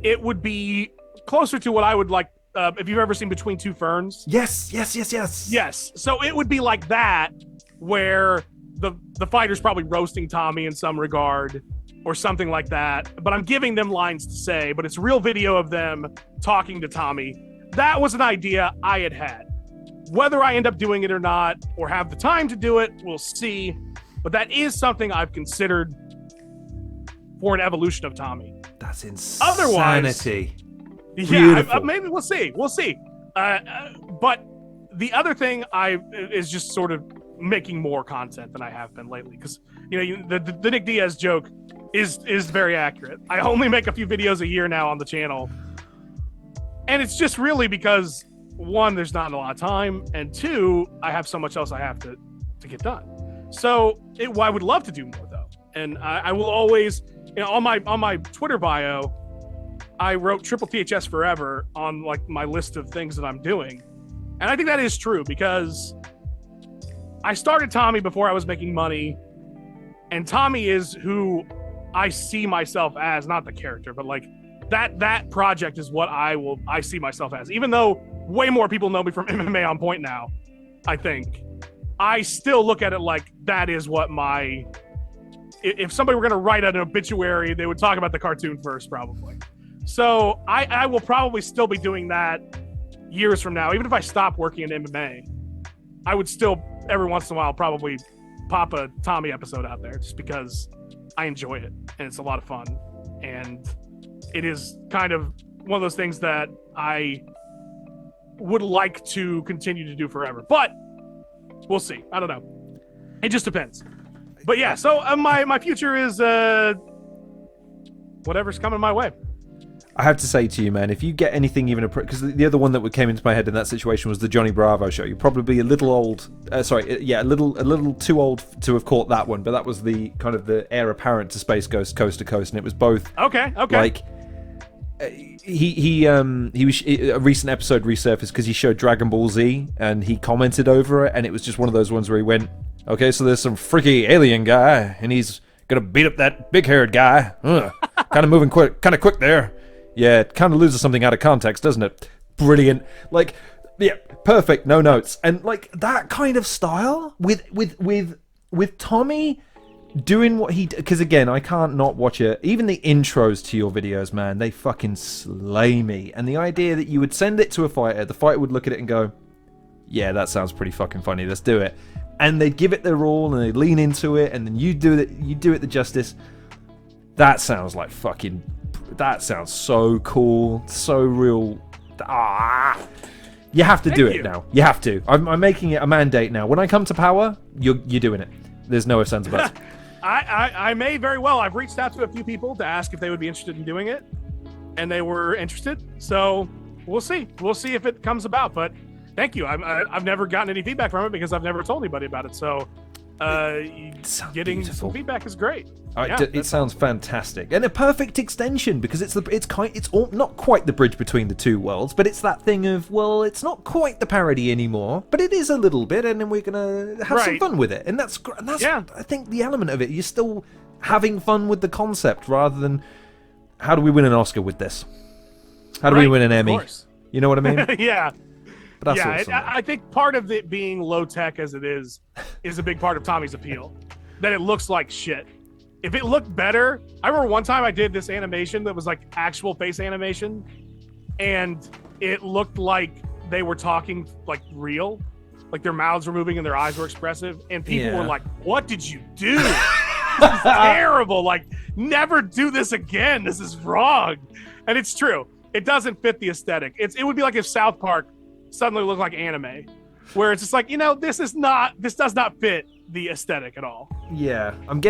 It would be closer to what I would like, if you've ever seen Between Two Ferns.
Yes.
Yes. So it would be like that, where the fighter's probably roasting Tommy in some regard or something like that. But I'm giving them lines to say, but it's real video of them talking to Tommy. That was an idea I had. Whether I end up doing it or not, or have the time to do it, we'll see. But that is something I've considered for an evolution of Tommy.
That's insanity.
Otherwise, yeah, maybe we'll see. But the other thing is just sort of making more content than I have been lately, because the Nick Diaz joke is very accurate. I only make a few videos a year now on the channel, and it's just really because, one, there's not a lot of time, and two, I have so much else I have to get done. So I would love to do more though, and I will always, on my Twitter bio, I wrote Triple THS forever on like my list of things that I'm doing, and I think that is true, because I started Tommy before I was making money, and Tommy is who I see myself as, not the character, but like that project is what I see myself as. Even though way more people know me from MMA on Point now, I think I still look at it like that is what if somebody were going to write an obituary, they would talk about the cartoon first, probably. So I will probably still be doing that years from now. Even if I stop working in MMA, I would still every once in a while probably pop a Tommy episode out there, just because I enjoy it and it's a lot of fun, and it is kind of one of those things that I would like to continue to do forever. But we'll see. I don't know. It just depends. But yeah, so my future is whatever's coming my way.
I have to say to you, man, if you get anything even because the other one that came into my head in that situation was the Johnny Bravo show. You're probably a little old. A little too old to have caught that one. But that was the kind of the heir apparent to Space Ghost Coast to Coast, and it was both.
Okay.
Like he was a recent episode resurfaced because he showed Dragon Ball Z and he commented over it, and it was just one of those ones where he went, okay, so there's some freaky alien guy and he's gonna beat up that big-haired guy. Kind of moving quick there. Yeah, it kind of loses something out of context, doesn't it? Brilliant. Like, yeah, perfect. No notes. And like that kind of style with Tommy doing what he, because again, I can't not watch it. Even the intros to your videos, man, they fucking slay me. And the idea that you would send it to a fighter, the fighter would look at it and go, yeah, that sounds pretty fucking funny. Let's do it. And they'd give it their all and they'd lean into it, and then you do it the justice. That sounds like fucking. That sounds so cool, so real. You have to do it now. You have to. I'm making it a mandate now. When I come to power, you're doing it. There's no ifs, ands, or buts.
I may very well. I've reached out to a few people to ask if they would be interested in doing it, and they were interested. So we'll see. We'll see if it comes about. But thank you. I've never gotten any feedback from it because I've never told anybody about it. So getting
beautiful.
some feedback is great.
It sounds fantastic, and a perfect extension because it's not quite the bridge between the two worlds, but it's that thing of, well, it's not quite the parody anymore, but it is a little bit, and then we're gonna have some fun with it, and that's I think the element of it. You're still having fun with the concept rather than how do we win an Oscar with this? How do we win an Emmy? You know what I mean?
Yeah.
But that's awesome.
I think part of it being low tech as it is a big part of Tommy's appeal. That it looks like shit. If it looked better, I remember one time I did this animation that was like actual face animation, and it looked like they were talking like real, like their mouths were moving and their eyes were expressive, and people were like, "What did you do? This is terrible! Like, never do this again. This is wrong." And it's true. It doesn't fit the aesthetic. It would be like if South Park suddenly looked like anime, where it's just like, this does not fit the aesthetic at all.
Yeah, I'm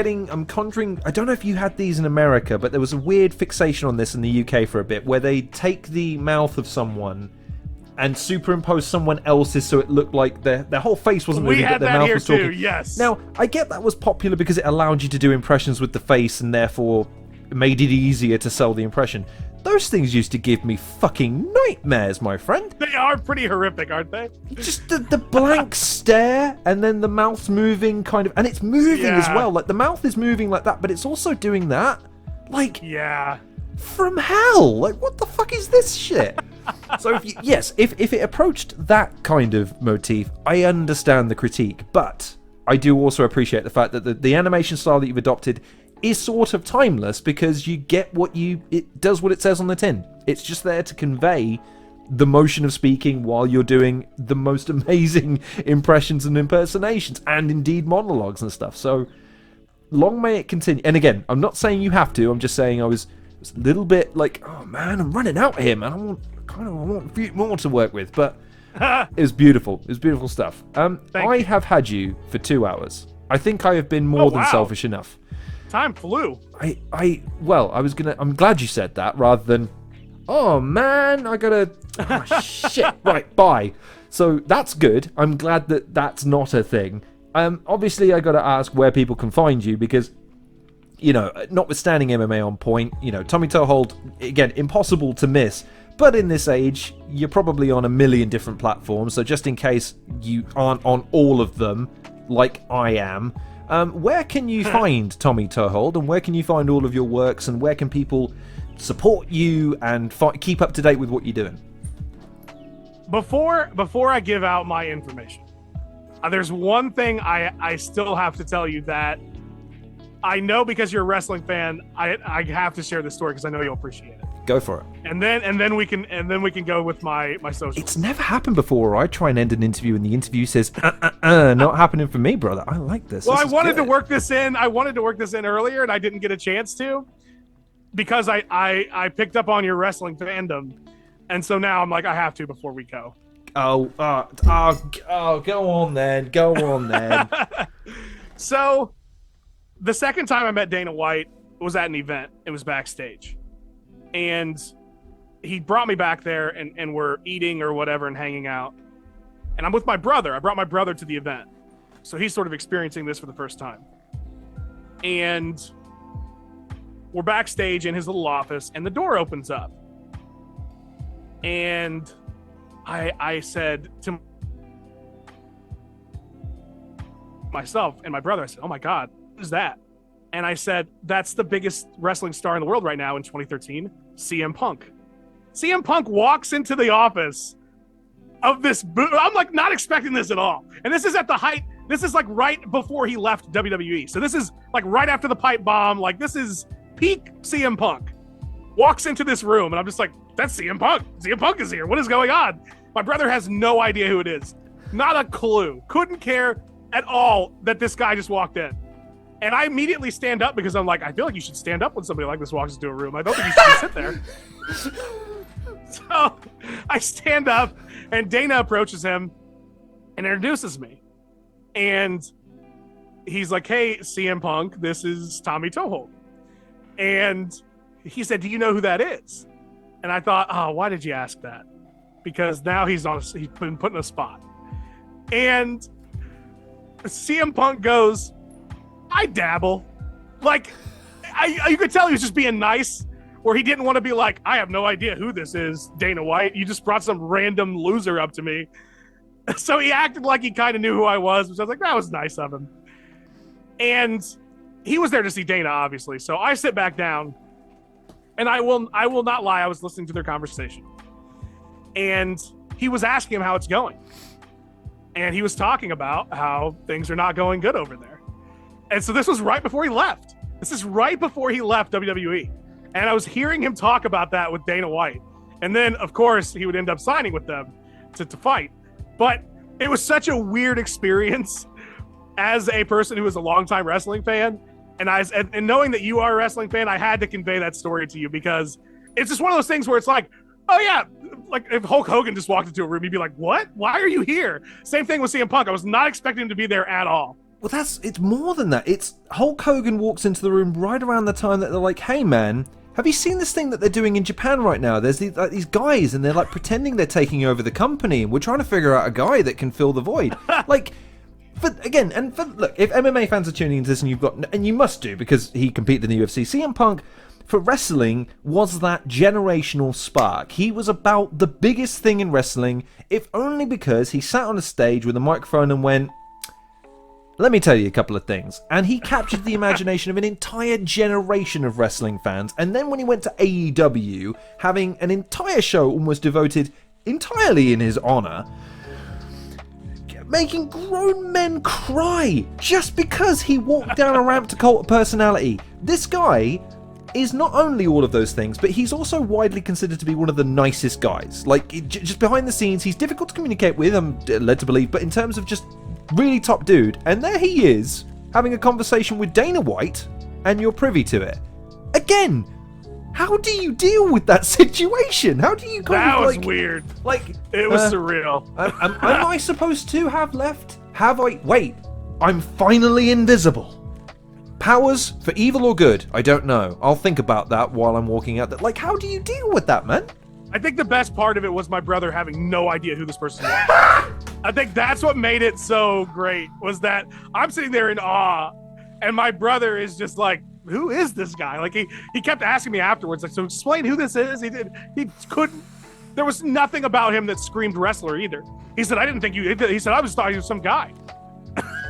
conjuring. I don't know if you had these in America, but there was a weird fixation on this in the UK for a bit, where they take the mouth of someone and superimpose someone else's, so it looked like their whole face wasn't moving, but their mouth was talking.
Too, yes.
Now, I get that was popular because it allowed you to do impressions with the face, and therefore made it easier to sell the impression. Those things used to give me fucking nightmares, my friend.
They are pretty horrific, aren't they?
Just the blank stare, and then the mouth's moving kind of, and it's moving as well. Like the mouth is moving like that, but it's also doing that. Like, from hell. Like, what the fuck is this shit? So if it approached that kind of motif, I understand the critique, but I do also appreciate the fact that the animation style that you've adopted is sort of timeless, because you get it does what it says on the tin. It's just there to convey the motion of speaking while you're doing the most amazing impressions and impersonations, and indeed monologues and stuff. So long may it continue. And again, I'm not saying you have to. I'm just saying I was a little bit like, oh man, I'm running out here, man. I want a few more to work with. But it was beautiful. It was beautiful stuff. I have had you for 2 hours. I think I have been more than selfish enough.
Time flew.
I'm glad you said that rather than, oh man, shit, right, bye. So that's good. I'm glad that that's not a thing. Obviously I gotta ask where people can find you, because, notwithstanding MMA on point, Tommy Toehold, again, impossible to miss. But in this age, you're probably on a million different platforms, so just in case you aren't on all of them, like I am, where can you find Tommy Toehold, and where can you find all of your works, and where can people support you and keep up to date with what you're doing?
Before I give out my information, there's one thing I still have to tell you that I know, because you're a wrestling fan, I have to share this story because I know you'll appreciate it.
Go for it.
And then we can go with my social.
It's never happened before. I try and end an interview and the interview says, not happening for me, brother. I like this.
Well, I wanted to work this in. I wanted to work this in earlier, and I didn't get a chance to, because I picked up on your wrestling fandom, and so now I'm like, I have to before we go.
Go on then.
So, the second time I met Dana White was at an event. It was backstage. And he brought me back there, and we're eating or whatever and hanging out. And I'm with my brother. I brought my brother to the event. So he's sort of experiencing this for the first time. And we're backstage in his little office, and the door opens up. And I said to myself and my brother, I said, "Oh my God, who's that?" And I said, "That's the biggest wrestling star in the world right now in 2013, CM Punk." CM Punk walks into the office of this booth. I'm like not expecting this at all. And this is at the height. This is like right before he left WWE. So this is like right after the pipe bomb. Like this is peak CM Punk. Walks into this room and I'm just like, that's CM Punk. CM Punk is here. What is going on? My brother has no idea who it is. Not a clue. Couldn't care at all that this guy just walked in. And I immediately stand up because I'm like, I feel like you should stand up when somebody like this walks into a room. I don't think you should just sit there. So I stand up and Dana approaches him and introduces me. And he's like, "Hey, CM Punk, this is Tommy Toehold." And he said, "Do you know who that is?" And I thought, oh, why did you ask that? Because now he's been put in a spot. And CM Punk goes, "I dabble." Like, you could tell he was just being nice, where he didn't want to be like, "I have no idea who this is, Dana White. You just brought some random loser up to me." So he acted like he kind of knew who I was, which I was like, that was nice of him. And he was there to see Dana, obviously. So I sit back down, and I will not lie, I was listening to their conversation. And he was asking him how it's going. And he was talking about how things are not going good over there. And so this was right before he left. This is right before he left WWE. And I was hearing him talk about that with Dana White. And then, of course, he would end up signing with them to fight. But it was such a weird experience as a person who is a longtime wrestling fan. And knowing that you are a wrestling fan, I had to convey that story to you because it's just one of those things where it's like, oh yeah, like if Hulk Hogan just walked into a room, you'd be like, what? Why are you here? Same thing with CM Punk. I was not expecting him to be there at all.
Well, it's more than that. It's Hulk Hogan walks into the room right around the time that they're like, "Hey man, have you seen this thing that they're doing in Japan right now? There's these guys and they're like pretending they're taking over the company and we're trying to figure out a guy that can fill the void." Like, look, if MMA fans are tuning into this and you must do because he competed in the UFC, CM Punk for wrestling was that generational spark. He was about the biggest thing in wrestling, if only because he sat on a stage with a microphone and went, "Let me tell you a couple of things." And he captured the imagination of an entire generation of wrestling fans. And then when he went to AEW, having an entire show almost devoted entirely in his honor, making grown men cry just because he walked down a ramp to cult of personality. This guy is not only all of those things, but he's also widely considered to be one of the nicest guys. Like, just behind the scenes, he's difficult to communicate with, I'm led to believe, but in terms of just really top dude. And there he is, having a conversation with Dana White, and you're privy to it. Again, how do you deal with that situation? How do you
That was weird.
Like,
it was surreal.
Am I supposed to have left? Have I? Wait, I'm finally invisible. Powers for evil or good? I don't know. I'll think about that while I'm walking out. Like, how do you deal with that, man?
I think the best part of it was my brother having no idea who this person was. I think that's what made it so great, was that I'm sitting there in awe, and my brother is just like, who is this guy? Like, he kept asking me afterwards, like, so explain who this is. He couldn't. There was nothing about him that screamed wrestler either. He said, I didn't think you. He said, I was thought he was some guy.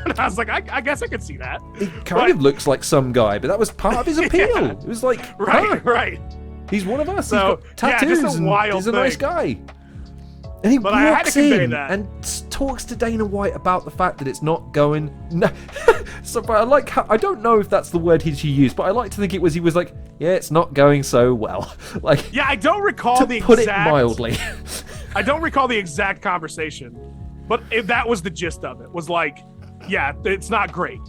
And I was like, I guess I could see that.
He kind of looks like some guy, but that was part of his appeal. Yeah. It was like,
right.
He's one of us.
So,
he's got tattoos.
just a wild
he's a nice guy. And he walks in and talks to Dana White about the fact that it's not going. No. So, but I like how, I don't know if that's the word he used, but I like to think he was like, yeah, it's not going so well. Like,
yeah, I don't recall the exact.
Put it mildly.
I don't recall the exact conversation, but that was the gist of it. Was like, yeah, it's not great,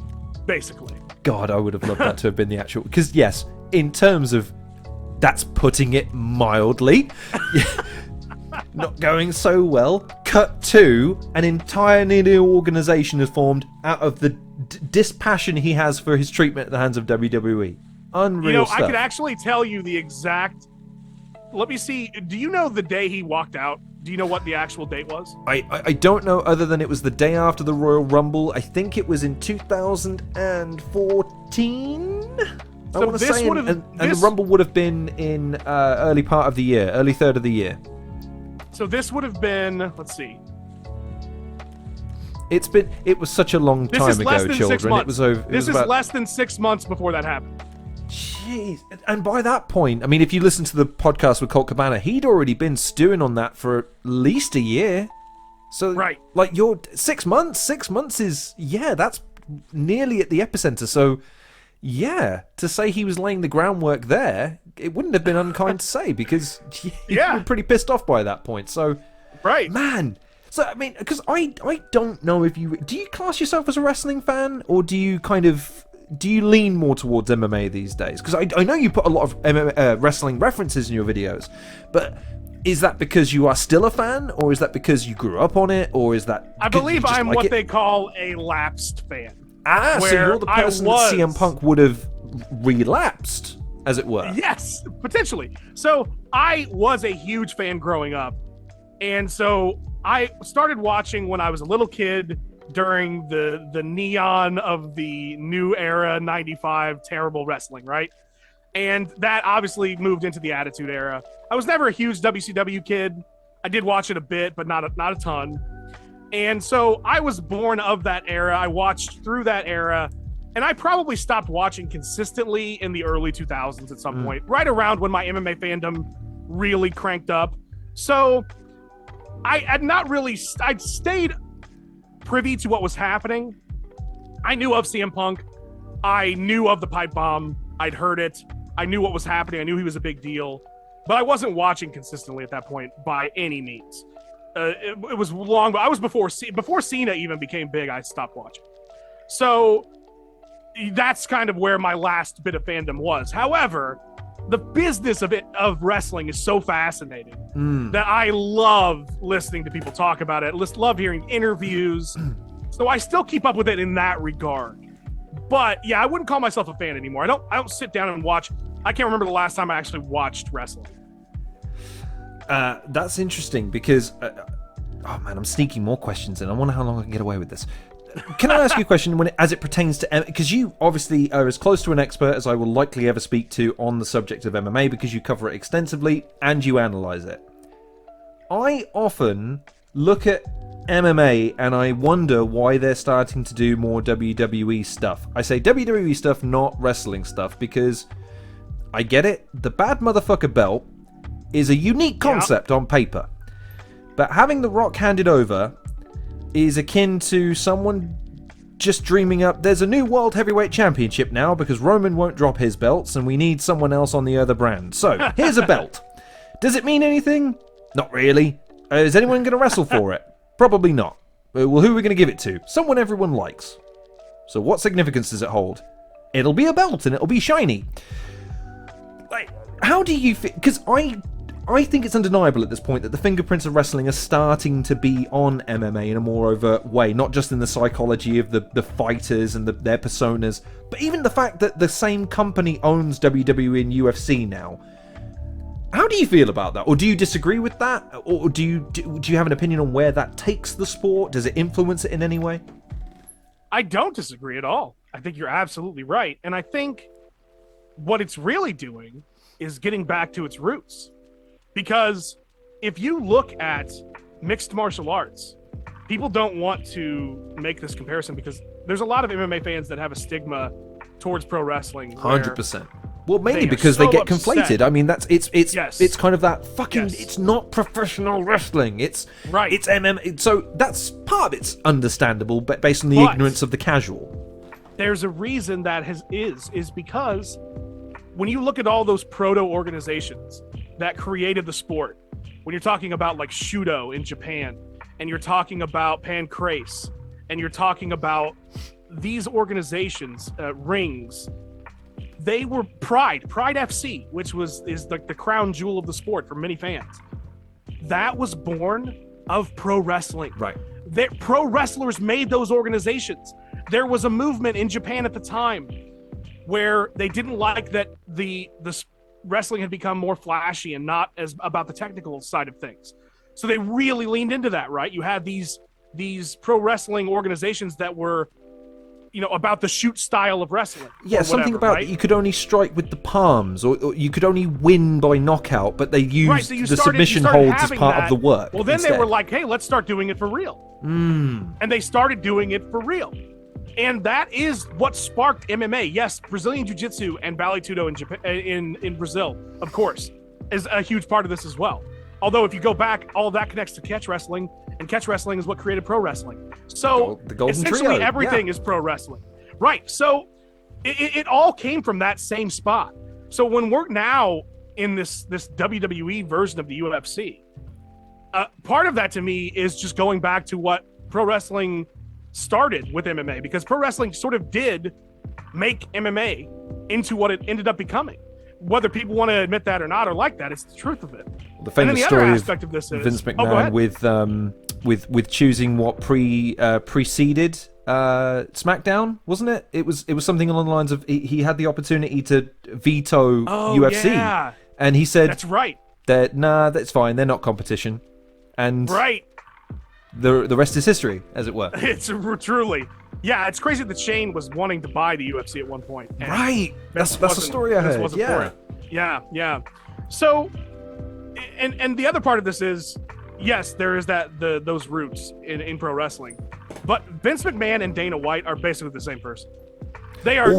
basically.
God, I would have loved that to have been the actual. Because yes, in terms of, that's putting it mildly. Not going so well. Cut to, an entire new organization is formed out of the dispassion he has for his treatment at the hands of WWE. Unreal stuff.
I could actually tell you the exact let me see. Do you know the day he walked out? Do you know what the actual date was?
I don't know, other than it was the day after the Royal Rumble. I think it was in 2014. I want to say, and the Rumble would have been in early part of the year, early third of the year.
So this would have been, let's see.
It was such a long time ago, children. It was over.
This is less than 6 months before that happened.
Jeez. And by that point, I mean, if you listen to the podcast with Colt Cabana, he'd already been stewing on that for at least a year. So,
right.
Like, you're 6 months. 6 months is, that's nearly at the epicenter. So, yeah, to say he was laying the groundwork there, it wouldn't have been unkind to say, because you were pretty pissed off by that point. So,
right.
Man. So, I mean, because I don't know if you... Do you class yourself as a wrestling fan, or do you lean more towards MMA these days? Because I know you put a lot of wrestling references in your videos, but is that because you are still a fan, or is that because you grew up on it, or is that...
I believe I'm what they call a lapsed fan.
So you're the person that CM Punk would have relapsed, as it were.
Yes, potentially. So I was a huge fan growing up, and so I started watching when I was a little kid during the neon of the new era 95 terrible wrestling, right? And that obviously moved into the Attitude Era. I was never a huge WCW kid. I did watch it a bit, but not a ton. And so I was born of that era. I watched through that era, and I probably stopped watching consistently in the early 2000s at some point, right around when my MMA fandom really cranked up. So I'd stayed privy to what was happening. I knew of CM Punk. I knew of the pipe bomb. I'd heard it. I knew what was happening. I knew he was a big deal, but I wasn't watching consistently at that point by any means. It was long, but I was before Cena even became big. I stopped watching. So that's kind of where my last bit of fandom was. However, the business of wrestling is so fascinating that I love listening to people talk about it. Love hearing interviews. So I still keep up with it in that regard. But yeah, I wouldn't call myself a fan anymore. I don't sit down and watch. I can't remember the last time I actually watched wrestling.
That's interesting because, oh man, I'm sneaking more questions in. I wonder how long I can get away with this. Can I ask you a question as it pertains to... Because you obviously are as close to an expert as I will likely ever speak to on the subject of MMA, because you cover it extensively and you analyse it. I often look at MMA and I wonder why they're starting to do more WWE stuff. I say WWE stuff, not wrestling stuff, because I get it. The bad motherfucker belt is a unique concept on paper. But having The Rock handed over is akin to someone just dreaming up, there's a new World Heavyweight Championship now because Roman won't drop his belts and we need someone else on the other brand. So, here's a belt. Does it mean anything? Not really. Is anyone going to wrestle for it? Probably not. Well, who are we going to give it to? Someone everyone likes. So what significance does it hold? It'll be a belt and it'll be shiny. Like, how do you feel? Because I think it's undeniable at this point that the fingerprints of wrestling are starting to be on MMA in a more overt way, not just in the psychology of the fighters and their personas, but even the fact that the same company owns WWE and UFC now. How do you feel about that? Or do you disagree with that? Or do you have an opinion on where that takes the sport? Does it influence it in any way?
I don't disagree at all. I think you're absolutely right. And I think what it's really doing is getting back to its roots. Because if you look at mixed martial arts, people don't want to make this comparison because there's a lot of MMA fans that have a stigma towards pro wrestling.
100%. Well, mainly because they get conflated. I mean, it's kind of that fucking.
Yes.
It's not professional wrestling. It's
right.
It's MMA. So that's part of it's understandable, but based on the ignorance of the casual.
There's a reason that is because when you look at all those proto organizations that created the sport, when you're talking about like Shudo in Japan, and you're talking about Pancrase, and you're talking about these organizations, rings, they were Pride FC, which is like the crown jewel of the sport for many fans. That was born of pro wrestling.
Right.
Pro wrestlers made those organizations. There was a movement in Japan at the time where they didn't like that the wrestling had become more flashy and not as about the technical side of things. So they really leaned into that, right? You had these pro wrestling organizations that were, about the shoot style of wrestling.
Yeah, something about right? You could only strike with the palms, or you could only win by knockout, but they used the submission holds as part of the work.
Well, then instead. They were like, hey, let's start doing it for real. And they started doing it for real. And that is what sparked MMA. Yes, Brazilian Jiu-Jitsu and Vale Tudo in Japan, in Brazil, of course, is a huge part of this as well. Although if you go back, all of that connects to catch wrestling, and catch wrestling is what created pro wrestling. So essentially everything is pro wrestling. Right. So it all came from that same spot. So when we're now in this WWE version of the UFC, part of that to me is just going back to what pro wrestling started with MMA, because pro wrestling sort of did make MMA into what it ended up becoming. Whether people want to admit that or not, or like that, it's the truth of it.
The famous story of this is Vince McMahon with choosing what preceded SmackDown, wasn't it? It was something along the lines of he had the opportunity to veto UFC, and he said,
"That's right.
That's fine. They're not competition." And
right.
The rest is history, as it were.
It's truly. Yeah, it's crazy that Shane was wanting to buy the UFC at one point.
Right. That's the story I heard.
Yeah. So, and the other part of this is, yes, there is those roots in pro wrestling, but Vince McMahon and Dana White are basically the same person. They are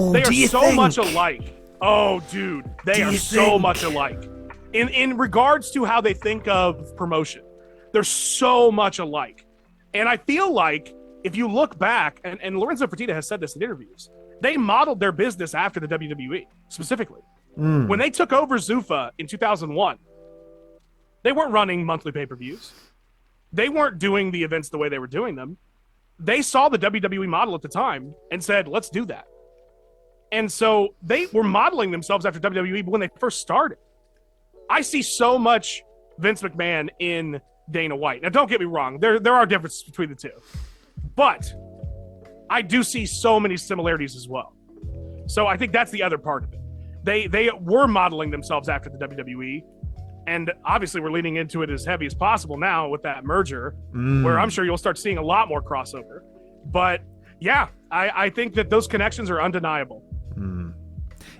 so much alike. Oh, dude, they are so much alike. In regards to how they think of promotion, they're so much alike. And I feel like if you look back, and Lorenzo Fertitta has said this in interviews, they modeled their business after the WWE, specifically. When they took over Zuffa in 2001, they weren't running monthly pay-per-views. They weren't doing the events the way they were doing them. They saw the WWE model at the time and said, let's do that. And so they were modeling themselves after WWE when they first started. I see so much Vince McMahon in Dana White. Now, don't get me wrong. There are differences between the two. But I do see so many similarities as well. So I think that's the other part of it. They were modeling themselves after the WWE, and obviously we're leaning into it as heavy as possible now with that merger, where I'm sure you'll start seeing a lot more crossover. But yeah, I think that those connections are undeniable.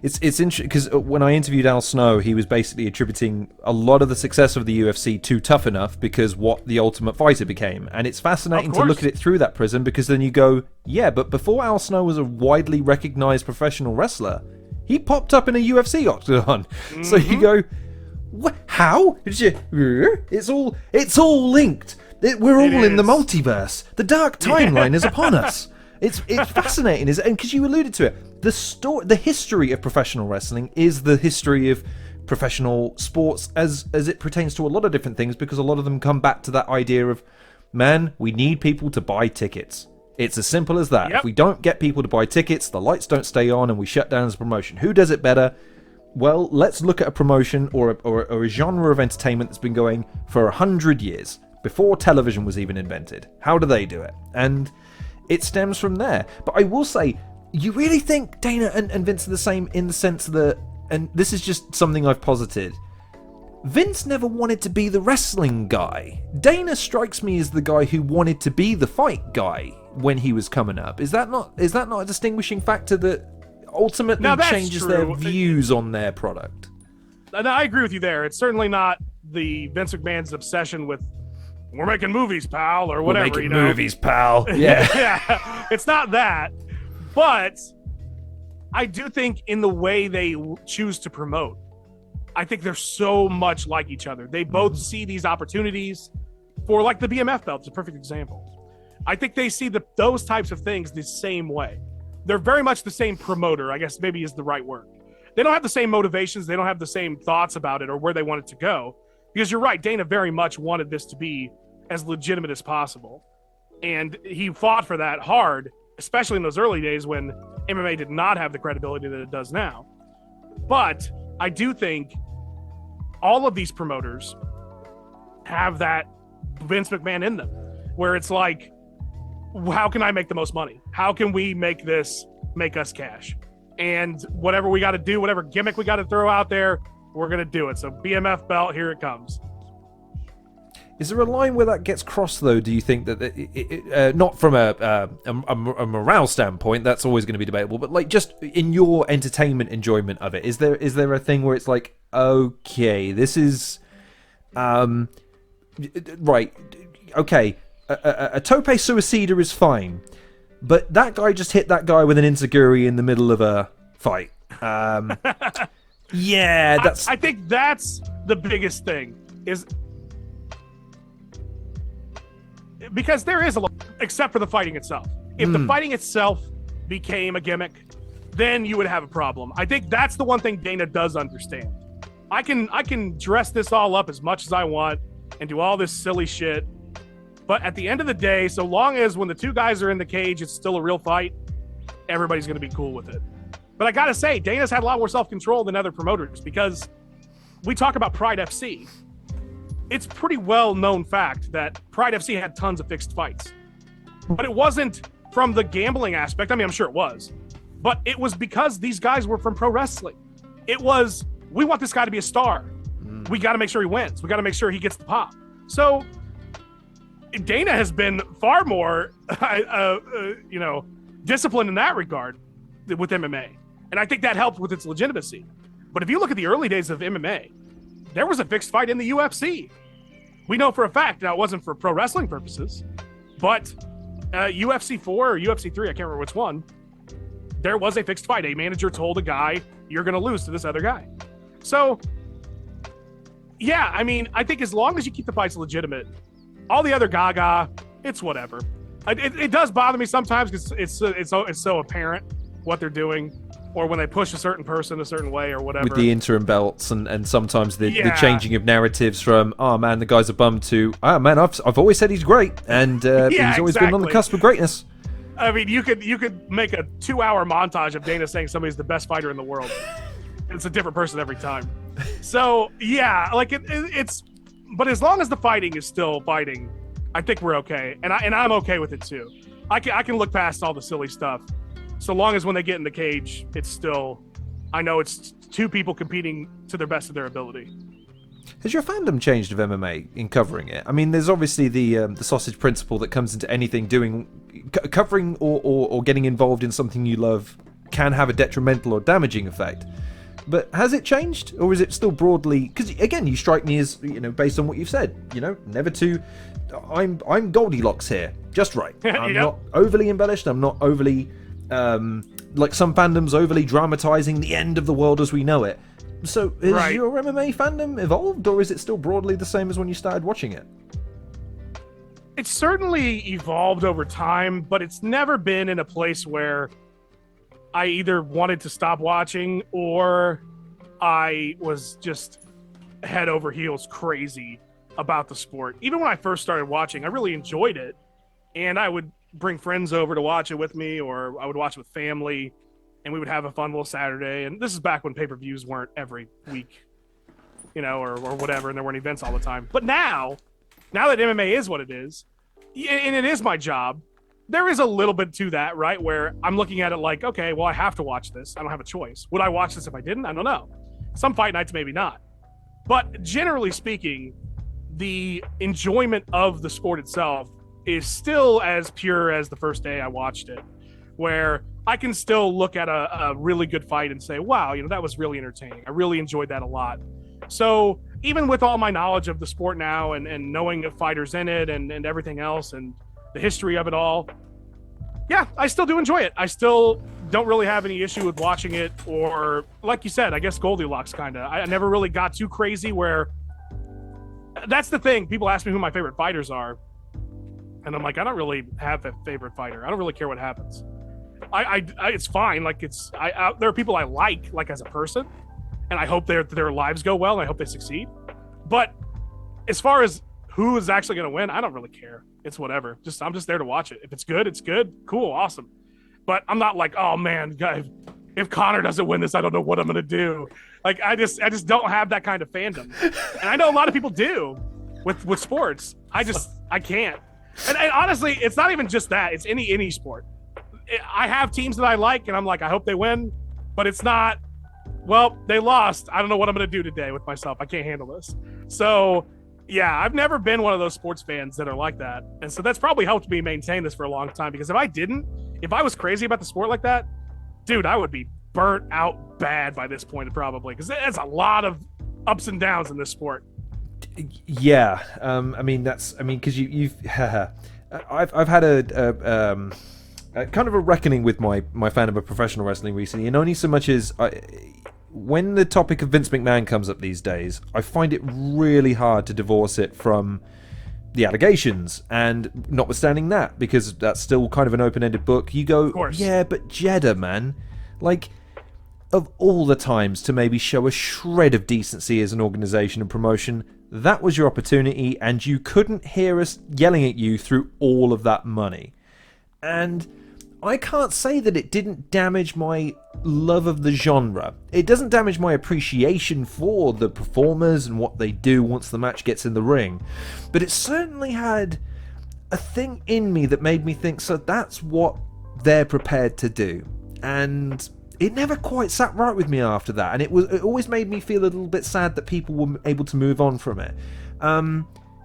It's interesting because when I interviewed Al Snow, he was basically attributing a lot of the success of the UFC to Tough Enough because what the Ultimate Fighter became. And it's fascinating to look at it through that prism, because then you go, yeah, but before Al Snow was a widely recognized professional wrestler, he popped up in a UFC octagon. So you go, how? It's all linked. We're all in the multiverse. The dark timeline is upon us. It's fascinating, and because you alluded to it, the history of professional wrestling is the history of professional sports as it pertains to a lot of different things, because a lot of them come back to that idea of, man, we need people to buy tickets. It's as simple as that. Yep. If we don't get people to buy tickets, the lights don't stay on and we shut down as a promotion. Who does it better? Well, let's look at a promotion or a genre of entertainment that's been going for 100 years, before television was even invented. How do they do it? And it stems from there. But I will say, you really think Dana and Vince are the same in the sense that, and this is just something I've posited, Vince never wanted to be the wrestling guy. Dana strikes me as the guy who wanted to be the fight guy when he was coming up. Is that not a distinguishing factor that ultimately changes their views on their product?
And I agree with you there. It's certainly not the Vince McMahon's obsession with, we're making movies, pal, or whatever.
We're making movies, pal. Yeah.
Yeah. It's not that. But I do think in the way they choose to promote, I think they're so much like each other. They both see these opportunities for, like, the BMF belt is a perfect example. I think they see those types of things the same way. They're very much the same promoter, I guess maybe is the right word. They don't have the same motivations. They don't have the same thoughts about it or where they want it to go. Because you're right, Dana very much wanted this to be as legitimate as possible. And he fought for that hard, especially in those early days when MMA did not have the credibility that it does now. But I do think all of these promoters have that Vince McMahon in them, where it's like, how can I make the most money? How can we make this make us cash? And whatever we got to do, whatever gimmick we got to throw out there, We're going to do it. So BMF belt, here it comes.
Is there a line where that gets crossed, though? Do you think that not from a morale standpoint, that's always going to be debatable, but like just in your entertainment enjoyment of it, is there a thing where it's like, okay, this is right, okay, a tope suicida is fine, but that guy just hit that guy with an enziguri in the middle of a fight. Yeah, that's.
I think that's the biggest thing is. Because there is a lot, except for the fighting itself. If the fighting itself became a gimmick, then you would have a problem. I think that's the one thing Dana does understand. I can dress this all up as much as I want and do all this silly shit, but at the end of the day, so long as when the two guys are in the cage, it's still a real fight, everybody's going to be cool with it. But I got to say, Dana's had a lot more self-control than other promoters because we talk about Pride FC. It's pretty well-known fact that Pride FC had tons of fixed fights. But it wasn't from the gambling aspect. I mean, I'm sure it was. But it was because these guys were from pro wrestling. It was, we want this guy to be a star. We got to make sure he wins. We got to make sure he gets the pop. So Dana has been far more, disciplined in that regard with MMA. And I think that helped with its legitimacy. But if you look at the early days of MMA, there was a fixed fight in the UFC. We know for a fact, now it wasn't for pro wrestling purposes, but UFC 4 or UFC 3, I can't remember which one, there was a fixed fight. A manager told a guy, you're going to lose to this other guy. So, yeah, I mean, I think as long as you keep the fights legitimate, all the other gaga, it's whatever. It does bother me sometimes because it's so apparent what they're doing. Or when they push a certain person a certain way or whatever. With
the interim belts and sometimes the changing of narratives from, oh man, the guy's a bum to, oh man, I've always said he's great and he's always been on the cusp of greatness.
I mean, you could make a 2-hour montage of Dana saying somebody's the best fighter in the world. It's a different person every time. So yeah, like it's, but as long as the fighting is still fighting, I think we're okay. And I'm okay with it too. I can look past all the silly stuff. So long as when they get in the cage, it's still, I know it's two people competing to their best of their ability.
Has your fandom changed of MMA in covering it? I mean, there's obviously the sausage principle that comes into anything covering or getting involved in something you love can have a detrimental or damaging effect. But has it changed, or is it still broadly? Because again, you strike me as, based on what you've said, never too. I'm Goldilocks here, just right. I'm not overly embellished. I'm not overly. Like some fandoms overly dramatizing the end of the world as we know it. So has your MMA fandom evolved, or is it still broadly the same as when you started watching it?
It's certainly evolved over time, but it's never been in a place where I either wanted to stop watching or I was just head over heels crazy about the sport. Even when I first started watching, I really enjoyed it, and I would bring friends over to watch it with me, or I would watch it with family, and we would have a fun little Saturday. And this is back when pay-per-views weren't every week, or whatever, and there weren't events all the time. But now that MMA is what it is, and it is my job, there is a little bit to that, right? Where I'm looking at it like, okay, well, I have to watch this. I don't have a choice. Would I watch this if I didn't? I don't know. Some fight nights, maybe not. But generally speaking, the enjoyment of the sport itself is still as pure as the first day I watched it, where I can still look at a really good fight and say, wow, that was really entertaining. I really enjoyed that a lot. So even with all my knowledge of the sport now and knowing the fighters in it and everything else and the history of it all, yeah, I still do enjoy it. I still don't really have any issue with watching it, or like you said, I guess Goldilocks kind of. I never really got too crazy where that's the thing. People ask me who my favorite fighters are. And I'm like, I don't really have a favorite fighter. I don't really care what happens. I it's fine. Like there are people I like as a person, and I hope their lives go well, and I hope they succeed. But as far as who is actually going to win, I don't really care. It's whatever. I'm just there to watch it. If it's good, it's good. Cool, awesome. But I'm not like, oh man, if Connor doesn't win this, I don't know what I'm going to do. Like I just don't have that kind of fandom, and I know a lot of people do with sports. I can't. And honestly, it's not even just that. It's any sport. I have teams that I like, and I'm like, I hope they win, but it's not well, they lost. I don't know what I'm going to do today with myself. I can't handle this. So, yeah, I've never been one of those sports fans that are like that. And so that's probably helped me maintain this for a long time, because if I was crazy about the sport like that, dude, I would be burnt out bad by this point probably, because there's a lot of ups and downs in this sport.
Yeah, because you've I've had a kind of a reckoning with my fandom of professional wrestling recently, and only so much as when the topic of Vince McMahon comes up these days, I find it really hard to divorce it from the allegations. And notwithstanding that, because that's still kind of an open-ended book, you go, yeah, but Jeddah, man, like, of all the times to maybe show a shred of decency as an organization and promotion, that was your opportunity, and you couldn't hear us yelling at you through all of that money. And I can't say that it didn't damage my love of the genre. It doesn't damage my appreciation for the performers and what they do once the match gets in the ring. But it certainly had a thing in me that made me think, so that's what they're prepared to do. And it never quite sat right with me after that. And it always made me feel a little bit sad that people were able to move on from it.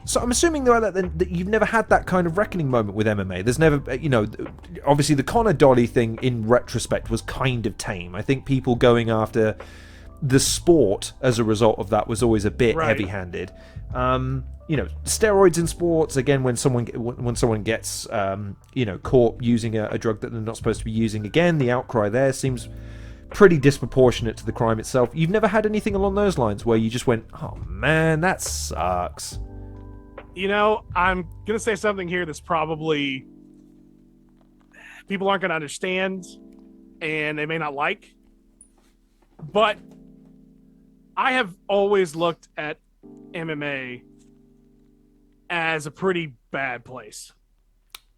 So I'm assuming though that you've never had that kind of reckoning moment with MMA. There's never, obviously the Conor Dolly thing in retrospect was kind of tame. I think people going after the sport as a result of that was always a bit heavy-handed. Steroids in sports, again, when someone gets caught using a drug that they're not supposed to be using, again, the outcry there seems pretty disproportionate to the crime itself. You've never had anything along those lines where you just went, oh man, that sucks.
I'm going to say something here that's probably people aren't going to understand and they may not like. But I have always looked at MMA as a pretty bad place.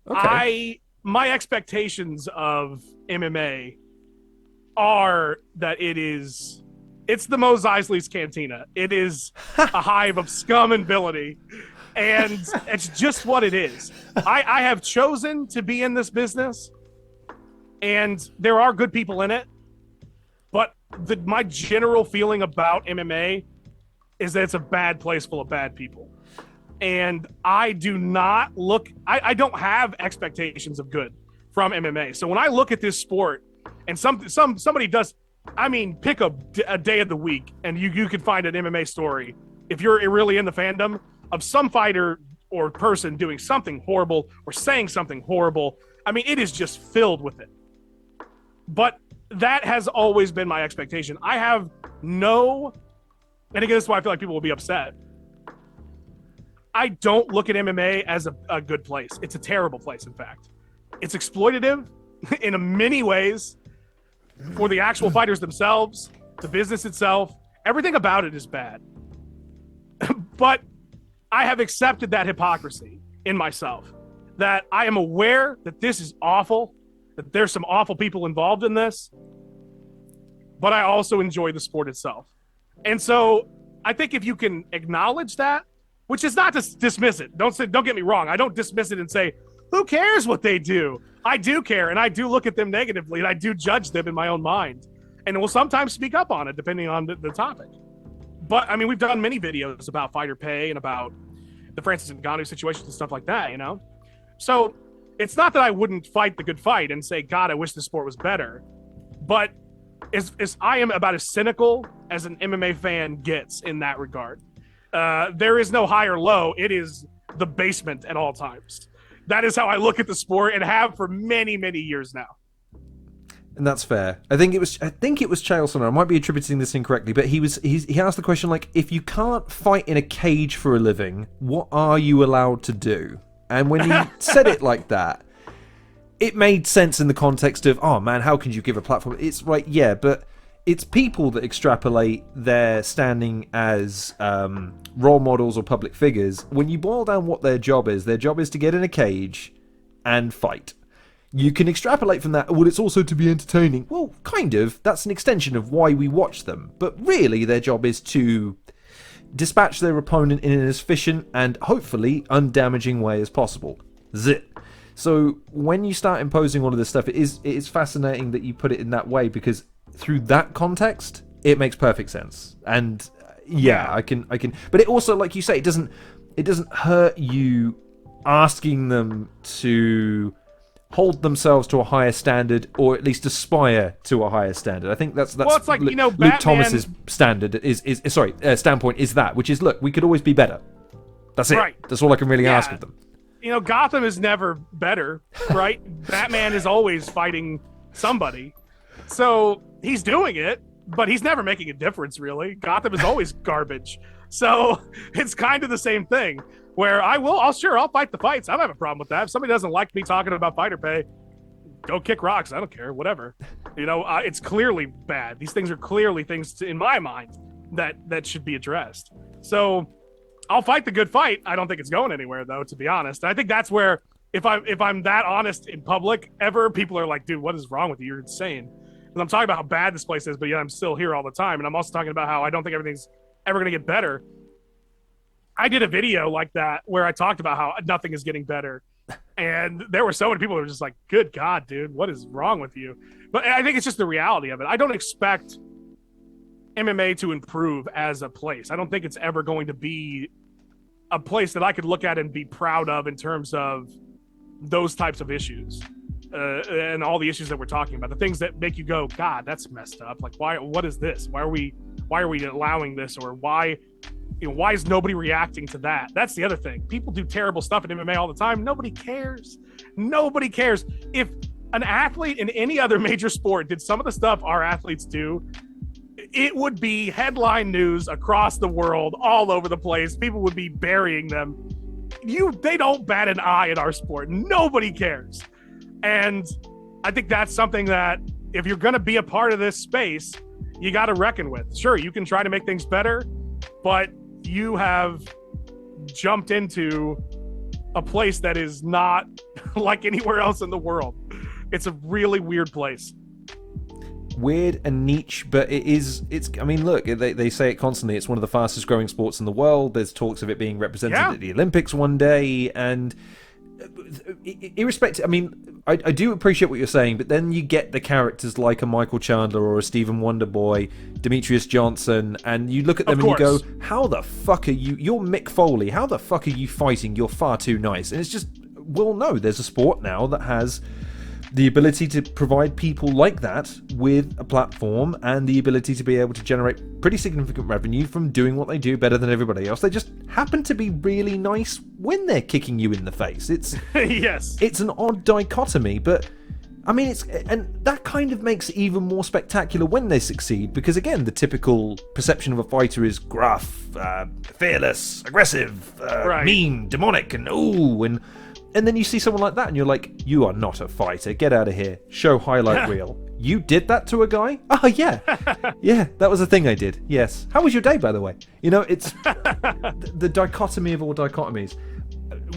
Okay. My expectations of MMA are that it's the Mos Eisley's Cantina. It is a hive of scum and villainy. And it's just what it is. I have chosen to be in this business, and there are good people in it. But my general feeling about MMA is that it's a bad place full of bad people. And I do not I don't have expectations of good from MMA. So when I look at this sport and somebody does, pick a day of the week and you can find an MMA story, if you're really in the fandom, of some fighter or person doing something horrible or saying something horrible. It is just filled with it. But that has always been my expectation. I have and again, this is why I feel like people will be upset. I don't look at MMA as a good place. It's a terrible place, in fact. It's exploitative in many ways for the actual fighters themselves, the business itself. Everything about it is bad. But I have accepted that hypocrisy in myself, that I am aware that this is awful, that there's some awful people involved in this, but I also enjoy the sport itself. And so I think if you can acknowledge that, which is not to dismiss it. Don't get me wrong. I don't dismiss it and say, who cares what they do? I do care, and I do look at them negatively, and I do judge them in my own mind. And will sometimes speak up on it, depending on the topic. But, we've done many videos about fighter pay and about the Francis Ngannou situations and stuff like that, So it's not that I wouldn't fight the good fight and say, God, I wish the sport was better. But I am about as cynical as an MMA fan gets in that regard. There is no high or low. It is the basement at all times. That is how I look at the sport and have for many, many years now.
And that's fair. I think it was Chaelson. I might be attributing this incorrectly, but he asked the question, like, if you can't fight in a cage for a living, what are you allowed to do? And when he said it like that, it made sense in the context of, oh man, how can you give a platform? It's right, yeah, but it's people that extrapolate their standing as role models or public figures. When you boil down what their job is to get in a cage and fight. You can extrapolate from that, well, it's also to be entertaining. Well, kind of. That's an extension of why we watch them. But really, their job is to dispatch their opponent in an as efficient and hopefully undamaging way as possible. Zit. So when you start imposing all of this stuff, it is fascinating that you put it in that way, because through that context, it makes perfect sense. And yeah, I can. But it also, like you say, it doesn't hurt you asking them to hold themselves to a higher standard, or at least aspire to a higher standard. I think that's
well, it's like,
Luke
Batman...
Thomas's standard standpoint is that, which is, look, we could always be better. That's it. Right. That's all I can really ask of them.
Gotham is never better, right? Batman is always fighting somebody. So he's doing it, but he's never making a difference, really. Gotham is always garbage. So it's kind of the same thing, where I'll fight the fights. I don't have a problem with that. If somebody doesn't like me talking about fighter pay, go kick rocks. I don't care, whatever. It's clearly bad. These things are clearly things, in my mind, that should be addressed. So I'll fight the good fight. I don't think it's going anywhere, though, to be honest. I think that's where, if I'm that honest in public ever, people are like, dude, what is wrong with you? You're insane. And I'm talking about how bad this place is, but I'm still here all the time. And I'm also talking about how I don't think everything's ever going to get better. I did a video like that where I talked about how nothing is getting better. And there were so many people who were just like, good God, dude, what is wrong with you? But I think it's just the reality of it. I don't expect MMA to improve as a place. I don't think it's ever going to be a place that I could look at and be proud of in terms of those types of issues. And all the issues that we're talking about, the things that make you go, God, that's messed up. Like, what is this? Why are we allowing this? Or why is nobody reacting to that? That's the other thing. People do terrible stuff in MMA all the time. Nobody cares. Nobody cares. If an athlete in any other major sport did some of the stuff our athletes do, it would be headline news across the world, all over the place. People would be burying them. They don't bat an eye in our sport. Nobody cares. And I think that's something that, if you're going to be a part of this space, you got to reckon with. Sure, you can try to make things better, but you have jumped into a place that is not like anywhere else in the world. It's a really weird place.
Weird and niche, but it's I mean, look, they say it constantly. It's one of the fastest growing sports in the world. There's talks of it being represented at the Olympics one day, and irrespective, I mean, I do appreciate what you're saying, but then you get the characters like a Michael Chandler or a Stephen Wonderboy, Demetrius Johnson, and you look at them and you go, how the fuck are you? You're Mick Foley. How the fuck are you fighting? You're far too nice. And it's just, well, no, there's a sport now that has the ability to provide people like that with a platform and the ability to be able to generate pretty significant revenue from doing what they do better than everybody else. They just happen to be really nice when they're kicking you in the face. It's
yes.
It's an odd dichotomy, but I mean, and that kind of makes it even more spectacular when they succeed, because again, the typical perception of a fighter is gruff, fearless, aggressive, mean, demonic, and and then you see someone like that and you're like, you are not a fighter. Get out of here. Show highlight reel. You did that to a guy? Oh, yeah. Yeah, that was a thing I did. Yes. How was your day, by the way? It's the dichotomy of all dichotomies.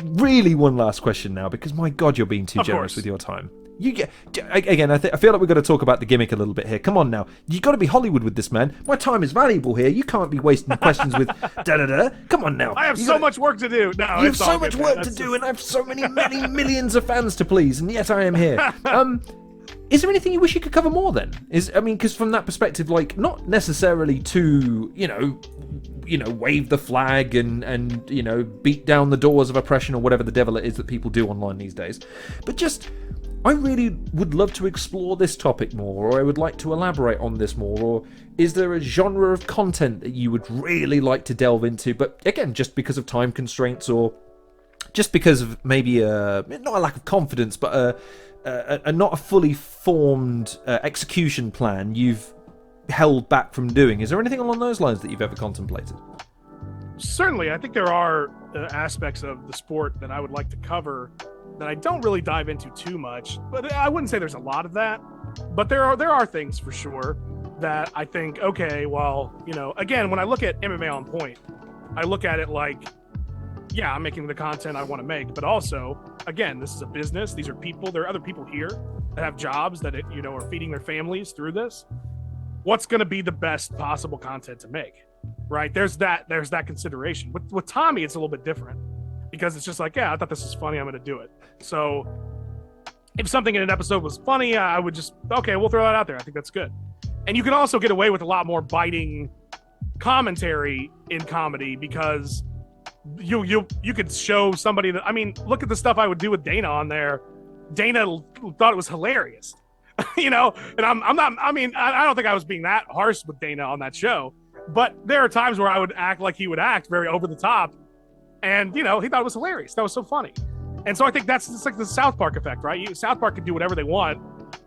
Really, one last question now, because my God, you're being too generous with your time. Again, I feel like we've got to talk about the gimmick a little bit here. Come on now. You got to be Hollywood with this, man. My time is valuable here. You can't be wasting questions with da-da-da. Come on now.
I have so much work to do. No,
you have so much work to do, and I have so many millions of fans to please, and yet I am here. Is there anything you wish you could cover more then? Because from that perspective, like, not necessarily to, wave the flag and beat down the doors of oppression or whatever the devil it is that people do online these days, but just, I really would love to explore this topic more, or I would like to elaborate on this more, or is there a genre of content that you would really like to delve into, but again, just because of time constraints, or just because of maybe not a lack of confidence, but not a fully formed execution plan you've held back from doing? Is there anything along those lines that you've ever contemplated?
Certainly. I think there are aspects of the sport that I would like to cover that I don't really dive into too much, but I wouldn't say there's a lot of that, but there are things for sure that I think, okay, well, again, when I look at MMA on Point, I look at it like, yeah, I'm making the content I want to make, but also, again, this is a business. These are people. There are other people here that have jobs that, are feeding their families through this. What's going to be the best possible content to make, right? There's that consideration. With Tommy, it's a little bit different, because it's just like, yeah, I thought this was funny, I'm going to do it. So if something in an episode was funny, I would just, okay, we'll throw that out there. I think that's good. And you can also get away with a lot more biting commentary in comedy because you could show somebody that, I mean, look at the stuff I would do with Dana on there. Dana thought it was hilarious, you know, and I'm not, I mean, I don't think I was being that harsh with Dana on that show, but there are times where I would act like he would act very over the top, and, you know, he thought it was hilarious. That was so funny. And so I think it's like the South Park effect, right? South Park can do whatever they want,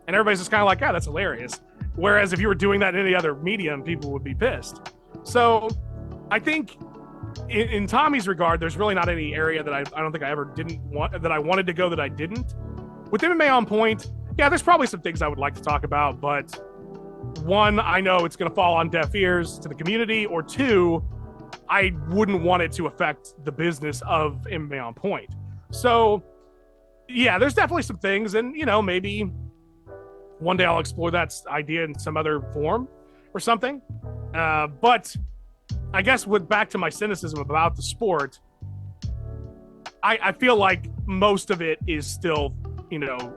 and everybody's just kind of like, yeah, that's hilarious. Whereas if you were doing that in any other medium, people would be pissed. So I think in Tommy's regard, there's really not any area that I don't think I ever didn't want, that I wanted to go that I didn't. With MMA on Point, yeah, there's probably some things I would like to talk about, but one, I know it's going to fall on deaf ears to the community, or two, I wouldn't want it to affect the business of MMA on Point. So yeah, there's definitely some things, and, you know, maybe one day I'll explore that idea in some other form or something. But I guess back to my cynicism about the sport, I feel like most of it is still, you know,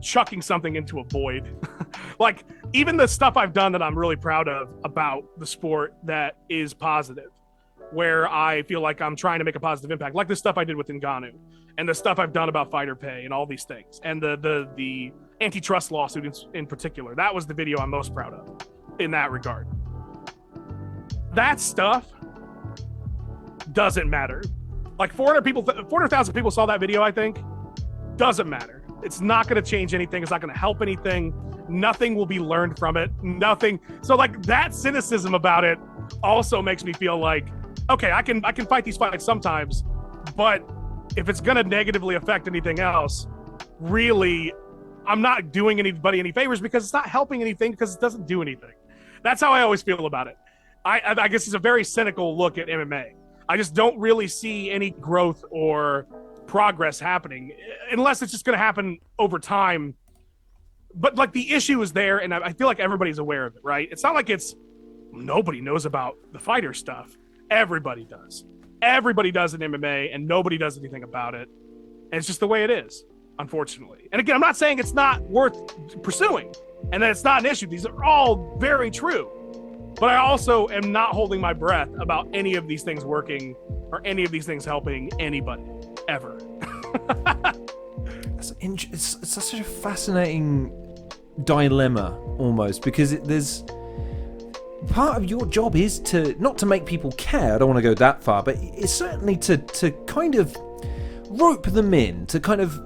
chucking something into a void. Like, even the stuff I've done that I'm really proud of about the sport that is positive, where I feel like I'm trying to make a positive impact, like the stuff I did with Ngannou and the stuff I've done about fighter pay and all these things, and the antitrust lawsuit in particular. That was the video I'm most proud of in that regard. That stuff doesn't matter. Like 400,000 people saw that video, I think. Doesn't matter. It's not going to change anything. It's not going to help anything. Nothing will be learned from it. Nothing. So like that cynicism about it also makes me feel like, okay, I can fight these fights sometimes, but if it's going to negatively affect anything else, really, I'm not doing anybody any favors, because it's not helping anything, because it doesn't do anything. That's how I always feel about it. I guess it's a very cynical look at MMA. I just don't really see any growth or progress happening, unless it's just going to happen over time. But like, the issue is there, and I feel like everybody's aware of it, right? It's not like nobody knows about the fighter stuff. Everybody does. Everybody does in MMA, and nobody does anything about it. And it's just the way it is, unfortunately. And again, I'm not saying it's not worth pursuing and that it's not an issue. These are all very true. But I also am not holding my breath about any of these things working or any of these things helping anybody, ever.
It's such a fascinating dilemma, almost, because there's part of your job is to not to make people care. I don't want to go that far, but it's certainly to kind of rope them in, to kind of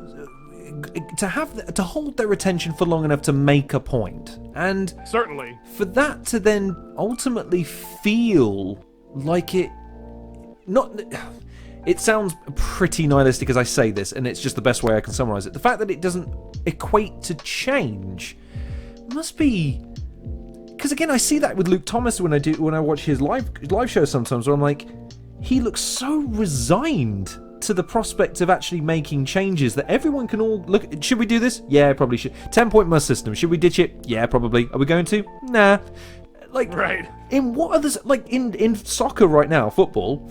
to hold their attention for long enough to make a point, and
certainly
for that to then ultimately feel like it sounds pretty nihilistic as I say this, and it's just the best way I can summarize it. The fact that it doesn't equate to change must be, because again, I see that with Luke Thomas when I watch his live show sometimes, where I'm like, he looks so resigned to the prospect of actually making changes that everyone can all look. Should we do this? Yeah, probably should. 10-point must system. Should we ditch it? Yeah, probably. Are we going to? Nah. Like, right. In what others, like in soccer right now, football.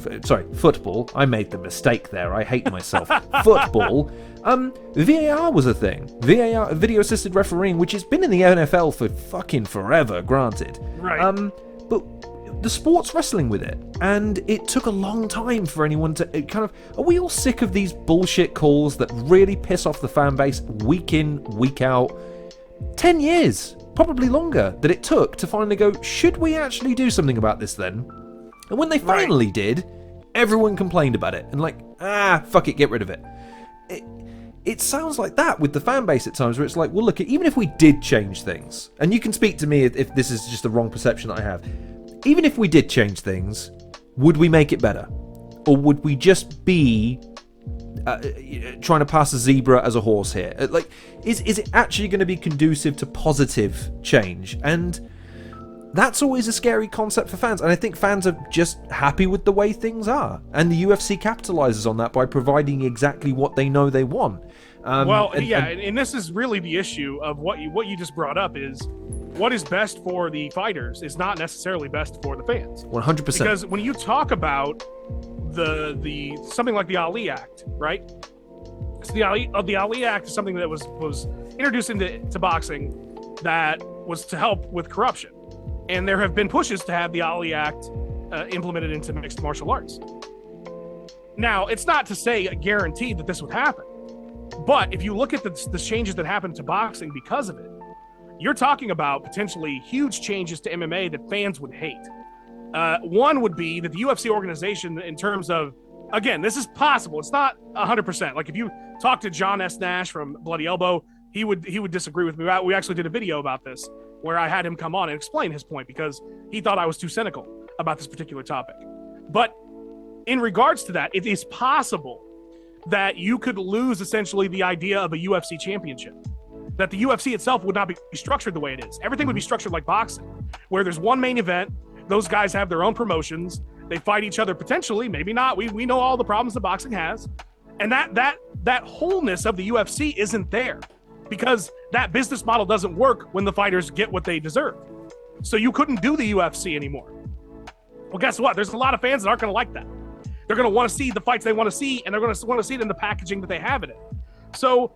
I made the mistake there. I hate myself. Football. VAR was a thing. VAR, video assisted refereeing, which has been in the NFL for fucking forever, granted.
Right.
But the sport's wrestling with it, and it took a long time for anyone to kind of, are we all sick of these bullshit calls that really piss off the fan base week in, week out? 10 years, probably longer, that it took to finally go, should we actually do something about this then? And when they finally did, everyone complained about it, and like, fuck it, get rid of it. It sounds like that with the fan base at times, where it's like, well, look, even if we did change things, and you can speak to me if this is just the wrong perception that I have, even if we did change things, would we make it better? Or would we just be trying to pass a zebra as a horse here? Like, is it actually going to be conducive to positive change? And that's always a scary concept for fans. And I think fans are just happy with the way things are. And the UFC capitalizes on that by providing exactly what they know they want.
And this is really the issue of what you just brought up is, what is best for the fighters is not necessarily best for the fans.
100%.
Because when you talk about the something like the Ali Act, right? So the Ali Act is something that was introduced into boxing that was to help with corruption. And there have been pushes to have the Ali Act implemented into mixed martial arts. Now, it's not to say a guarantee that this would happen, but if you look at the changes that happened to boxing because of it, you're talking about potentially huge changes to MMA that fans would hate. One would be that the UFC organization, in terms of, again, this is possible. It's not 100%. Like if you talk to John S. Nash from Bloody Elbow, he would disagree with me. We actually did a video about this where I had him come on and explain his point because he thought I was too cynical about this particular topic. But in regards to that, it is possible that you could lose essentially the idea of a UFC championship. That the UFC itself would not be structured the way it is. Everything would be structured like boxing, where there's one main event, those guys have their own promotions, they fight each other potentially, maybe not. We know all the problems that boxing has. And that wholeness of the UFC isn't there because that business model doesn't work when the fighters get what they deserve. So you couldn't do the UFC anymore. Well, guess what? There's a lot of fans that aren't going to like that. They're going to want to see the fights they want to see, and they're going to want to see it in the packaging that they have in it. So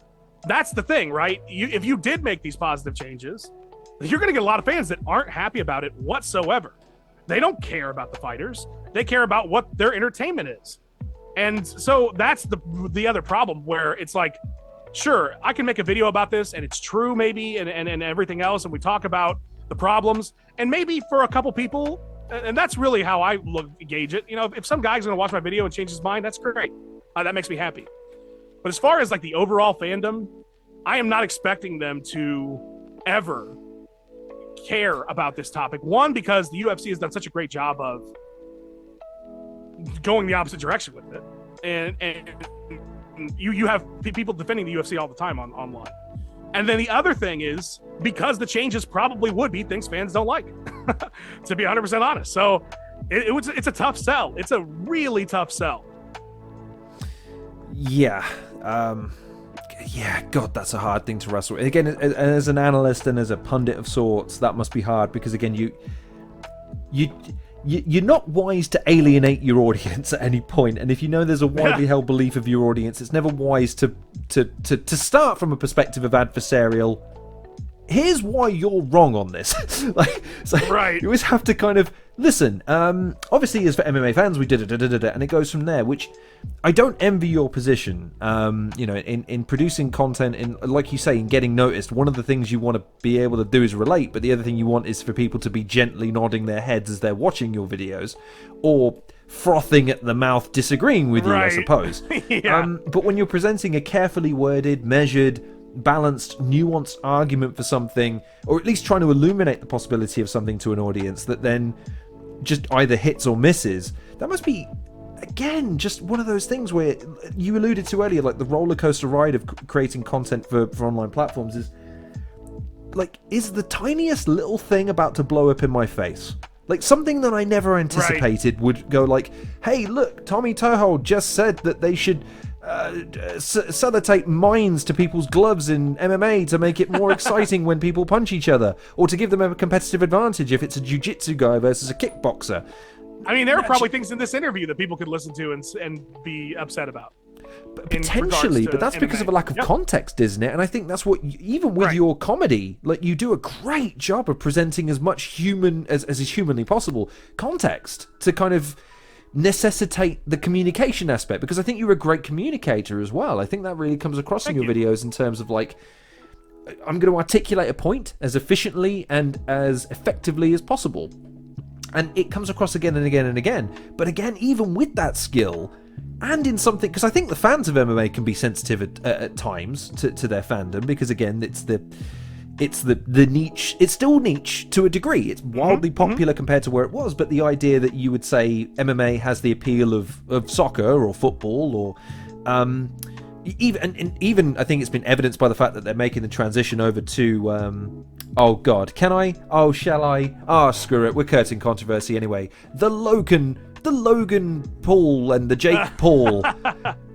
that's the thing, right? If you did make these positive changes, you're going to get a lot of fans that aren't happy about it whatsoever. They don't care about the fighters. They care about what their entertainment is. And so that's the other problem where it's like, sure, I can make a video about this and it's true maybe and everything else. And we talk about the problems and maybe for a couple people, and that's really how I gauge it. You know, if some guy's going to watch my video and change his mind, that's great. That makes me happy. But as far as like the overall fandom, I am not expecting them to ever care about this topic. One, because the UFC has done such a great job of going the opposite direction with it. And you have people defending the UFC all the time online. And then the other thing is because the changes probably would be things fans don't like, to be 100% honest. So it's a tough sell. It's a really tough sell.
Yeah. Yeah, God, that's a hard thing to wrestle with. Again, as an analyst and as a pundit of sorts, that must be hard because, again, you're not wise to alienate your audience at any point. And if you know there's a widely held belief of your audience, it's never wise to start from a perspective of adversarial. Here's why you're wrong on this. Right. You always have to kind of listen. Obviously, as for MMA fans, we did it, and it goes from there. Which I don't envy your position. You know, in producing content, in like you say, in getting noticed. One of the things you want to be able to do is relate, but the other thing you want is for people to be gently nodding their heads as they're watching your videos, or frothing at the mouth, disagreeing with you, I suppose.
Yeah.
But when you're presenting a carefully worded, measured, balanced, nuanced argument for something, or at least trying to illuminate the possibility of something to an audience that then just either hits or misses, that must be, again, just one of those things where you alluded to earlier, like the roller coaster ride of creating content for online platforms is the tiniest little thing about to blow up in my face. Like something that I never anticipated would go like, hey, look, Tommy Turhold just said that they should sellotape mines to people's gloves in MMA to make it more exciting when people punch each other, or to give them a competitive advantage if it's a jiu-jitsu guy versus a kickboxer.
I mean, there are probably things in this interview that people could listen to and be upset about.
Potentially, but that's because of a lack of context, isn't it? And I think that's what, even with your comedy, like you do a great job of presenting as much human as is humanly possible context to kind of necessitate the communication aspect, because I think you're a great communicator as well. I think that really comes across in your videos in terms of like, I'm going to articulate a point as efficiently and as effectively as possible. And it comes across again and again and again. But again, even with that skill, and in something, because I think the fans of MMA can be sensitive at times to their fandom, because again, it's the niche. It's still niche to a degree. It's wildly popular compared to where it was, but the idea that you would say MMA has the appeal of soccer or football, or even I think it's been evidenced by the fact that they're making the transition over to oh god, can I? Oh, shall I? Ah, screw it, we're curting controversy anyway. The Logan Paul and the Jake Paul.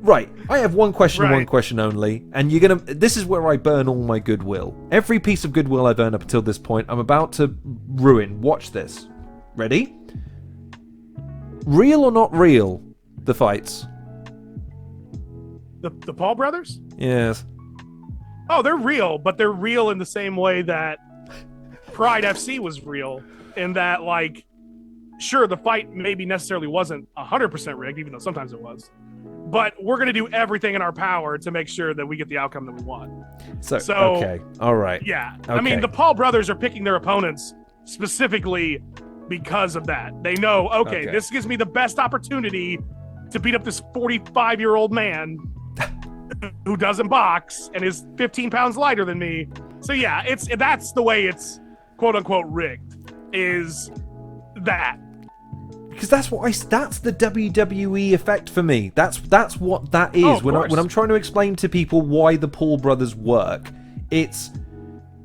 Right, I have one question and one question only, and this is where I burn all my goodwill. Every piece of goodwill I've earned up until this point, I'm about to ruin. Watch this. Ready? Real or not real, the fights?
The Paul brothers?
Yes.
Oh, they're real, but they're real in the same way that Pride FC was real in that, like, sure, the fight maybe necessarily wasn't 100% rigged, even though sometimes it was. But we're going to do everything in our power to make sure that we get the outcome that we want. So
okay, all right.
Yeah.
Okay.
I mean, the Paul brothers are picking their opponents specifically because of that. They know, okay, this gives me the best opportunity to beat up this 45-year-old man who doesn't box and is 15 pounds lighter than me. So yeah, that's the way it's quote unquote rigged, is that.
Because that's the WWE effect for me. That's what that is. When I'm trying to explain to people why the Paul brothers work, it's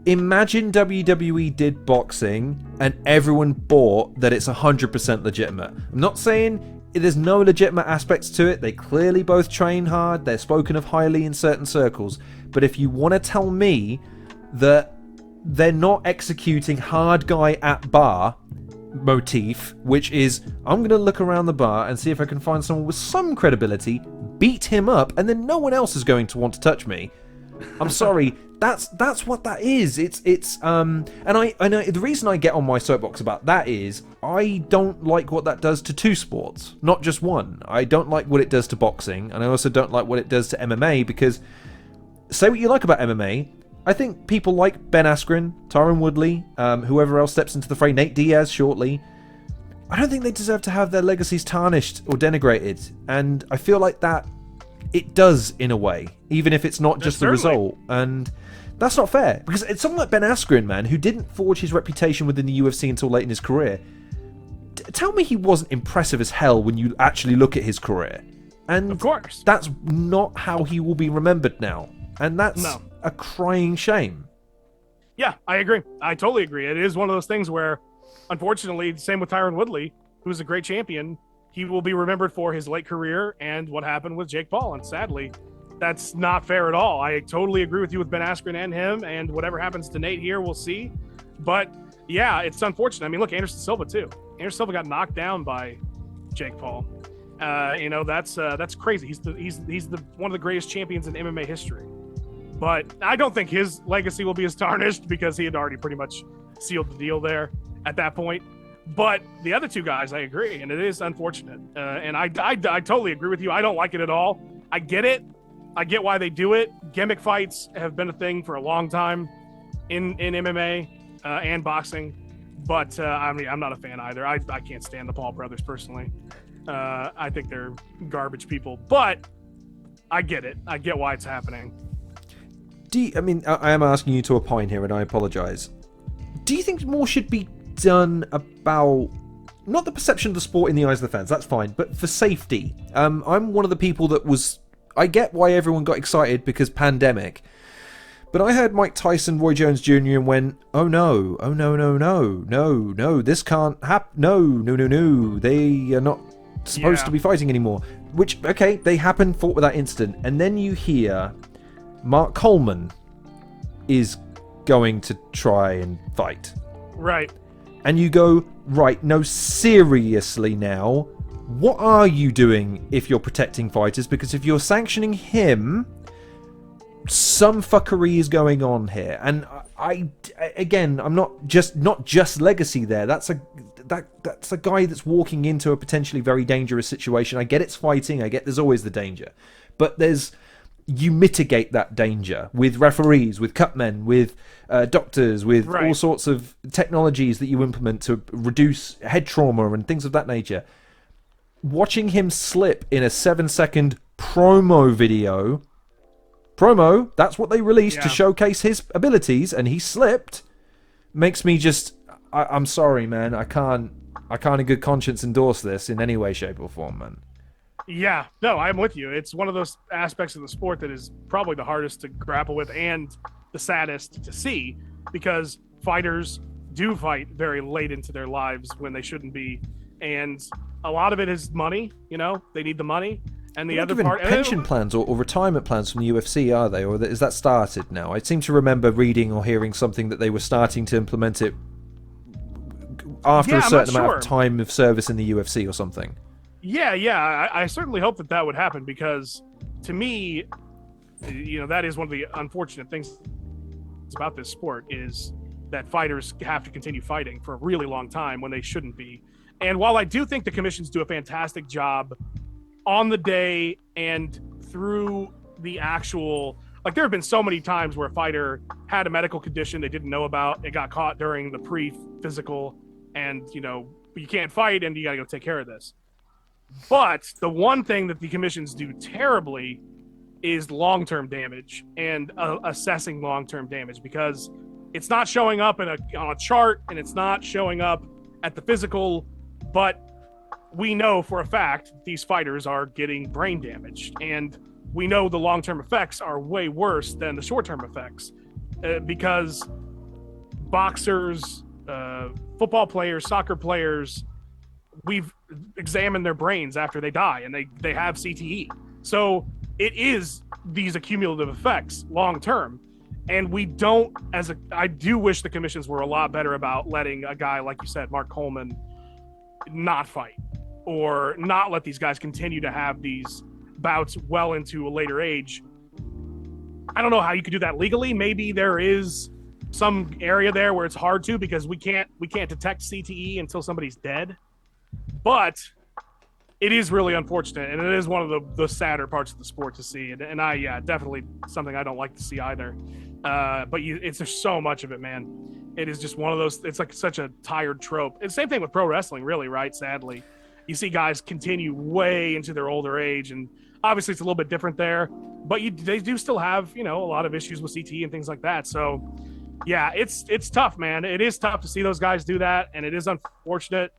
imagine WWE did boxing and everyone bought that it's 100% legitimate. I'm not saying there's no legitimate aspects to it. They clearly both train hard. They're spoken of highly in certain circles. But if you want to tell me that they're not executing hard guy at bar motif, which is I'm going to look around the bar and see if I can find someone with some credibility, beat him up, and then no one else is going to want to touch me. I'm sorry, that's what that is. It's and I know the reason I get on my soapbox about that is I don't like what that does to two sports, not just one. I don't like what it does to boxing, and I also don't like what it does to MMA, because say what you like about MMA, I think people like Ben Askren, Tyron Woodley, whoever else steps into the fray, Nate Diaz shortly, I don't think they deserve to have their legacies tarnished or denigrated. And I feel like that it does in a way, even if it's not just the result. And that's not fair, because it's someone like Ben Askren, man, who didn't forge his reputation within the UFC until late in his career. Tell me he wasn't impressive as hell when you actually look at his career. And
of course,
that's not how he will be remembered now. And that's a crying shame.
Yeah, I agree. I totally agree. It is one of those things where, unfortunately, same with Tyron Woodley, who's a great champion, he will be remembered for his late career and what happened with Jake Paul. And sadly, that's not fair at all. I totally agree with you with Ben Askren and him, and whatever happens to Nate here, we'll see. But yeah, it's unfortunate. I mean, look, Anderson Silva too. Anderson Silva got knocked down by Jake Paul. That's crazy. He's the one of the greatest champions in MMA history. But I don't think his legacy will be as tarnished, because he had already pretty much sealed the deal there at that point. But the other two guys, I agree, and it is unfortunate. And I totally agree with you. I don't like it at all. I get it. I get why they do it. Gimmick fights have been a thing for a long time in MMA and boxing. But I mean, I'm not a fan either. I can't stand the Paul brothers personally. I think they're garbage people. But I get it. I get why it's happening.
I am asking you to opine here, and I apologize. Do you think more should be done about, not the perception of the sport in the eyes of the fans, that's fine, but for safety? I'm one of the people that was, I get why everyone got excited because pandemic, but I heard Mike Tyson, Roy Jones Jr. and went, oh no, this can't happen, no, they are not supposed to be fighting anymore. Which, okay, they fought with that incident, and then you hear Mark Coleman is going to try and fight.
Right.
And you go, right, no, seriously now, what are you doing if you're protecting fighters? Because if you're sanctioning him, some fuckery is going on here. And I'm not just legacy there. That's a guy that's walking into a potentially very dangerous situation. I get it's fighting. I get there's always the danger. But you mitigate that danger with referees, with cutmen, with doctors, with all sorts of technologies that you implement to reduce head trauma and things of that nature. Watching him slip in a 7-second promo video, that's what they released to showcase his abilities, and he slipped, makes me just, I'm sorry, man, I can't in good conscience endorse this in any way, shape or form, man.
Yeah, no, I'm with you. It's one of those aspects of the sport that is probably the hardest to grapple with and the saddest to see, because fighters do fight very late into their lives when they shouldn't be. And a lot of it is money, they need the money. And the other part,
pension plans or retirement plans from the UFC, are they? Or is that started now? I seem to remember reading or hearing something that they were starting to implement it after a certain amount of time of service in the UFC or something.
Yeah, I certainly hope that would happen, because to me, that is one of the unfortunate things about this sport, is that fighters have to continue fighting for a really long time when they shouldn't be. And while I do think the commissions do a fantastic job on the day and through the actual, like, there have been so many times where a fighter had a medical condition they didn't know about. It got caught during the pre-physical, and, you know, you can't fight and you got to go take care of this. But the one thing that the commissions do terribly is long-term damage and assessing long-term damage, because it's not showing up on a chart and it's not showing up at the physical, but we know for a fact these fighters are getting brain damage, and we know the long-term effects are way worse than the short-term effects because boxers, football players, soccer players, we've examined their brains after they die and they have CTE. So it is these accumulative effects long-term. And we don't, I do wish the commissions were a lot better about letting a guy, like you said, Mark Coleman, not fight, or not let these guys continue to have these bouts well into a later age. I don't know how you could do that legally. Maybe there is some area there where it's hard to, because we can't detect CTE until somebody's dead. But it is really unfortunate, and it is one of the sadder parts of the sport to see. And definitely something I don't like to see either. But there's so much of it, man. It is just one of those. It's like such a tired trope. It's the same thing with pro wrestling, really, right? Sadly, you see guys continue way into their older age, and obviously it's a little bit different there. But they do still have, you know, a lot of issues with CTE and things like that. So, yeah, it's tough, man. It is tough to see those guys do that, and it is unfortunate.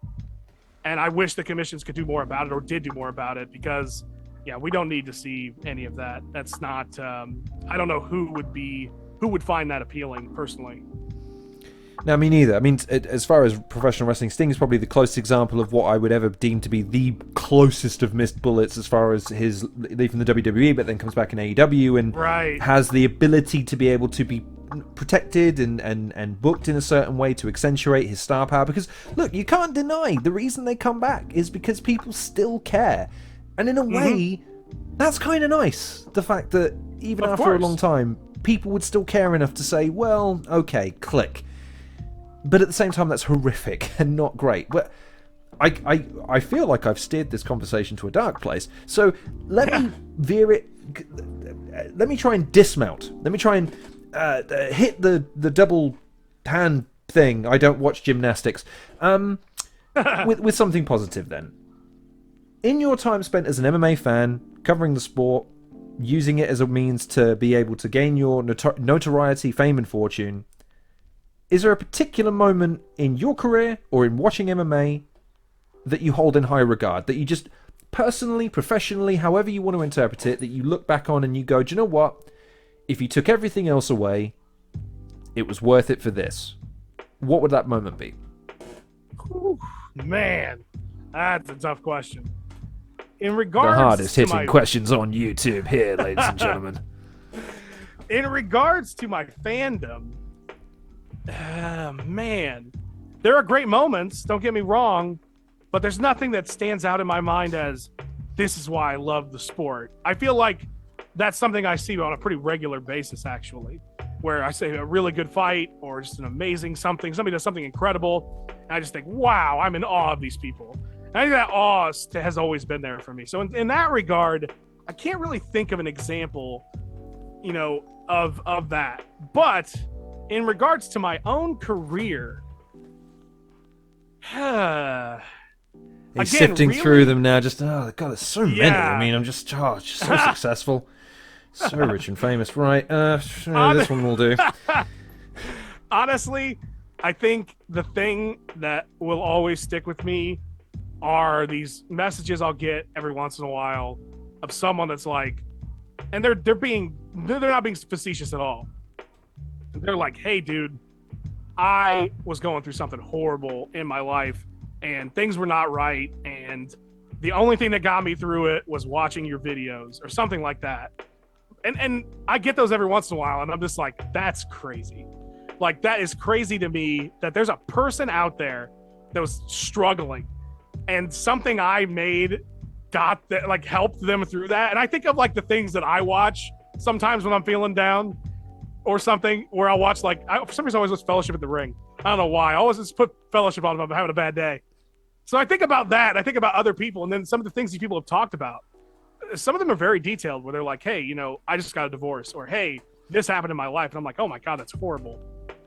And I wish the commissions could do more about it, or did do more about it, because, yeah, we don't need to see any of that. That's not. I don't know who would find that appealing, personally.
No, me neither. I mean, as far as professional wrestling, Sting is probably the closest example of what I would ever deem to be the closest of missed bullets as far as his leaving the WWE, but then comes back in AEW and has the ability to be able to be protected and booked in a certain way to accentuate his star power. Because, look, you can't deny the reason they come back is because people still care. And in a way, that's kind of nice. The fact that even after a long time, people would still care enough to say, well, okay, click. But at the same time, that's horrific and not great. But I feel like I've steered this conversation to a dark place. So let me veer it. Let me try and dismount. Let me try and hit the double hand thing. I don't watch gymnastics. With something positive then. In your time spent as an MMA fan, covering the sport, using it as a means to be able to gain your notoriety, fame, and fortune, is there a particular moment in your career or in watching MMA that you hold in high regard, that you just personally, professionally, however you want to interpret it, that you look back on and you go, do you know what? If you took everything else away, it was worth it for this. What would that moment be?
Ooh, man, that's a tough question. In regards
the hardest
to
hitting questions on YouTube here, ladies and gentlemen.
In regards to my fandom, man, there are great moments, don't get me wrong, but there's nothing that stands out in my mind as this is why I love the sport. I feel like that's something I see on a pretty regular basis, actually, where I say a really good fight or just an amazing something, somebody does something incredible, and I just think, wow, I'm in awe of these people. And I think that awe has always been there for me. So in that regard, I can't really think of an example, you know, of that. But in regards to my own career,
He's sifting through them now. Just God, there's so many. I mean, I'm just so successful, so rich and famous. Right, this one will do.
Honestly, I think the thing that will always stick with me are these messages I'll get every once in a while of someone that's like, and they're not being facetious at all. They're like, hey, dude, I was going through something horrible in my life and things were not right. And the only thing that got me through it was watching your videos or something like that. And I get those every once in a while. And I'm just like, that's crazy. Like, that is crazy to me that there's a person out there that was struggling and something I made got that, like, helped them through that. And I think of like the things that I watch sometimes when I'm feeling down. or something where I'll watch for some reason I always watch Fellowship at the Ring. I don't know why. I always just put Fellowship on if I'm having a bad day. So I think about that. I think about other people, and then some of the things these people have talked about. Some of them are very detailed, where they're like, "Hey, I just got a divorce," or "Hey, this happened in my life," and I'm like, "Oh my god, that's horrible."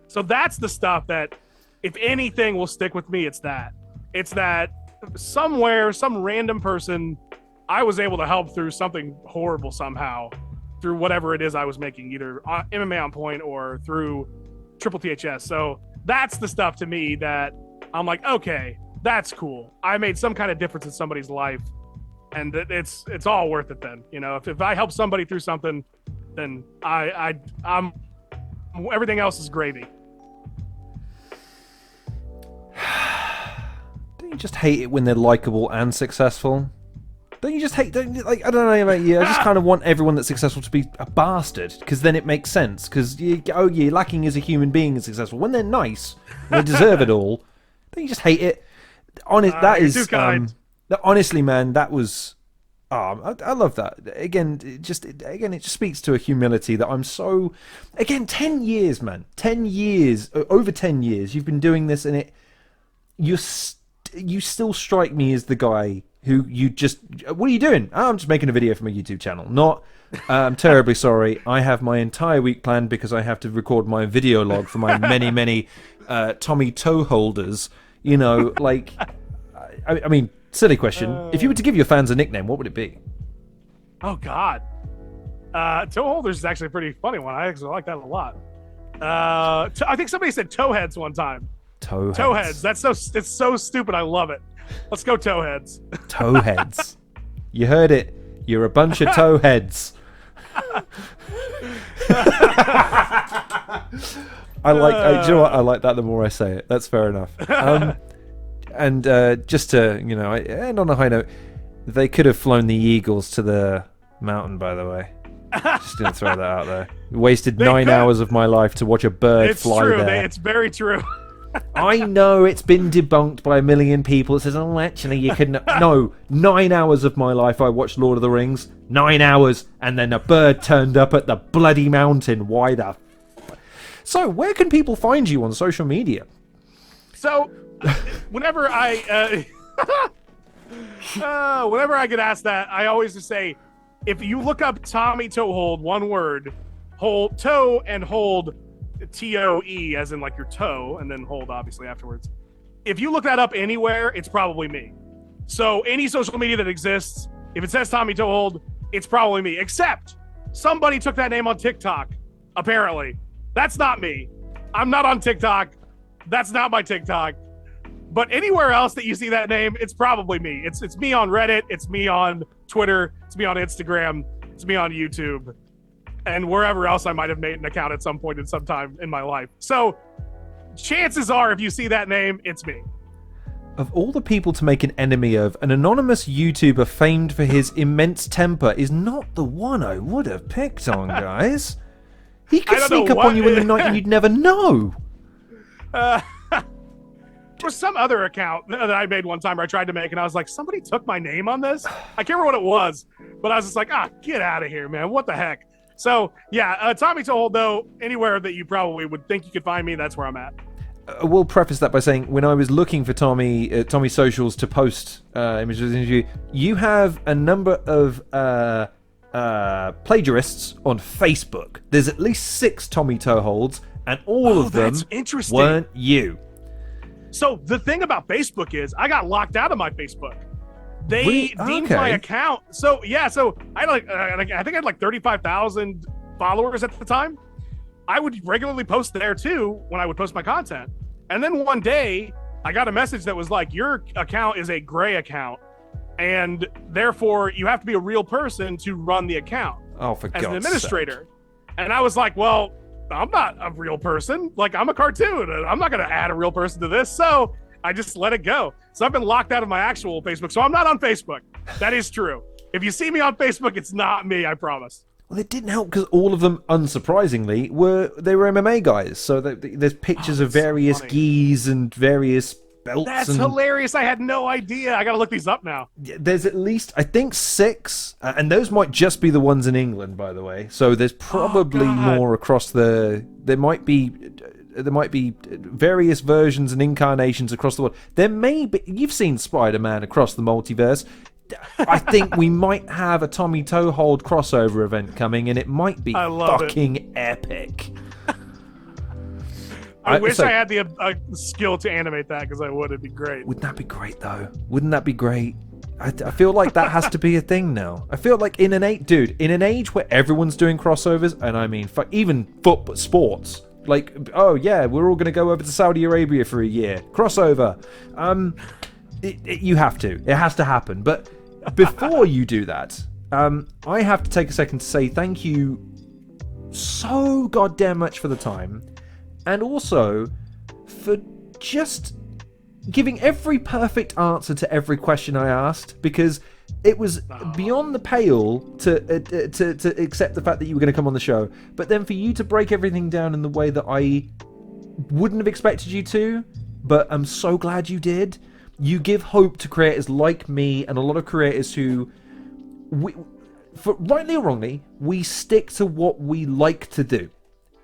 So that's the stuff that, if anything, will stick with me. It's that somewhere, some random person, I was able to help through something horrible somehow, through whatever it is I was making, either MMA on Point or through Triple THS. So that's the stuff to me that I'm like, okay, that's cool. I made some kind of difference in somebody's life, and it's all worth it then. If I help somebody through something, then I'm everything else is gravy.
Don't you just hate it when they're likable and successful? Don't you just hate? I don't know about you. I just kind of want everyone that's successful to be a bastard, because then it makes sense. Because you're lacking as a human being and successful. When they're nice, they deserve it all. Don't you just hate it? That is
too kind.
Honestly, man, that was. I love that. It just speaks to a humility that I'm so. Again, 10 years, man. 10 years, over 10 years, you've been doing this, and you still strike me as the guy who what are you doing? Oh, I'm just making a video for my YouTube channel. Not, I'm terribly sorry. I have my entire week planned because I have to record my video log for my many Tommy toe holders. I mean, silly question. If you were to give your fans a nickname, what would it be?
Oh God, toe holders is actually a pretty funny one. I actually like that a lot. I think somebody said towheads one time. Towheads. It's so stupid. I love it. Let's go towheads.
Towheads. You heard it. You're a bunch of towheads. Do you know what? I like that the more I say it. That's fair enough. And just to, end on a high note, they could have flown the Eagles to the mountain, by the way. Just gonna throw that out there. Wasted 9 hours of my life to watch a bird fly
there.
It's
very true.
I know it's been debunked by a million people. It says, oh, actually, you couldn't. No, 9 hours of my life I watched Lord of the Rings. 9 hours, and then a bird turned up at the bloody mountain. Why the? So, where can people find you on social media?
So, whenever I get asked that, I always just say, if you look up Tommy Toe Hold, one word, hold toe and hold. TOE, as in like your toe, and then hold obviously afterwards. If you look that up anywhere, it's probably me. So any social media that exists, if it says Tommy Toe Hold, it's probably me. Except somebody took that name on TikTok. Apparently, that's not me. I'm not on TikTok. That's not my TikTok. But anywhere else that you see that name, it's probably me. It's me on Reddit. It's me on Twitter. It's me on Instagram. It's me on YouTube. And wherever else I might have made an account at some point in some time in my life. So chances are, if you see that name, it's me.
Of all the people to make an enemy of, an anonymous YouTuber famed for his immense temper is not the one I would have picked on, guys. He could sneak up on you in the night and you'd never know.
For some other account that I made one time where I tried to make, and I was like, somebody took my name on this? I can't remember what it was, but I was just like, get out of here, man. What the heck? So, yeah, Tommy Toe Hold, though, anywhere that you probably would think you could find me, that's where I'm at.
We'll preface that by saying, when I was looking for Tommy's socials to post images of the interview, you have a number of plagiarists on Facebook. There's at least 6 Tommy Toe Holds, and all of them weren't you.
So, the thing about Facebook is, I got locked out of my Facebook. They deemed my account. So I I think I had like 35,000 followers at the time. I would regularly post there too when I would post my content. And then one day I got a message that was like, your account is a gray account, and therefore you have to be a real person to run the account.
Oh, for God's
sake. As an administrator. And I was like, well, I'm not a real person. Like, I'm a cartoon, and I'm not going to add a real person to this. So I just let it go. So I've been locked out of my actual Facebook. So I'm not on Facebook. That is true. If you see me on Facebook, it's not me, I promise.
Well, it didn't help because all of them, unsurprisingly, were MMA guys. So there's pictures of various gis and various belts.
That's
and
hilarious. I had no idea. I got to look these up now.
there's at least, I think, 6, and those might just be the ones in England, by the way. So there's probably more across the. There might be various versions and incarnations across the world. There may be. You've seen Spider-Man across the multiverse. I think we might have a Tommy Toehold crossover event coming, and it might be fucking epic.
I wish I had the skill to animate that, because I would. It'd be great.
Wouldn't that be great, though? Wouldn't that be great? I feel like that has to be a thing now. I feel like in an age where everyone's doing crossovers, and I mean, even football sports, like, oh yeah, we're all going to go over to Saudi Arabia for a year. Crossover. You have to. It has to happen. But before you do that, I have to take a second to say thank you so goddamn much for the time. And also, for just giving every perfect answer to every question I asked, because it was beyond the pale to accept the fact that you were going to come on the show. But then for you to break everything down in the way that I wouldn't have expected you to, but I'm so glad you did. You give hope to creators like me and a lot of creators who, for rightly or wrongly, we stick to what we like to do.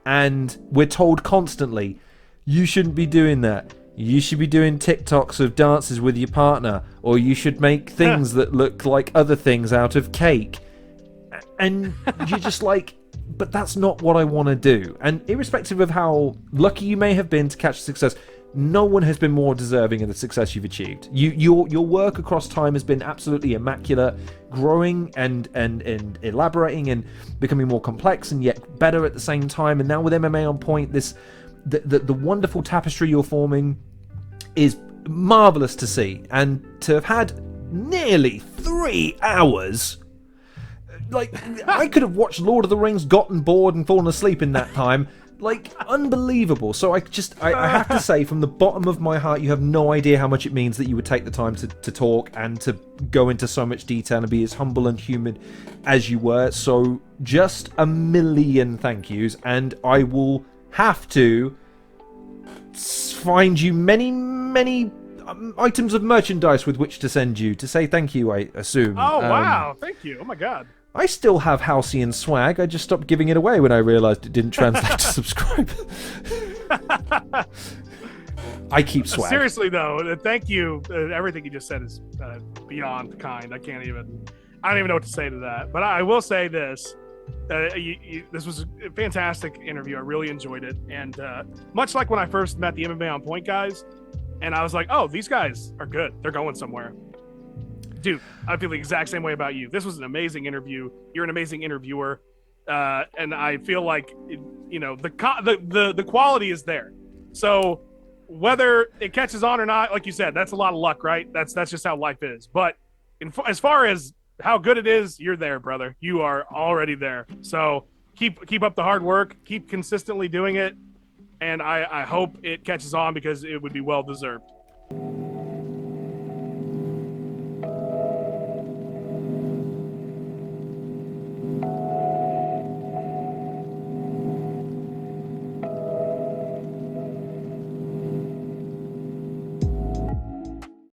And we're told constantly, you shouldn't be doing that. You should be doing TikToks of dances with your partner, or you should make things that look like other things out of cake. And you're just like, but that's not what I want to do. And irrespective of how lucky you may have been to catch success, no one has been more deserving of the success you've achieved. Your work across time has been absolutely immaculate, growing and elaborating and becoming more complex and yet better at the same time. And now with MMA on Point, the wonderful tapestry you're forming is marvelous to see. And to have had nearly 3 hours, like, I could have watched Lord of the Rings, gotten bored and fallen asleep in that time. Like, unbelievable. So I have to say, from the bottom of my heart, you have no idea how much it means that you would take the time to talk and to go into so much detail and be as humble and human as you were. So just a million thank yous, and I will have to find you many items of merchandise with which to send you to say thank you, I assume.
Oh, wow. Thank you. Oh, my God.
I still have Halcyon swag. I just stopped giving it away when I realized it didn't translate to subscribe. I keep swag.
Seriously, though, thank you. Everything you just said is beyond kind. I don't even know what to say to that. But I will say this. This was a fantastic interview. I really enjoyed it. And much like when I first met the MMA on Point guys, and I was like, oh, these guys are good. They're going somewhere. Dude, I feel the exact same way about you. This was an amazing interview. You're an amazing interviewer, and I feel like the quality is there. So whether it catches on or not, like you said, that's a lot of luck, right? That's just how life is. But as far as how good it is, you're there, brother. You are already there. So keep up the hard work. Keep consistently doing it, and I hope it catches on, because it would be well deserved.